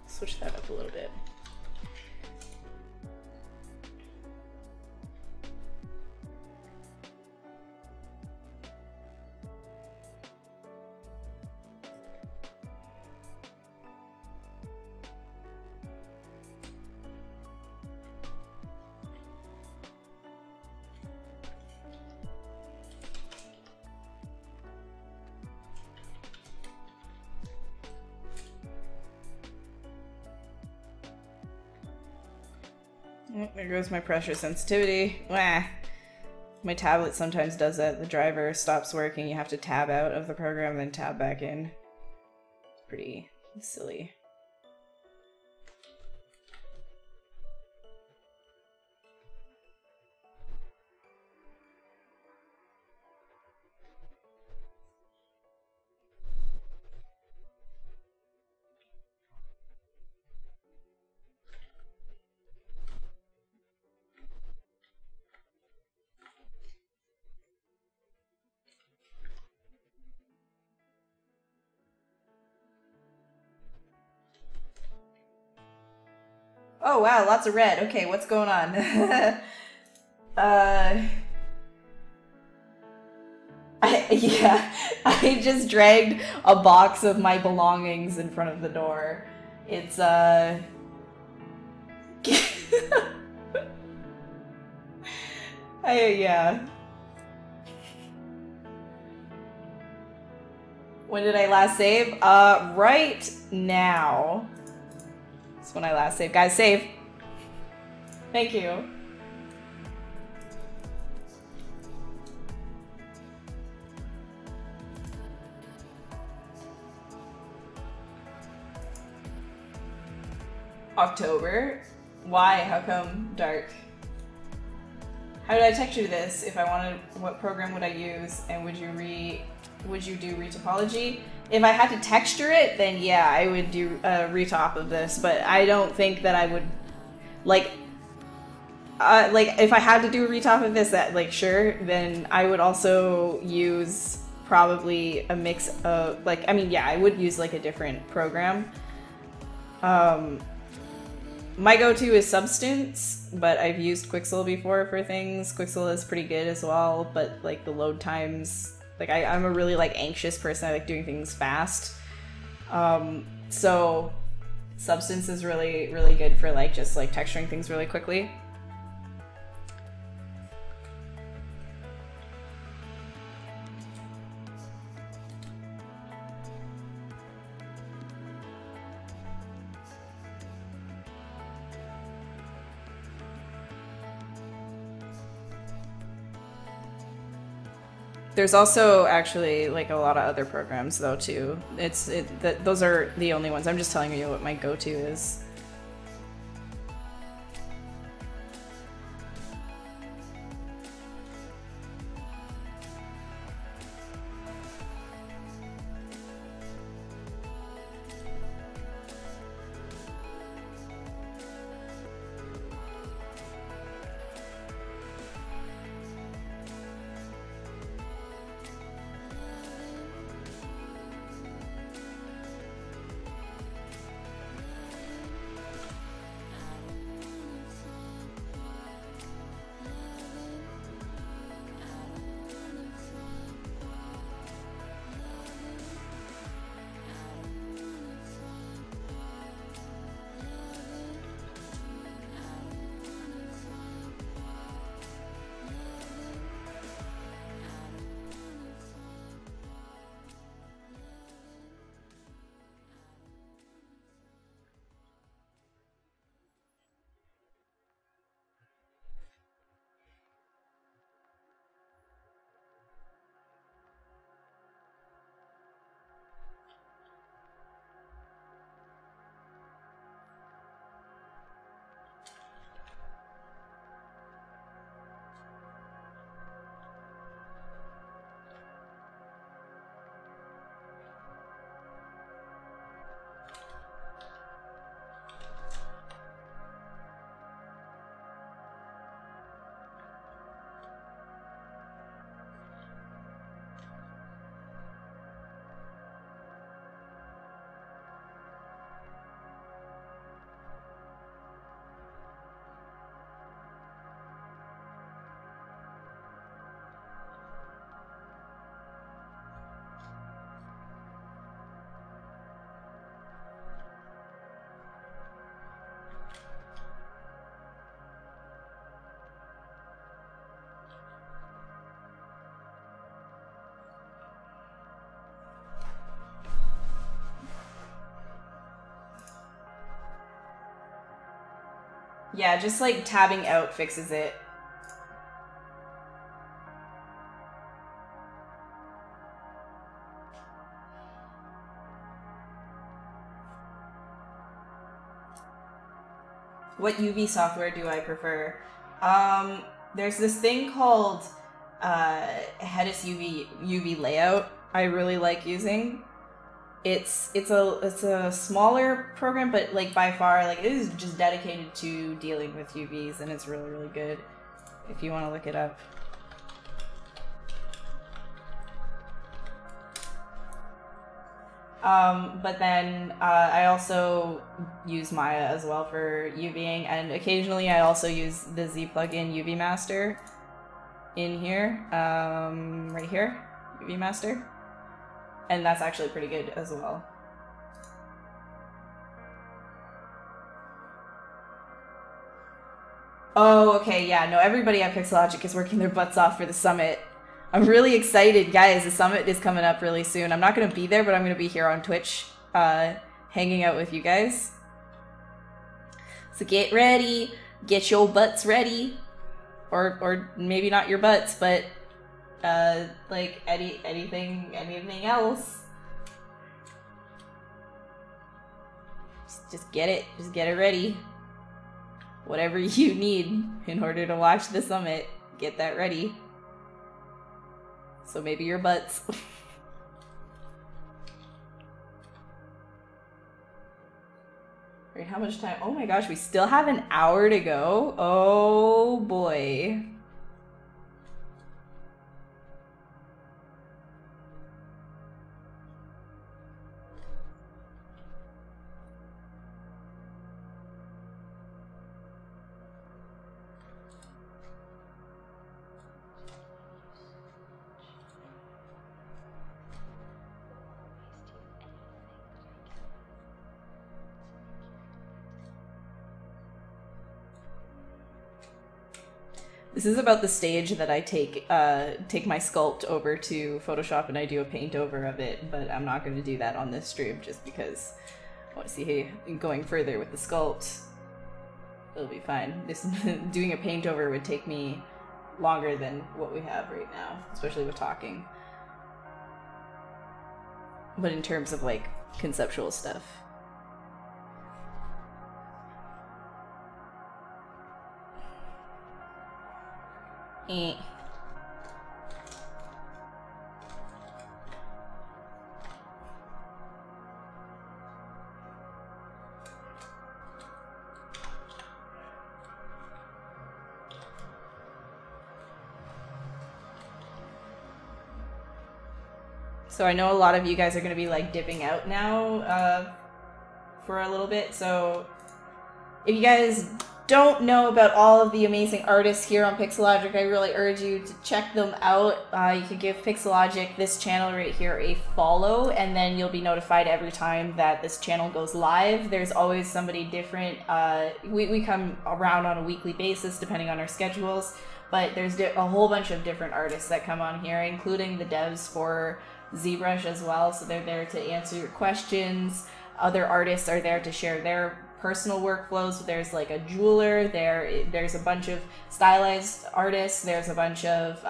switch that up a little bit. Oh, there goes my pressure sensitivity. Wah. My tablet sometimes does that. The driver stops working, you have to tab out of the program and then tab back in. Pretty silly. Oh wow, lots of red. Okay, what's going on? I just dragged a box of my belongings in front of the door. It's yeah. When did I last save? Right now. That's when I last saved. Guys, save. Thank you. October? Why? How come dark? How did I texture this? If I wanted, what program would I use? And would you do retopology? If I had to texture it, then yeah, I would do a retop of this, but I don't think that I would, like if I had to do a retop of this, that, like, sure, then I would also use probably a mix of, like, I mean, yeah, I would use, like, a different program. My go-to is Substance, but I've used Quixel before for things. Quixel is pretty good as well, but, like, the load times, like, I'm a really, like, anxious person. I like doing things fast. So Substance is really, really good for, like, just, like, texturing things really quickly. There's also actually, like, a lot of other programs though too. Those are the only ones. I'm just telling you what my go-to is. Yeah, just, like, tabbing out fixes it. What UV software do I prefer? There's this thing called Hedis UV Layout I really like using. It's a smaller program, but like by far, like it is just dedicated to dealing with UVs, and it's really, really good if you want to look it up. But then I also use Maya as well for UVing, and occasionally I also use the Z plugin UV Master in here, right here, UV Master, and that's actually pretty good as well. Oh, okay, yeah, no, everybody at Pixelogic is working their butts off for the summit. I'm really excited, guys. The summit is coming up really soon. I'm not going to be there, but I'm going to be here on Twitch, hanging out with you guys. So get ready. Get your butts ready. Or maybe not your butts, but, like, anything else. Just get it. Just get it ready. Whatever you need in order to watch the summit, get that ready. So maybe your butts. Wait, how much time? Oh my gosh, we still have an hour to go. Oh boy. This is about the stage that I take my sculpt over to Photoshop and I do a paint over of it, but I'm not going to do that on this stream just because I want to see, hey, going further with the sculpt. It'll be fine. This doing a paint over would take me longer than what we have right now, especially with talking. But in terms of like conceptual stuff. So I know a lot of you guys are going to be like dipping out now for a little bit. So if you guys don't know about all of the amazing artists here on Pixelogic, I really urge you to check them out. You can give Pixelogic, this channel right here, a follow, and then you'll be notified every time that this channel goes live. There's always somebody different. We come around on a weekly basis depending on our schedules, but there's a whole bunch of different artists that come on here, including the devs for ZBrush as well, so they're there to answer your questions. Other artists are there to share their personal workflows. There's like a jeweler, there's a bunch of stylized artists, there's a bunch of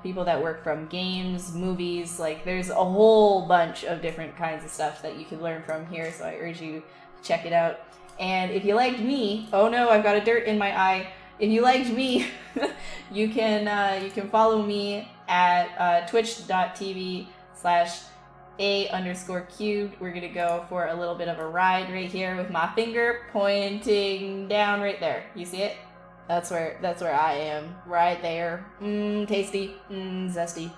people that work from games, movies, like there's a whole bunch of different kinds of stuff that you can learn from here, so I urge you to check it out. And if you liked me, oh no, I've got a dirt in my eye. If you liked me, you can follow me at twitch.tv/a_cubed. We're gonna go for a little bit of a ride right here with my finger pointing down right there. You see it? That's where I am, right there. Tasty, zesty.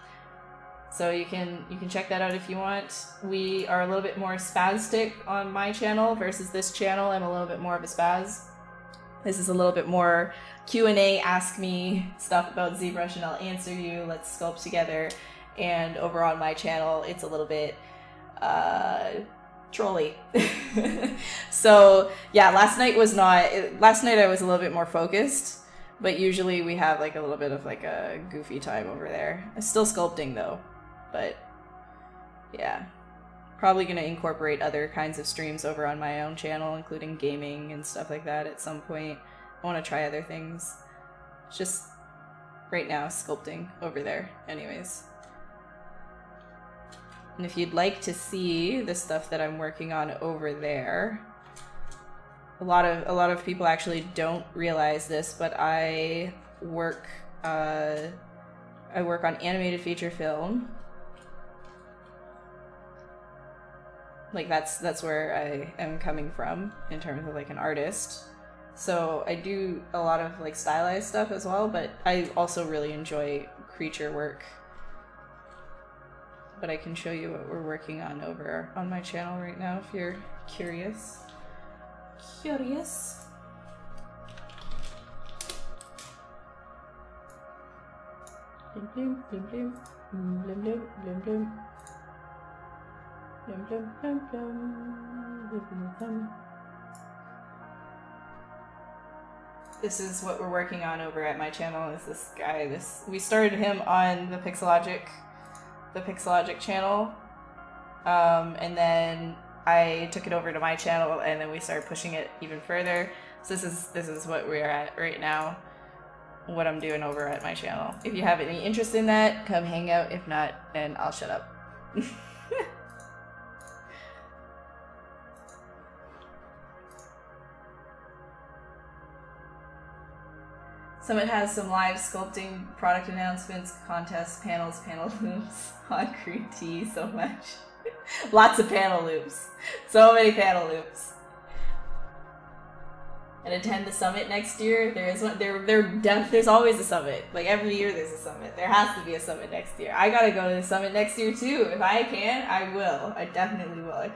So you can check that out if you want. We are a little bit more spastic on my channel versus this channel. I'm a little bit more of a spaz. This is a little bit more Q&A, ask me stuff about ZBrush and I'll answer you. Let's sculpt together. And over on my channel, it's a little bit trolly. So yeah, last night I was a little bit more focused, but usually we have like a little bit of like a goofy time over there. I'm still sculpting though, but yeah. Probably gonna incorporate other kinds of streams over on my own channel, including gaming and stuff like that at some point. I wanna try other things. It's just right now sculpting over there anyways. And if you'd like to see the stuff that I'm working on over there, a lot of people actually don't realize this, but I work on animated feature film. Like that's where I am coming from in terms of like an artist. So I do a lot of like stylized stuff as well, but I also really enjoy creature work. But I can show you what we're working on over on my channel right now if you're curious. Curious? Blim blim blim blim blim blim blim blim blim blim blim blim. This is what we're working on over at my channel. Is this guy? We started him on the Pixelogic channel, and then I took it over to my channel, and then we started pushing it even further. So this is what we're at right now. What I'm doing over at my channel. If you have any interest in that, come hang out. If not, then I'll shut up. Summit has some live sculpting, product announcements, contests, panel loops, concrete tea, so much. Lots of panel loops. So many panel loops. And attend the summit next year. There is one. There's always a summit. Like every year, there's a summit. There has to be a summit next year. I gotta go to the summit next year too. If I can, I will. I definitely will. I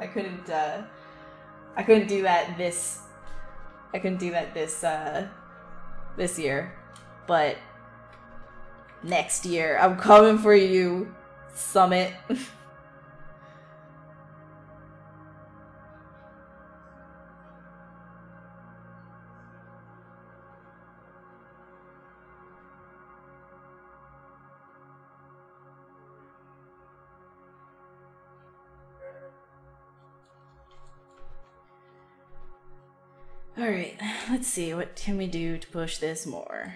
couldn't do that this. I couldn't do that this year, but next year I'm coming for you, summit. Alright, let's see, what can we do to push this more?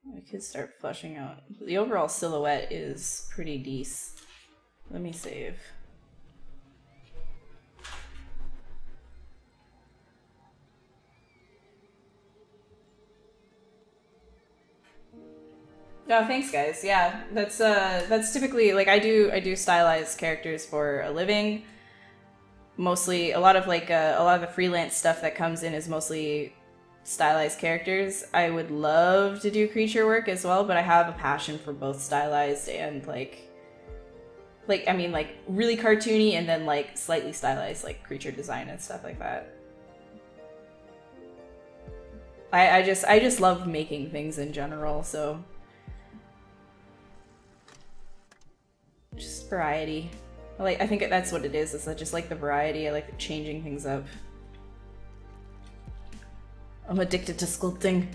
We could start fleshing out. The overall silhouette is pretty decent. Let me save. Oh, thanks guys. Yeah, that's typically, like, I do stylized characters for a living. Mostly, a lot of the freelance stuff that comes in is mostly stylized characters. I would love to do creature work as well, but I have a passion for both stylized and like really cartoony and then like slightly stylized like creature design and stuff like that. I just love making things in general, so just variety. I think that's what it is. It's just like the variety. I like changing things up. I'm addicted to sculpting.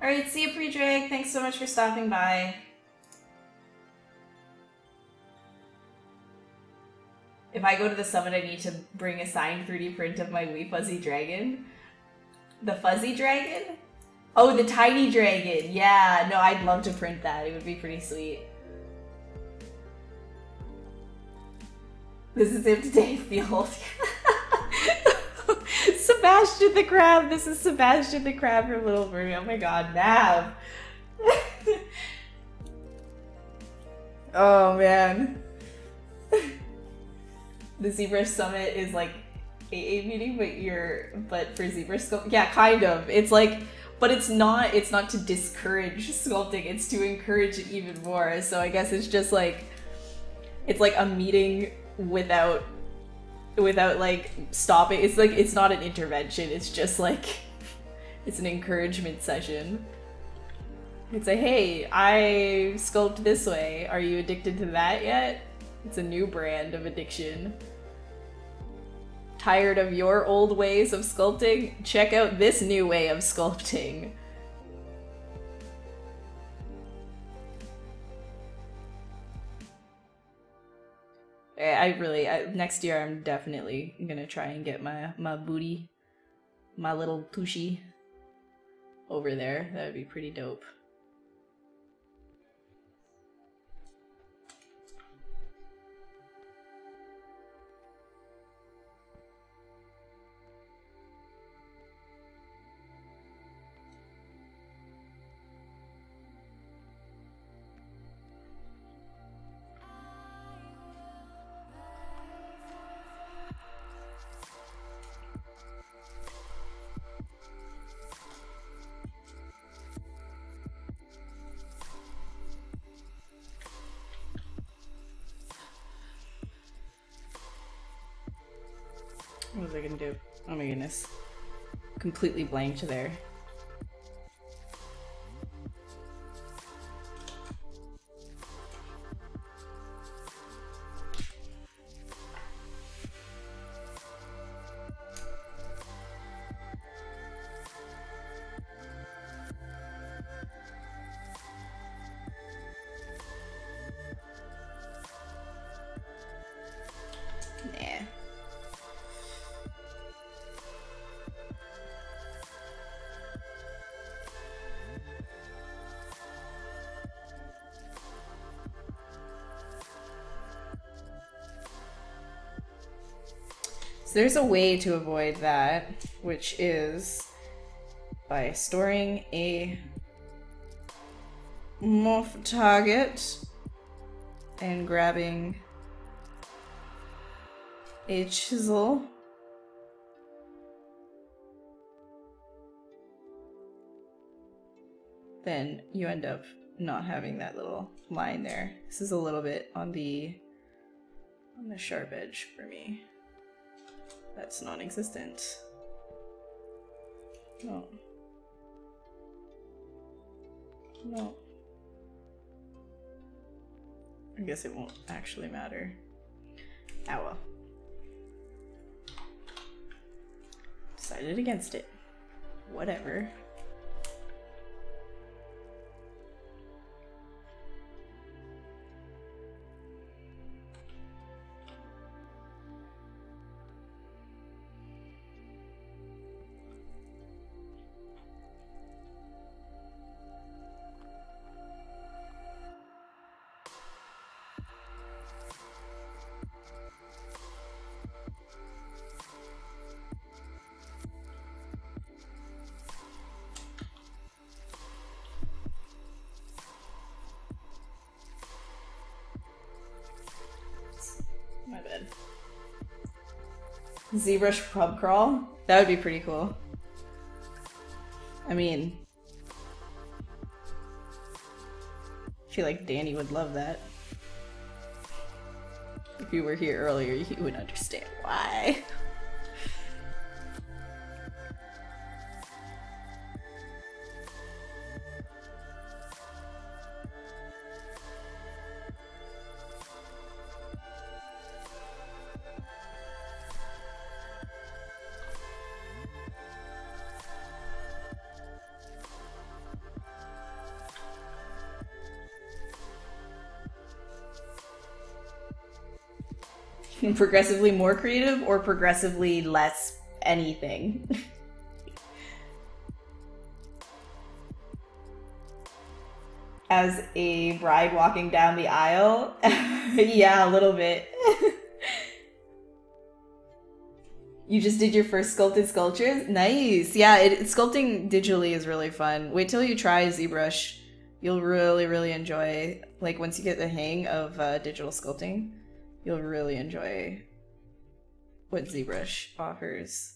Alright, see you pre-drag. Thanks so much for stopping by. If I go to the summit, I need to bring a signed 3D print of my wee fuzzy dragon. The fuzzy dragon? Oh, the tiny dragon. Yeah, no, I'd love to print that. It would be pretty sweet. This is him today, the old. Sebastian the Crab. This is Sebastian the Crab from Little Mermaid. Oh my god, Nav. Oh man. The ZBrush Summit is like AA meeting, but for ZBrush sculpting, yeah, kind of. It's like, but it's not to discourage sculpting, it's to encourage it even more. So I guess it's just like, it's like a meeting without like stopping. It's like, it's not an intervention, it's just like, it's an encouragement session. It's like, hey, I sculpt this way. Are you addicted to that yet? It's a new brand of addiction. Tired of your old ways of sculpting? Check out this new way of sculpting. Next year I'm definitely gonna try and get my booty, my little tushy over there. That would be pretty dope. What was I gonna do? Oh my goodness. Completely blanked there. There's a way to avoid that, which is by storing a morph target and grabbing a chisel. Then you end up not having that little line there. This is a little bit on the sharp edge for me. That's non-existent. No. No. I guess it won't actually matter. Ah well. Decided against it. Whatever. My bad. ZBrush pub crawl? That would be pretty cool. I mean, I feel like Danny would love that. If you were here earlier, you would understand why. Progressively more creative or progressively less anything? As a bride walking down the aisle? Yeah, a little bit. You just did your first sculpted sculptures? Nice. Yeah, sculpting digitally is really fun. Wait till you try ZBrush. You'll really, really enjoy, like once you get the hang of digital sculpting, you'll really enjoy what ZBrush offers.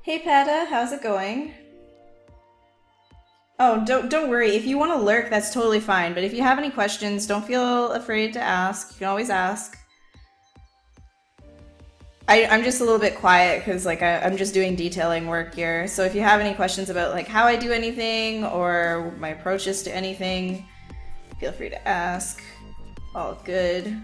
Hey Pata, how's it going? Oh, don't worry. If you want to lurk, that's totally fine. But if you have any questions, don't feel afraid to ask. You can always ask. I'm just a little bit quiet because like I'm just doing detailing work here. So if you have any questions about like how I do anything or my approaches to anything, feel free to ask. All good.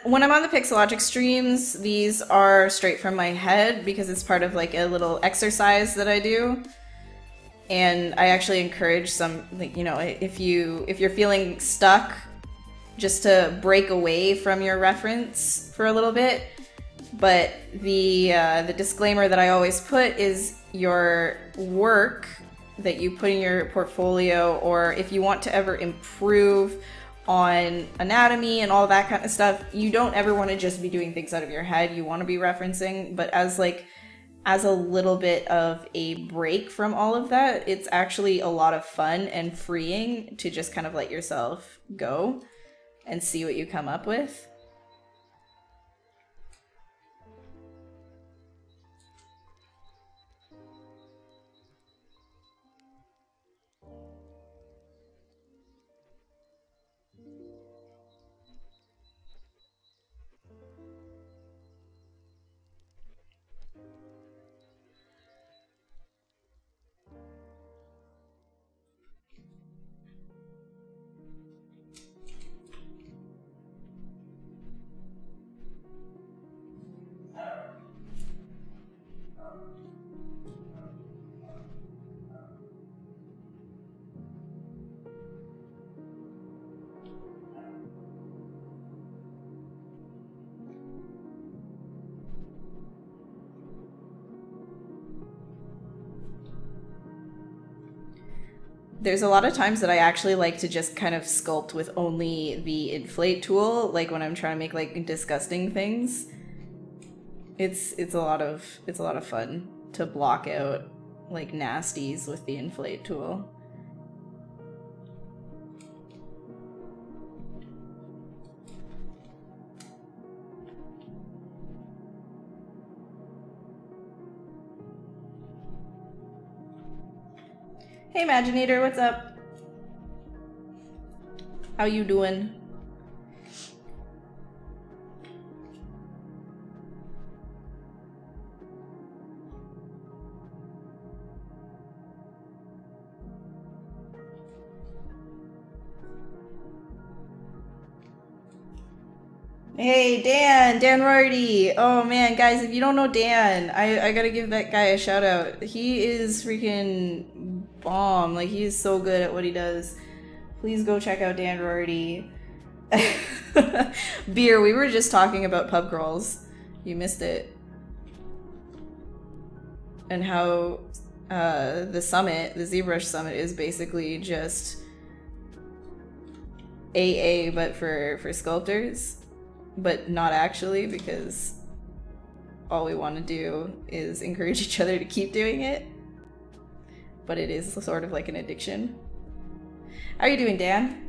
When I'm on the Pixelogic streams, these are straight from my head because it's part of like a little exercise that I do. And I actually encourage some, like, you know, if you're feeling stuck, just to break away from your reference for a little bit. But the disclaimer that I always put is your work that you put in your portfolio, or if you want to ever improve on anatomy and all that kind of stuff, you don't ever want to just be doing things out of your head. You want to be referencing, but as a little bit of a break from all of that, it's actually a lot of fun and freeing to just kind of let yourself go and see what you come up with. There's a lot of times that I actually like to just kind of sculpt with only the inflate tool, like when I'm trying to make like disgusting things. It's a lot of fun to block out like nasties with the inflate tool. Hey Imaginator, what's up? How you doing? Hey, Dan Rorty. Oh man, guys, if you don't know Dan, I gotta give that guy a shout out. He is freaking bomb. Like, he is so good at what he does. Please go check out Dan Rorty. Beer, we were just talking about pub crawls. You missed it. And how the summit, the ZBrush summit, is basically just AA but for sculptors. But not actually, because all we want to do is encourage each other to keep doing it. But it is sort of like an addiction. How are you doing, Dan?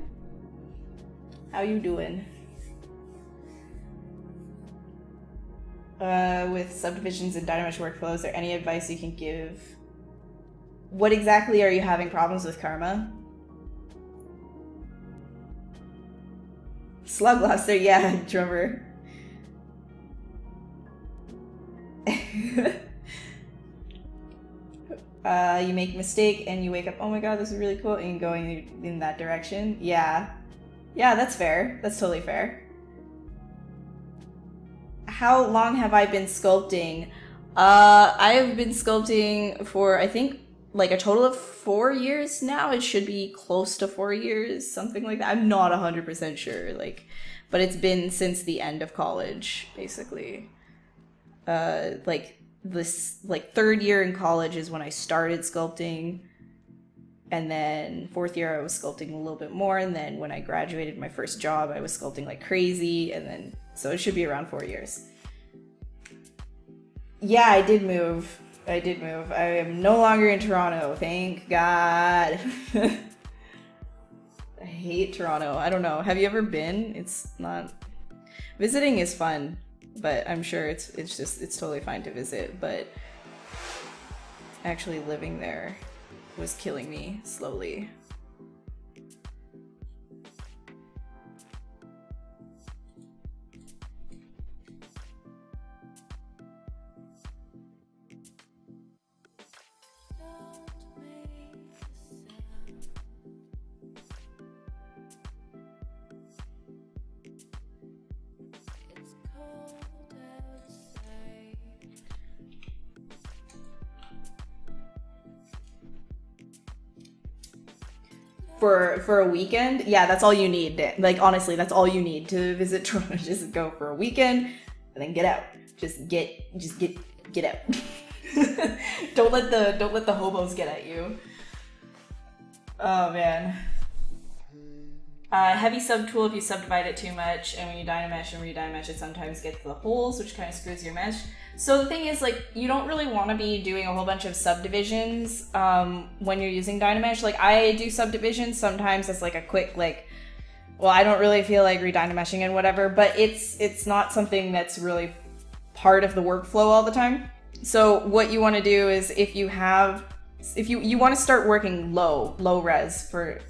How you doing? With subdivisions and Dynamesh workflows, is there any advice you can give? What exactly are you having problems with, Karma? Slug lobster, yeah, drummer. You make a mistake and you wake up, oh my god, this is really cool, and going in that direction. Yeah. Yeah, that's fair. That's totally fair. How long have I been sculpting? I have been sculpting for, I think, like a total of 4 years now. It should be close to 4 years, something like that. I'm not 100% sure, like, but it's been since the end of college, basically. Like this, like 3rd year in college is when I started sculpting, and then 4th year I was sculpting a little bit more, and then when I graduated my first job, I was sculpting like crazy, and then so it should be around 4 years. Yeah, I did move. I am no longer in Toronto, thank God. I hate Toronto. I don't know. Have you ever been? It's not... Visiting is fun, but I'm sure it's totally fine to visit, but actually living there was killing me slowly. For a weekend, yeah, that's all you need. Like, honestly, that's all you need to visit Toronto. Just go for a weekend and then get out. Just get out. Don't let the hobos get at you. Oh man. Heavy sub tool if you subdivide it too much, and when you Dynamesh and re-Dynamesh, it sometimes gets the holes, which kind of screws your mesh. So the thing is, like, you don't really want to be doing a whole bunch of subdivisions when you're using Dynamesh. Like, I do subdivisions sometimes as like a quick, like, well, I don't really feel like re-Dynameshing and whatever, but it's not something that's really part of the workflow all the time. So what you want to do is, if you want to start working low res for,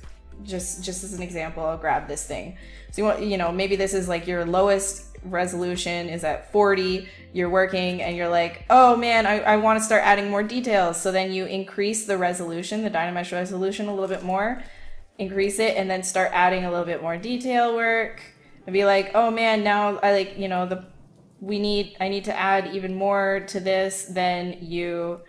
just as an example, I'll grab this thing. So you want, you know, maybe this is like your lowest resolution is at 40, you're working and you're like, oh man, I want to start adding more details. So then you increase the resolution, the Dynamesh resolution a little bit more, increase it, and then start adding a little bit more detail work and be like, oh man, now I like, you know, I need to add even more to this. Then you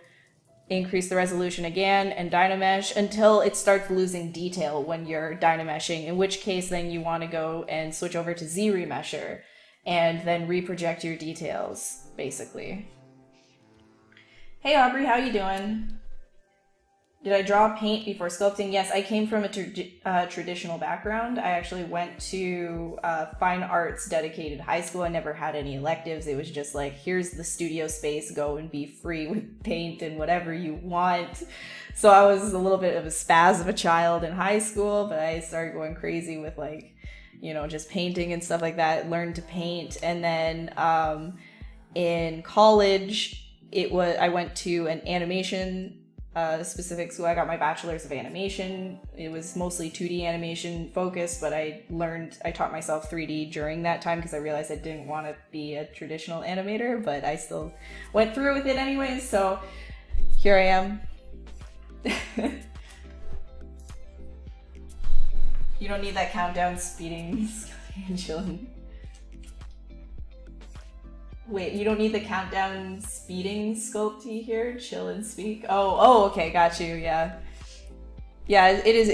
increase the resolution again and Dynamesh until it starts losing detail when you're Dynameshing, in which case then you want to go and switch over to ZRemesher and then reproject your details, basically. Hey Aubrey, how you doing? Did I draw paint before sculpting? Yes, I came from a traditional background. I actually went to fine arts dedicated high school. I never had any electives. It was just like, here's the studio space, go and be free with paint and whatever you want. So I was a little bit of a spaz of a child in high school, but I started going crazy with like, you know, just painting and stuff like that, learned to paint. And then in college, I went to an animation specific school. I got my bachelor's of animation. It was mostly 2D animation focused, but I taught myself 3D during that time because I realized I didn't want to be a traditional animator, but I still went through with it anyways, so here I am. You don't need that countdown speeding and chilling. Wait, you don't need the countdown speeding sculpty here? Chill and speak? Oh, okay, got you, yeah. Yeah, it is,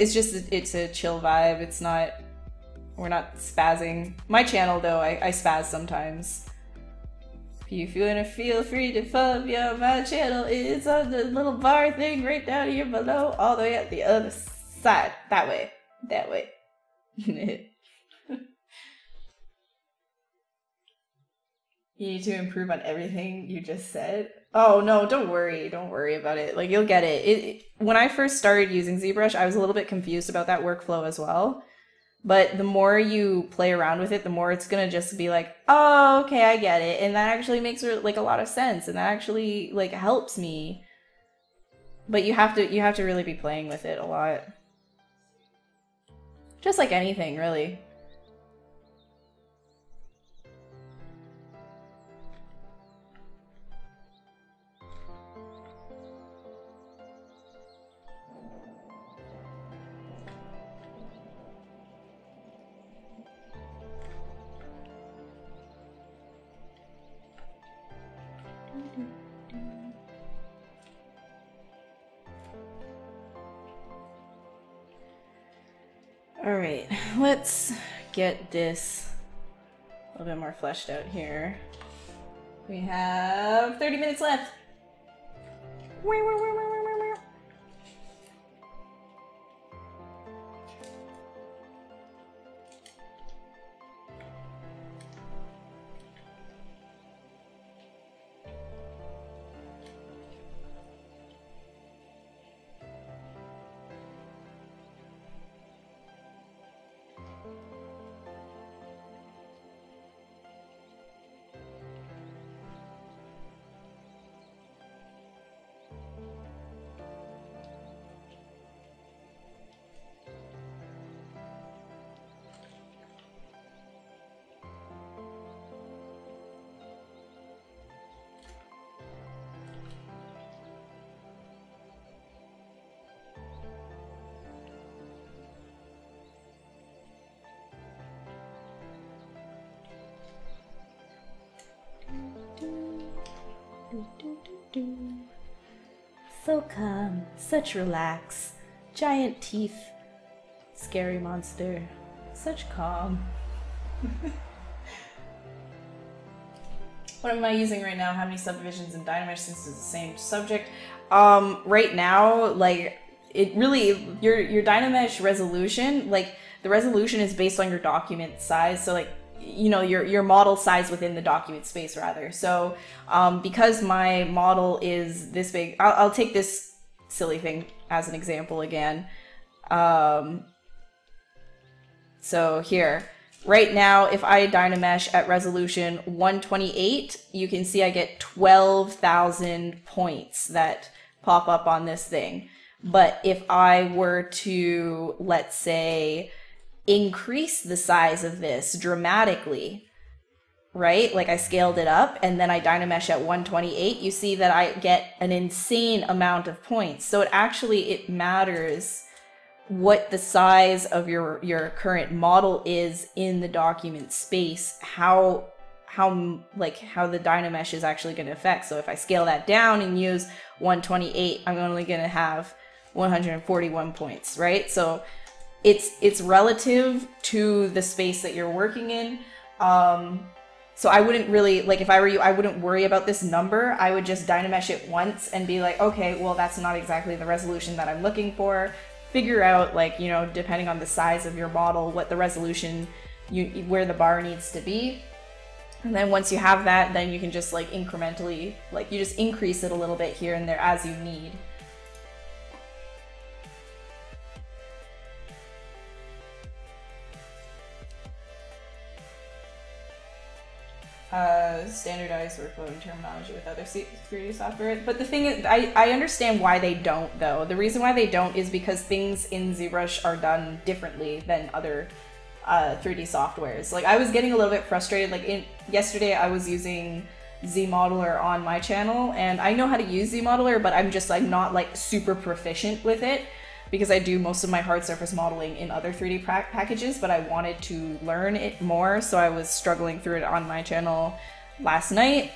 it's a chill vibe. It's not, we're not spazzing. My channel though, I spaz sometimes. If you wanna feel free to follow me on my channel, it's on the little bar thing right down here below, all the way at the other side. That way. You need to improve on everything you just said. Oh no, don't worry about it. Like, you'll get it. When I first started using ZBrush, I was a little bit confused about that workflow as well. But the more you play around with it, the more it's gonna just be like, oh, okay, I get it. And that actually makes like a lot of sense, and that actually like helps me. But you have to really be playing with it a lot. Just like anything, really. Alright, let's get this a little bit more fleshed out here. We have 30 minutes left. So calm, such relax, giant teeth, scary monster, such calm. What am I using right now? How many subdivisions in Dynamesh since it's the same subject? Right now, like, it really, your Dynamesh resolution, like, the resolution is based on your document size, so like, you know, your model size within the document space rather. So because my model is this big, I'll take this silly thing as an example again. So here, right now, if I Dynamesh at resolution 128, you can see I get 12,000 points that pop up on this thing. But if I were to, let's say, increase the size of this dramatically, right? Like I scaled it up and then I Dynamesh at 128, you see that I get an insane amount of points. So it matters what the size of your current model is in the document space, how the Dynamesh is actually going to affect. So if I scale that down and use 128, I'm only going to have 141 points, right? So it's relative to the space that you're working in. So I wouldn't really, like if I were you, I wouldn't worry about this number. I would just Dynamesh it once and be like, okay, well that's not exactly the resolution that I'm looking for. Figure out, like, you know, depending on the size of your model, what the resolution, where the bar needs to be. And then once you have that, then you can just like incrementally, like you just increase it a little bit here and there as you need. Standardized workflow and terminology with other security software. But the thing is, I understand why they don't, though. The reason why they don't is because things in ZBrush are done differently than other 3D softwares. Like, I was getting a little bit frustrated. Like, yesterday I was using ZModeler on my channel, and I know how to use ZModeler, but I'm just like not like super proficient with it, because I do most of my hard surface modeling in other 3D packages, but I wanted to learn it more, so I was struggling through it on my channel last night.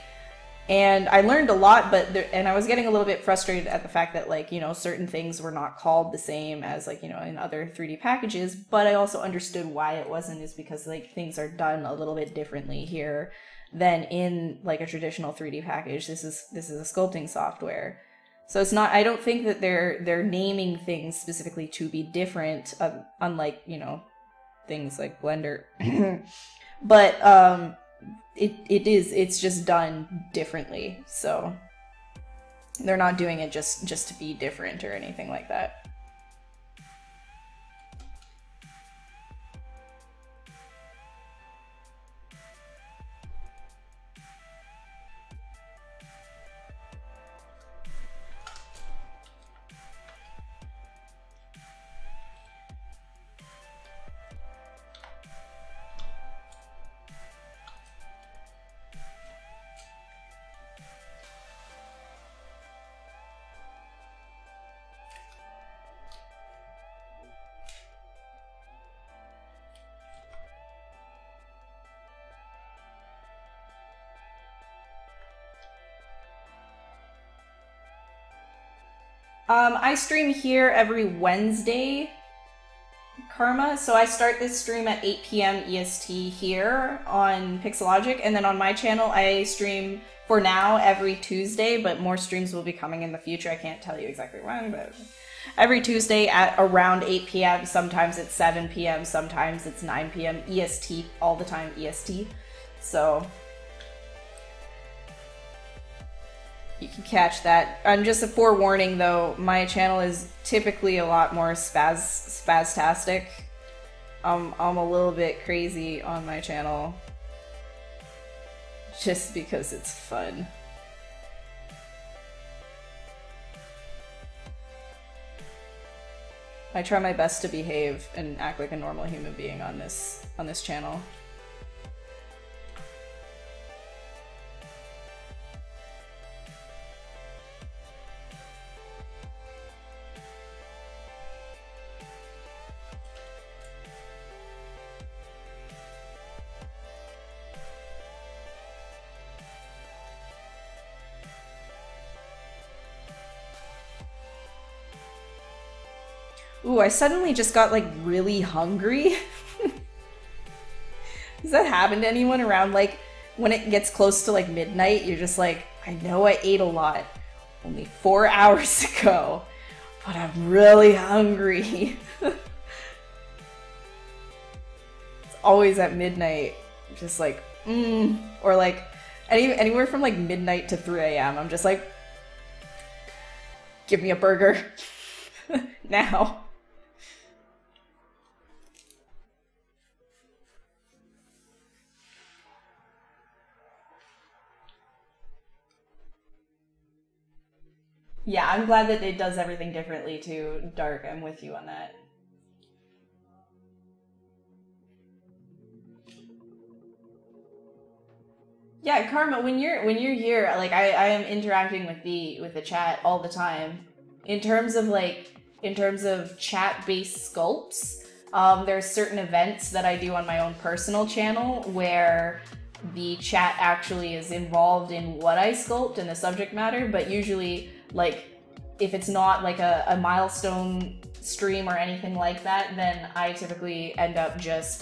And I learned a lot, and I was getting a little bit frustrated at the fact that, like, you know, certain things were not called the same as, like, you know, in other 3D packages, but I also understood why it wasn't, is because, like, things are done a little bit differently here than in, like, a traditional 3D package. This is a sculpting software. So it's not, I don't think that they're naming things specifically to be different, unlike, you know, things like Blender. But it's just done differently. So they're not doing it just to be different or anything like that. I stream here every Wednesday, Karma. So I start this stream at 8 p.m. EST here on Pixelogic, and then on my channel I stream for now every Tuesday, but more streams will be coming in the future. I can't tell you exactly when, but every Tuesday at around 8 p.m. Sometimes it's 7 p.m., sometimes it's 9 p.m. EST, all the time EST. So you can catch that. Just a forewarning though, my channel is typically a lot more spastastic. I'm a little bit crazy on my channel, just because it's fun. I try my best to behave and act like a normal human being on this channel. Ooh, I suddenly just got like really hungry. Does that happen to anyone around, like, when it gets close to like midnight, you're just like, I know I ate a lot only 4 hours ago, but I'm really hungry. It's always at midnight, just like, or like anywhere from like midnight to 3 a.m. I'm just like, give me a burger now. Yeah, I'm glad that it does everything differently too, Dark. I'm with you on that. Yeah, Karma, when you're here, like I am interacting with the chat all the time. In terms of chat-based sculpts, there's certain events that I do on my own personal channel where the chat actually is involved in what I sculpt and the subject matter, but usually, like, if it's not like a milestone stream or anything like that, then I typically end up just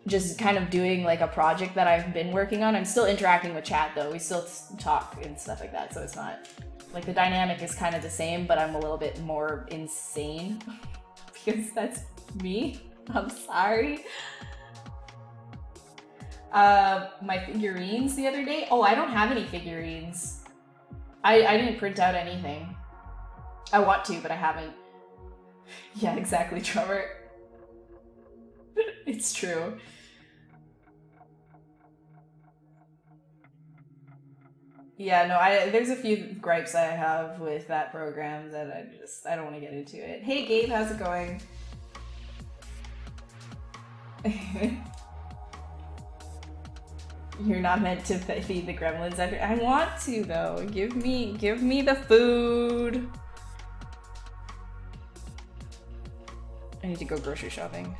just kind of doing like a project that I've been working on. I'm still interacting with chat though. We still talk and stuff like that. So it's not like the dynamic is kind of the same, but I'm a little bit more insane because that's me. I'm sorry. My figurines the other day. Oh, I don't have any figurines. I didn't print out anything. I want to, but I haven't. Yeah, exactly, Trevor. It's true. Yeah, no, there's a few gripes I have with that program that I don't want to get into it. Hey Gabe, how's it going? You're not meant to feed the gremlins after. I want to though. Give me the food. I need to go grocery shopping.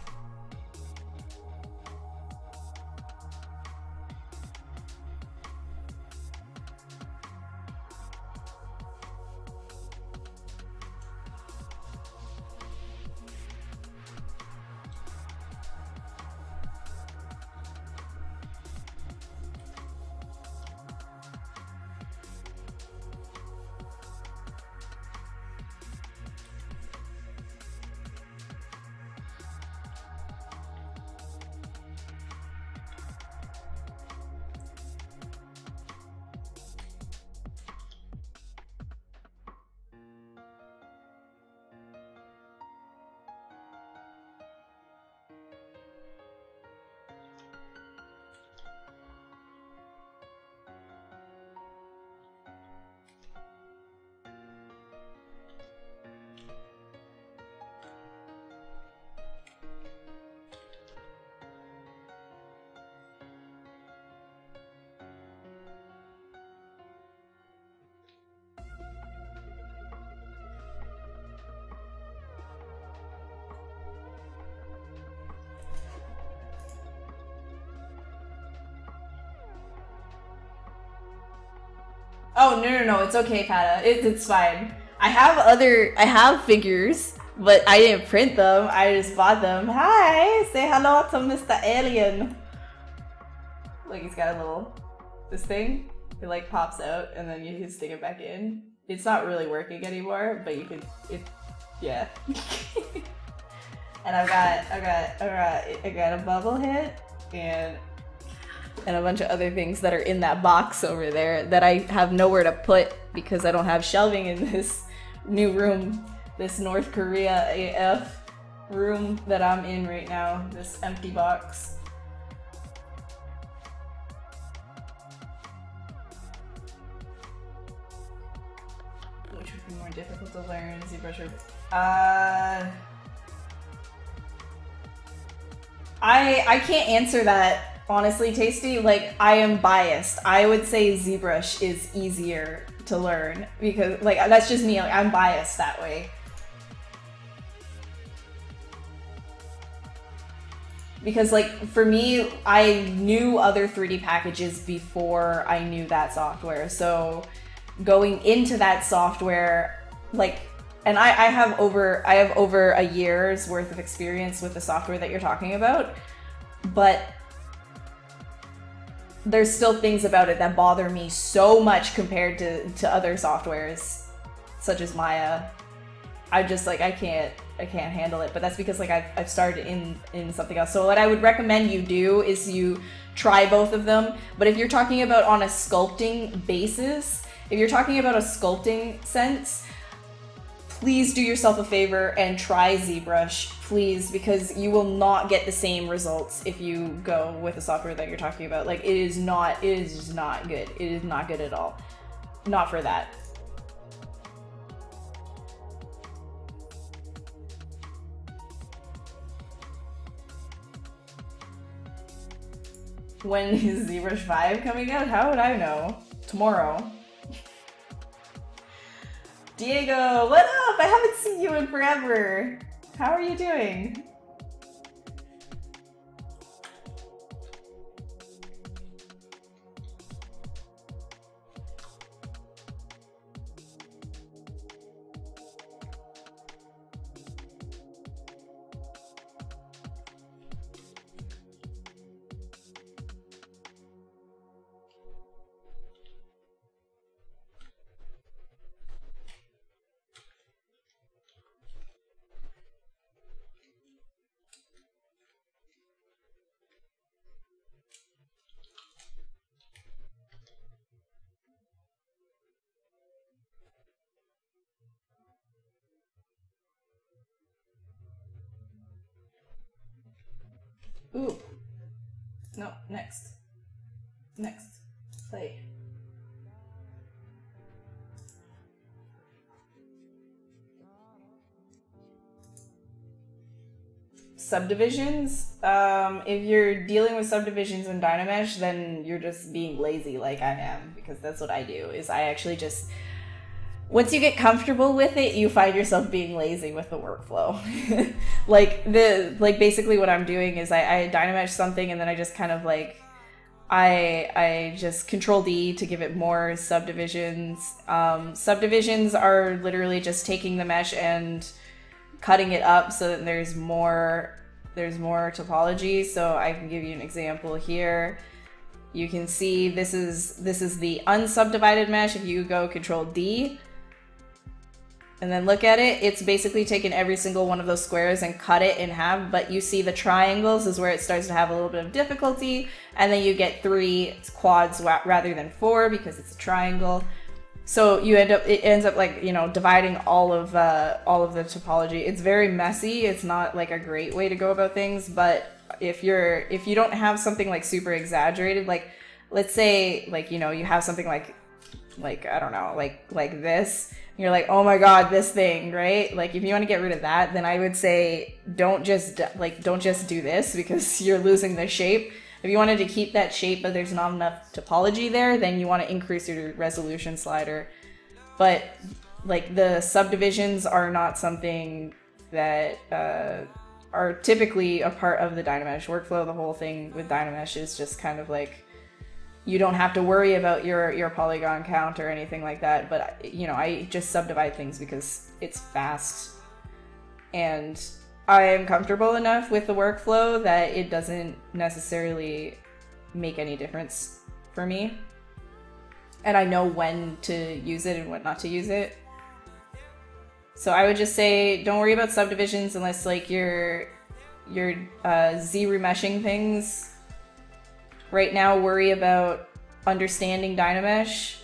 Oh, no, it's okay, Pata. It's fine. I have figures, but I didn't print them. I just bought them. Hi! Say hello to Mr. Alien. Like, he's got a little, this thing. It like pops out and then you can stick it back in. It's not really working anymore, but you could, yeah. And I got a bubble hit and a bunch of other things that are in that box over there that I have nowhere to put because I don't have shelving in this new room, this North Korea AF room that I'm in right now, this empty box. Which would be more difficult to learn, ZBrush or... I can't answer that. Honestly, Tasty, like, I am biased. I would say ZBrush is easier to learn because, like, that's just me. Like, I'm biased that way. Because, like, for me, I knew other 3D packages before I knew that software. So, going into that software, like, and I have over a year's worth of experience with the software that you're talking about, but there's still things about it that bother me so much compared to other softwares, such as Maya. I just, like, I can't handle it, but that's because, like, I've started in something else. So what I would recommend you do is you try both of them, but if you're talking about on a sculpting basis, if you're talking about a sculpting sense, please do yourself a favor and try ZBrush, please, because you will not get the same results if you go with the software that you're talking about. Like, it is just not good. It is not good at all. Not for that. When is ZBrush 5 coming out? How would I know? Tomorrow. Diego, what up? I haven't seen you in forever. How are you doing? Ooh. No, next. Next. Play. Subdivisions. If you're dealing with subdivisions in Dynamesh, then you're just being lazy like I am, because that's what I do, is I actually just... Once you get comfortable with it, you find yourself being lazy with the workflow. Basically what I'm doing is I Dynamesh something and then I just kind of like... I just Control D to give it more subdivisions. Subdivisions are literally just taking the mesh and cutting it up so that there's more topology. So I can give you an example here. You can see this is the unsubdivided mesh. If you go Control D and then look at it, it's basically taken every single one of those squares and cut it in half, but you see the triangles is where it starts to have a little bit of difficulty, and then you get 3 quads rather than 4 because it's a triangle. So it ends up like, you know, dividing all of the topology. It's very messy. It's not like a great way to go about things, but if you don't have something like super exaggerated, like let's say like, you know, you have something like I don't know, like this, and you're like, oh my god, this thing, right? Like if you want to get rid of that, then I would say don't just do this because you're losing the shape. If you wanted to keep that shape but there's not enough topology there, then you want to increase your resolution slider. But like the subdivisions are not something that are typically a part of the Dynamesh workflow. The whole thing with Dynamesh is just kind of like, you don't have to worry about your polygon count or anything like that. But you know, I just subdivide things because it's fast, and I am comfortable enough with the workflow that it doesn't necessarily make any difference for me. And I know when to use it and when not to use it. So I would just say don't worry about subdivisions unless like you're Z remeshing things. Right now, worry about understanding Dynamesh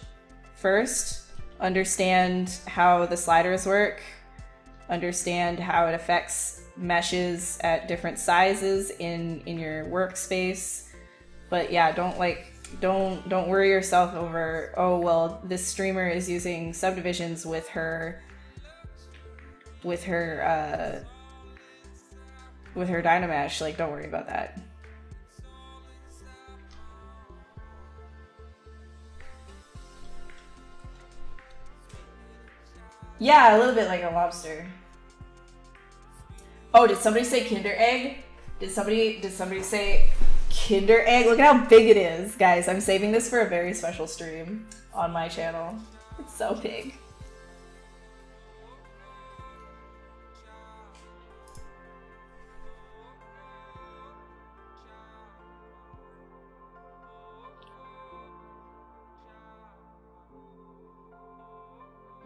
first. Understand how the sliders work. Understand how it affects meshes at different sizes in your workspace. But yeah, don't worry yourself over, oh well, this streamer is using subdivisions with her Dynamesh. Like, don't worry about that. Yeah, a little bit like a lobster. Oh, did somebody say Kinder Egg? Did somebody say Kinder Egg? Look at how big it is. Guys, I'm saving this for a very special stream on my channel. It's so big.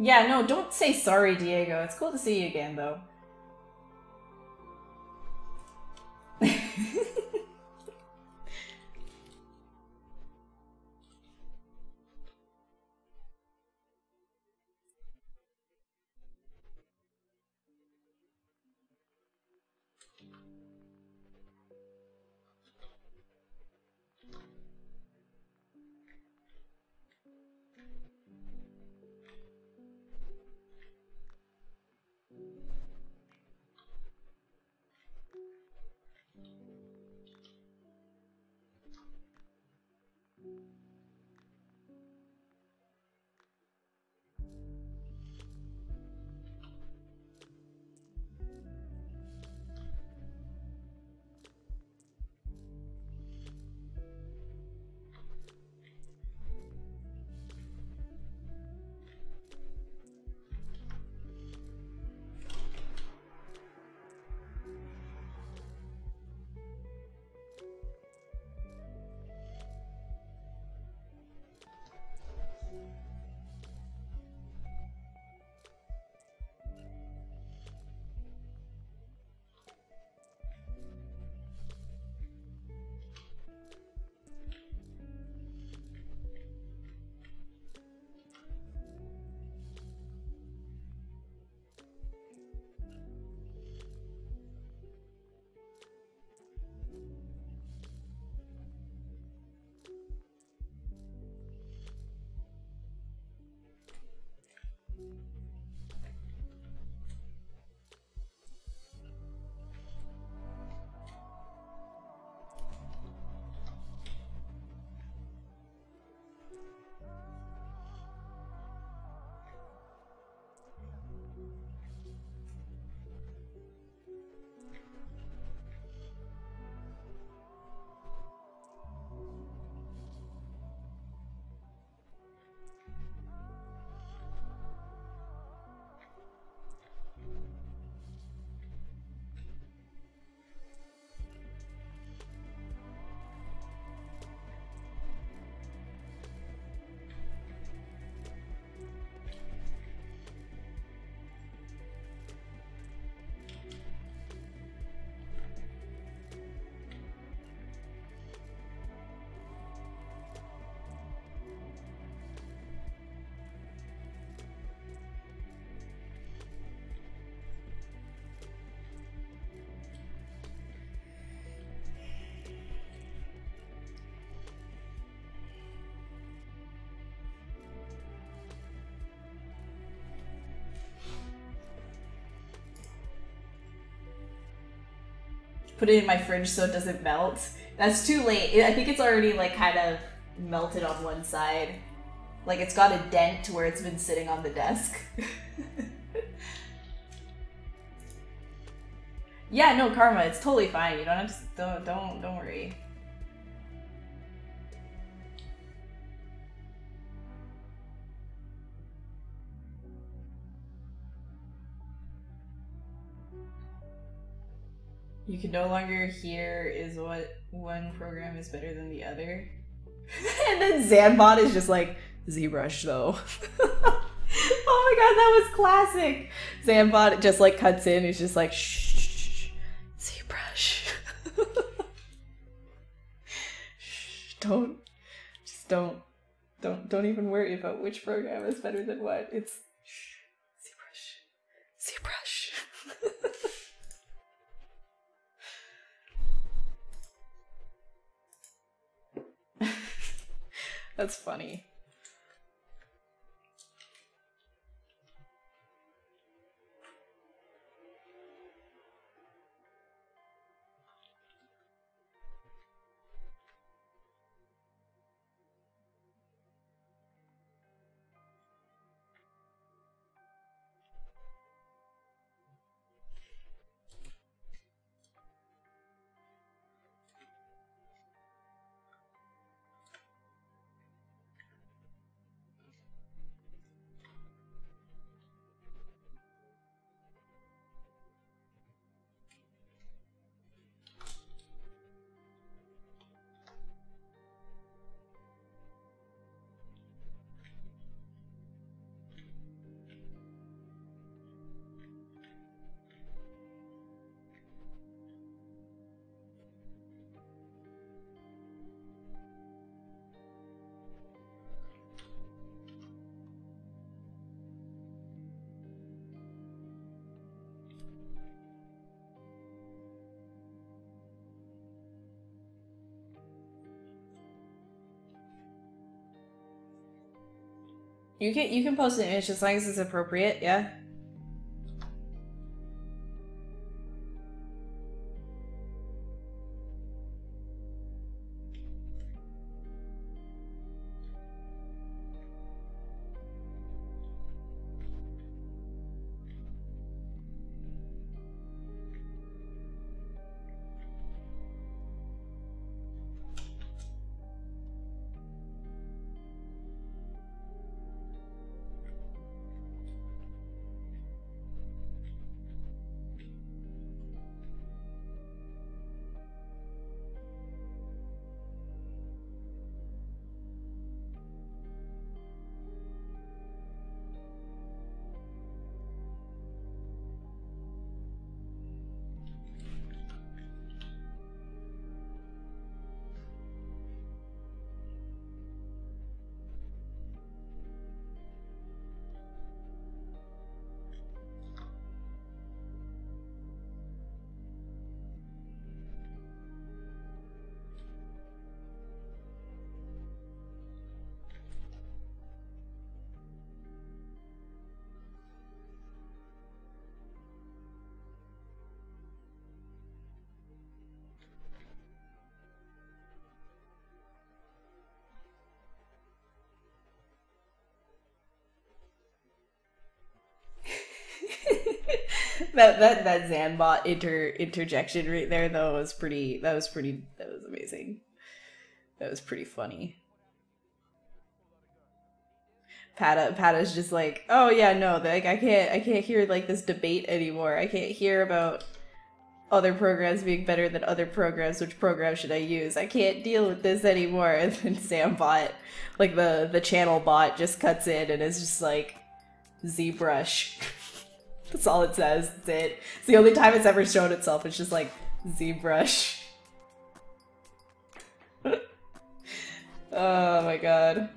Yeah, no, don't say sorry, Diego. It's cool to see you again, though. put it in my fridge so it doesn't melt. That's too late. I think it's already like kind of melted on one side. Like it's got a dent to where it's been sitting on the desk. Yeah, no, Karma, it's totally fine. You don't have to, don't worry. You can no longer hear is what one program is better than the other. And then Zanbot is just like, ZBrush though. Oh my god, that was classic. Zanbot just like cuts in, he's just like, shh, ZBrush. Shh, don't even worry about which program is better than what. It's shh, ZBrush. That's funny. You can post an image as long as it's appropriate, yeah? that Zanbot interjection right there though was pretty. That was amazing. That was pretty funny. Pata's just like, oh yeah, no, like I can't hear like this debate anymore. I can't hear about other programs being better than other programs. Which program should I use? I can't deal with this anymore. And then Zanbot, like the channel bot, just cuts in and is just like, ZBrush. That's all it says. That's it. It's the only time it's ever shown itself. It's just like ZBrush. Oh my god.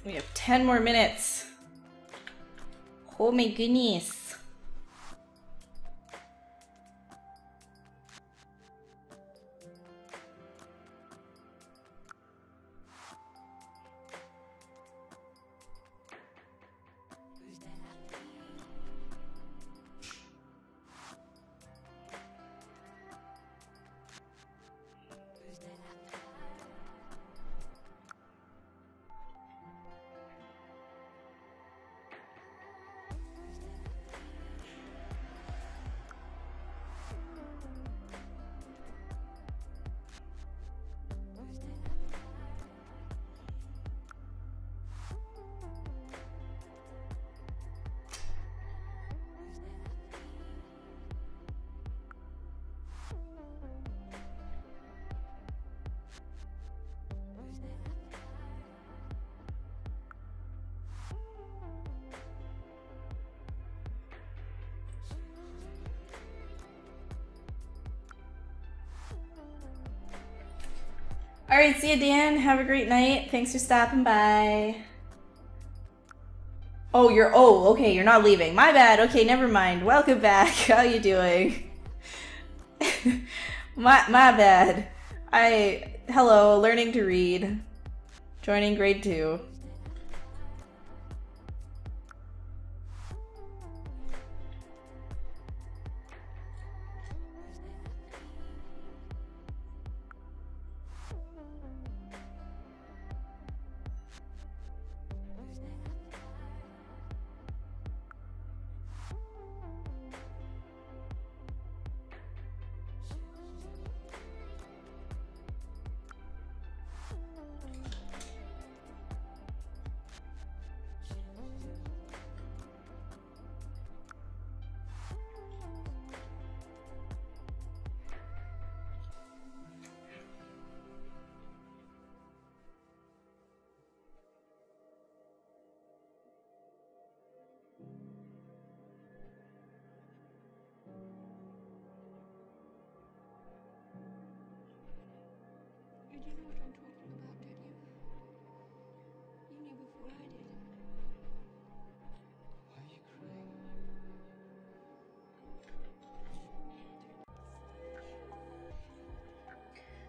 We have 10 more minutes. Oh my goodness. Alright, see you, Dan. Have a great night. Thanks for stopping by. Oh, okay, you're not leaving. My bad. Okay, never mind. Welcome back. How you doing? my bad. Hello, learning to read. Joining grade 2.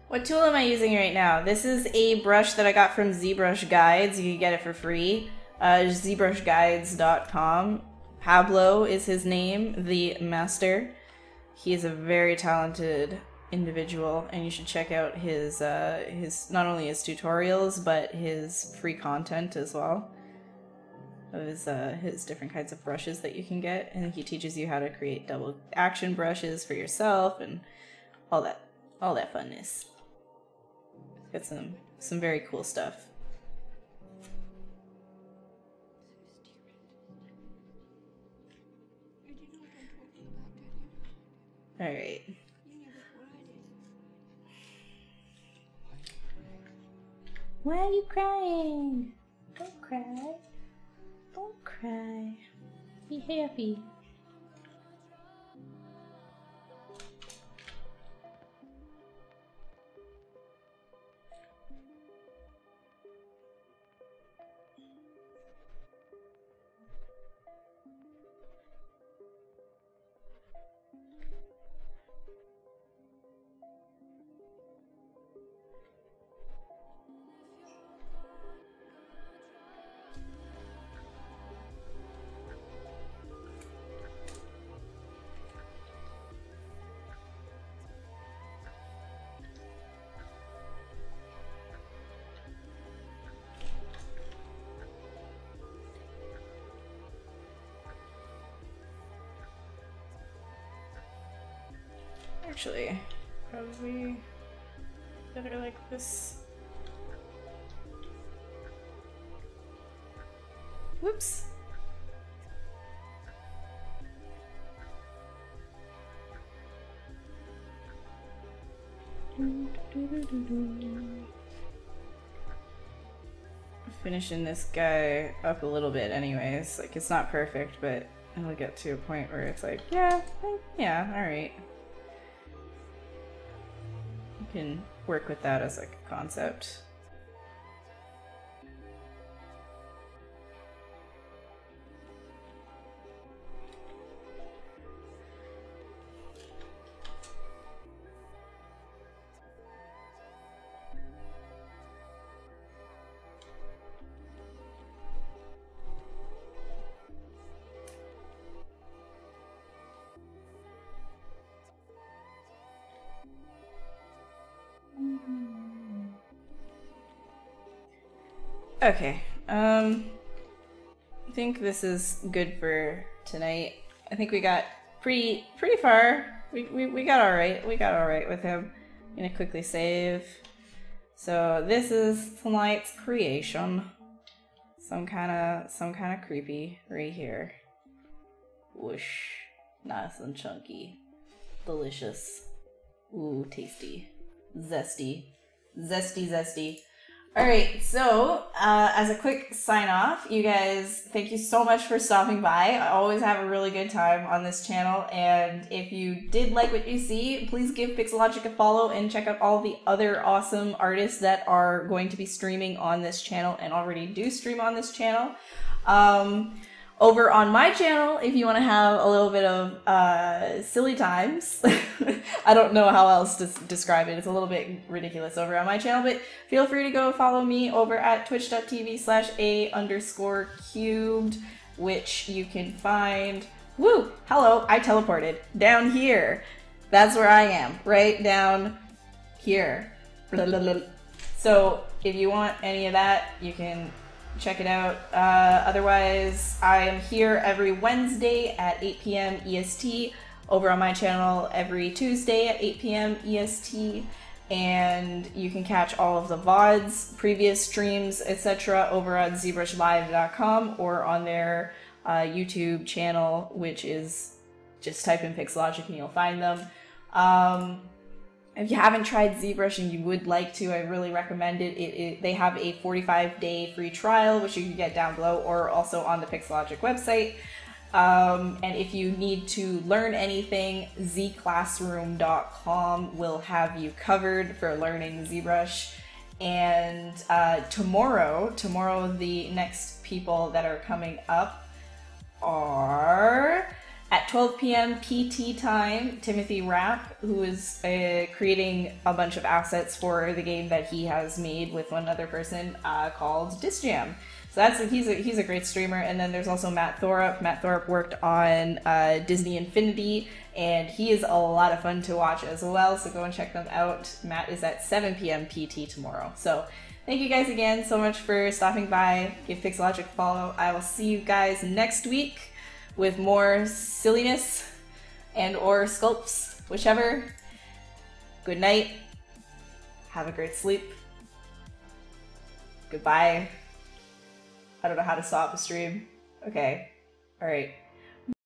What tool am I using right now? This is a brush that I got from ZBrush Guides. You can get it for free. ZBrushGuides.com. Pablo is his name, the master. He is a very talented individual, and you should check out his not only his tutorials but his free content as well. Of his different kinds of brushes that you can get, and he teaches you how to create double action brushes for yourself and all that funness. Got some very cool stuff. All right. Why are you crying? Don't cry. Don't cry. Be happy. Actually, probably better like this. Whoops. Finishing this guy up a little bit anyways. Like, it's not perfect, but it'll get to a point where it's like, yeah, alright. You can work with that as like a concept. Okay, I think this is good for tonight. I think we got pretty far. We got alright. We got alright with him. I'm gonna quickly save. So this is tonight's creation. Some kind of creepy right here. Whoosh. Nice and chunky. Delicious. Ooh, tasty. Zesty. Zesty, zesty. Alright, so as a quick sign off, you guys, thank you so much for stopping by. I always have a really good time on this channel, and if you did like what you see, please give Pixelogic a follow and check out all the other awesome artists that are going to be streaming on this channel and already do stream on this channel. Over on my channel, if you want to have a little bit of silly times, I don't know how else to describe it, it's a little bit ridiculous over on my channel, but feel free to go follow me over at twitch.tv/a_cubed, which you can find, woo, hello, I teleported, down here. That's where I am, right down here. So if you want any of that, you can check it out. Otherwise, I am here every Wednesday at 8 p.m. EST, over on my channel every Tuesday at 8 p.m. EST, and you can catch all of the VODs, previous streams, etc. over at ZBrushLive.com or on their YouTube channel, which is just type in Pixelogic and you'll find them. If you haven't tried ZBrush and you would like to, I really recommend it. They have a 45-day free trial, which you can get down below or also on the Pixelogic website. And if you need to learn anything, zclassroom.com will have you covered for learning ZBrush. And tomorrow, the next people that are coming up are... At 12 p.m. PT time, Timothy Rapp, who is creating a bunch of assets for the game that he has made with one other person called Disc Jam. So he's a great streamer. And then there's also Matt Thorup. Matt Thorup worked on Disney Infinity, and he is a lot of fun to watch as well. So go and check them out. Matt is at 7 p.m. PT tomorrow. So thank you guys again so much for stopping by. Give Pixelogic a follow. I will see you guys next week with more silliness and or sculpts, whichever. Good night. Have a great sleep. Goodbye. I don't know how to stop the stream. Okay. All right.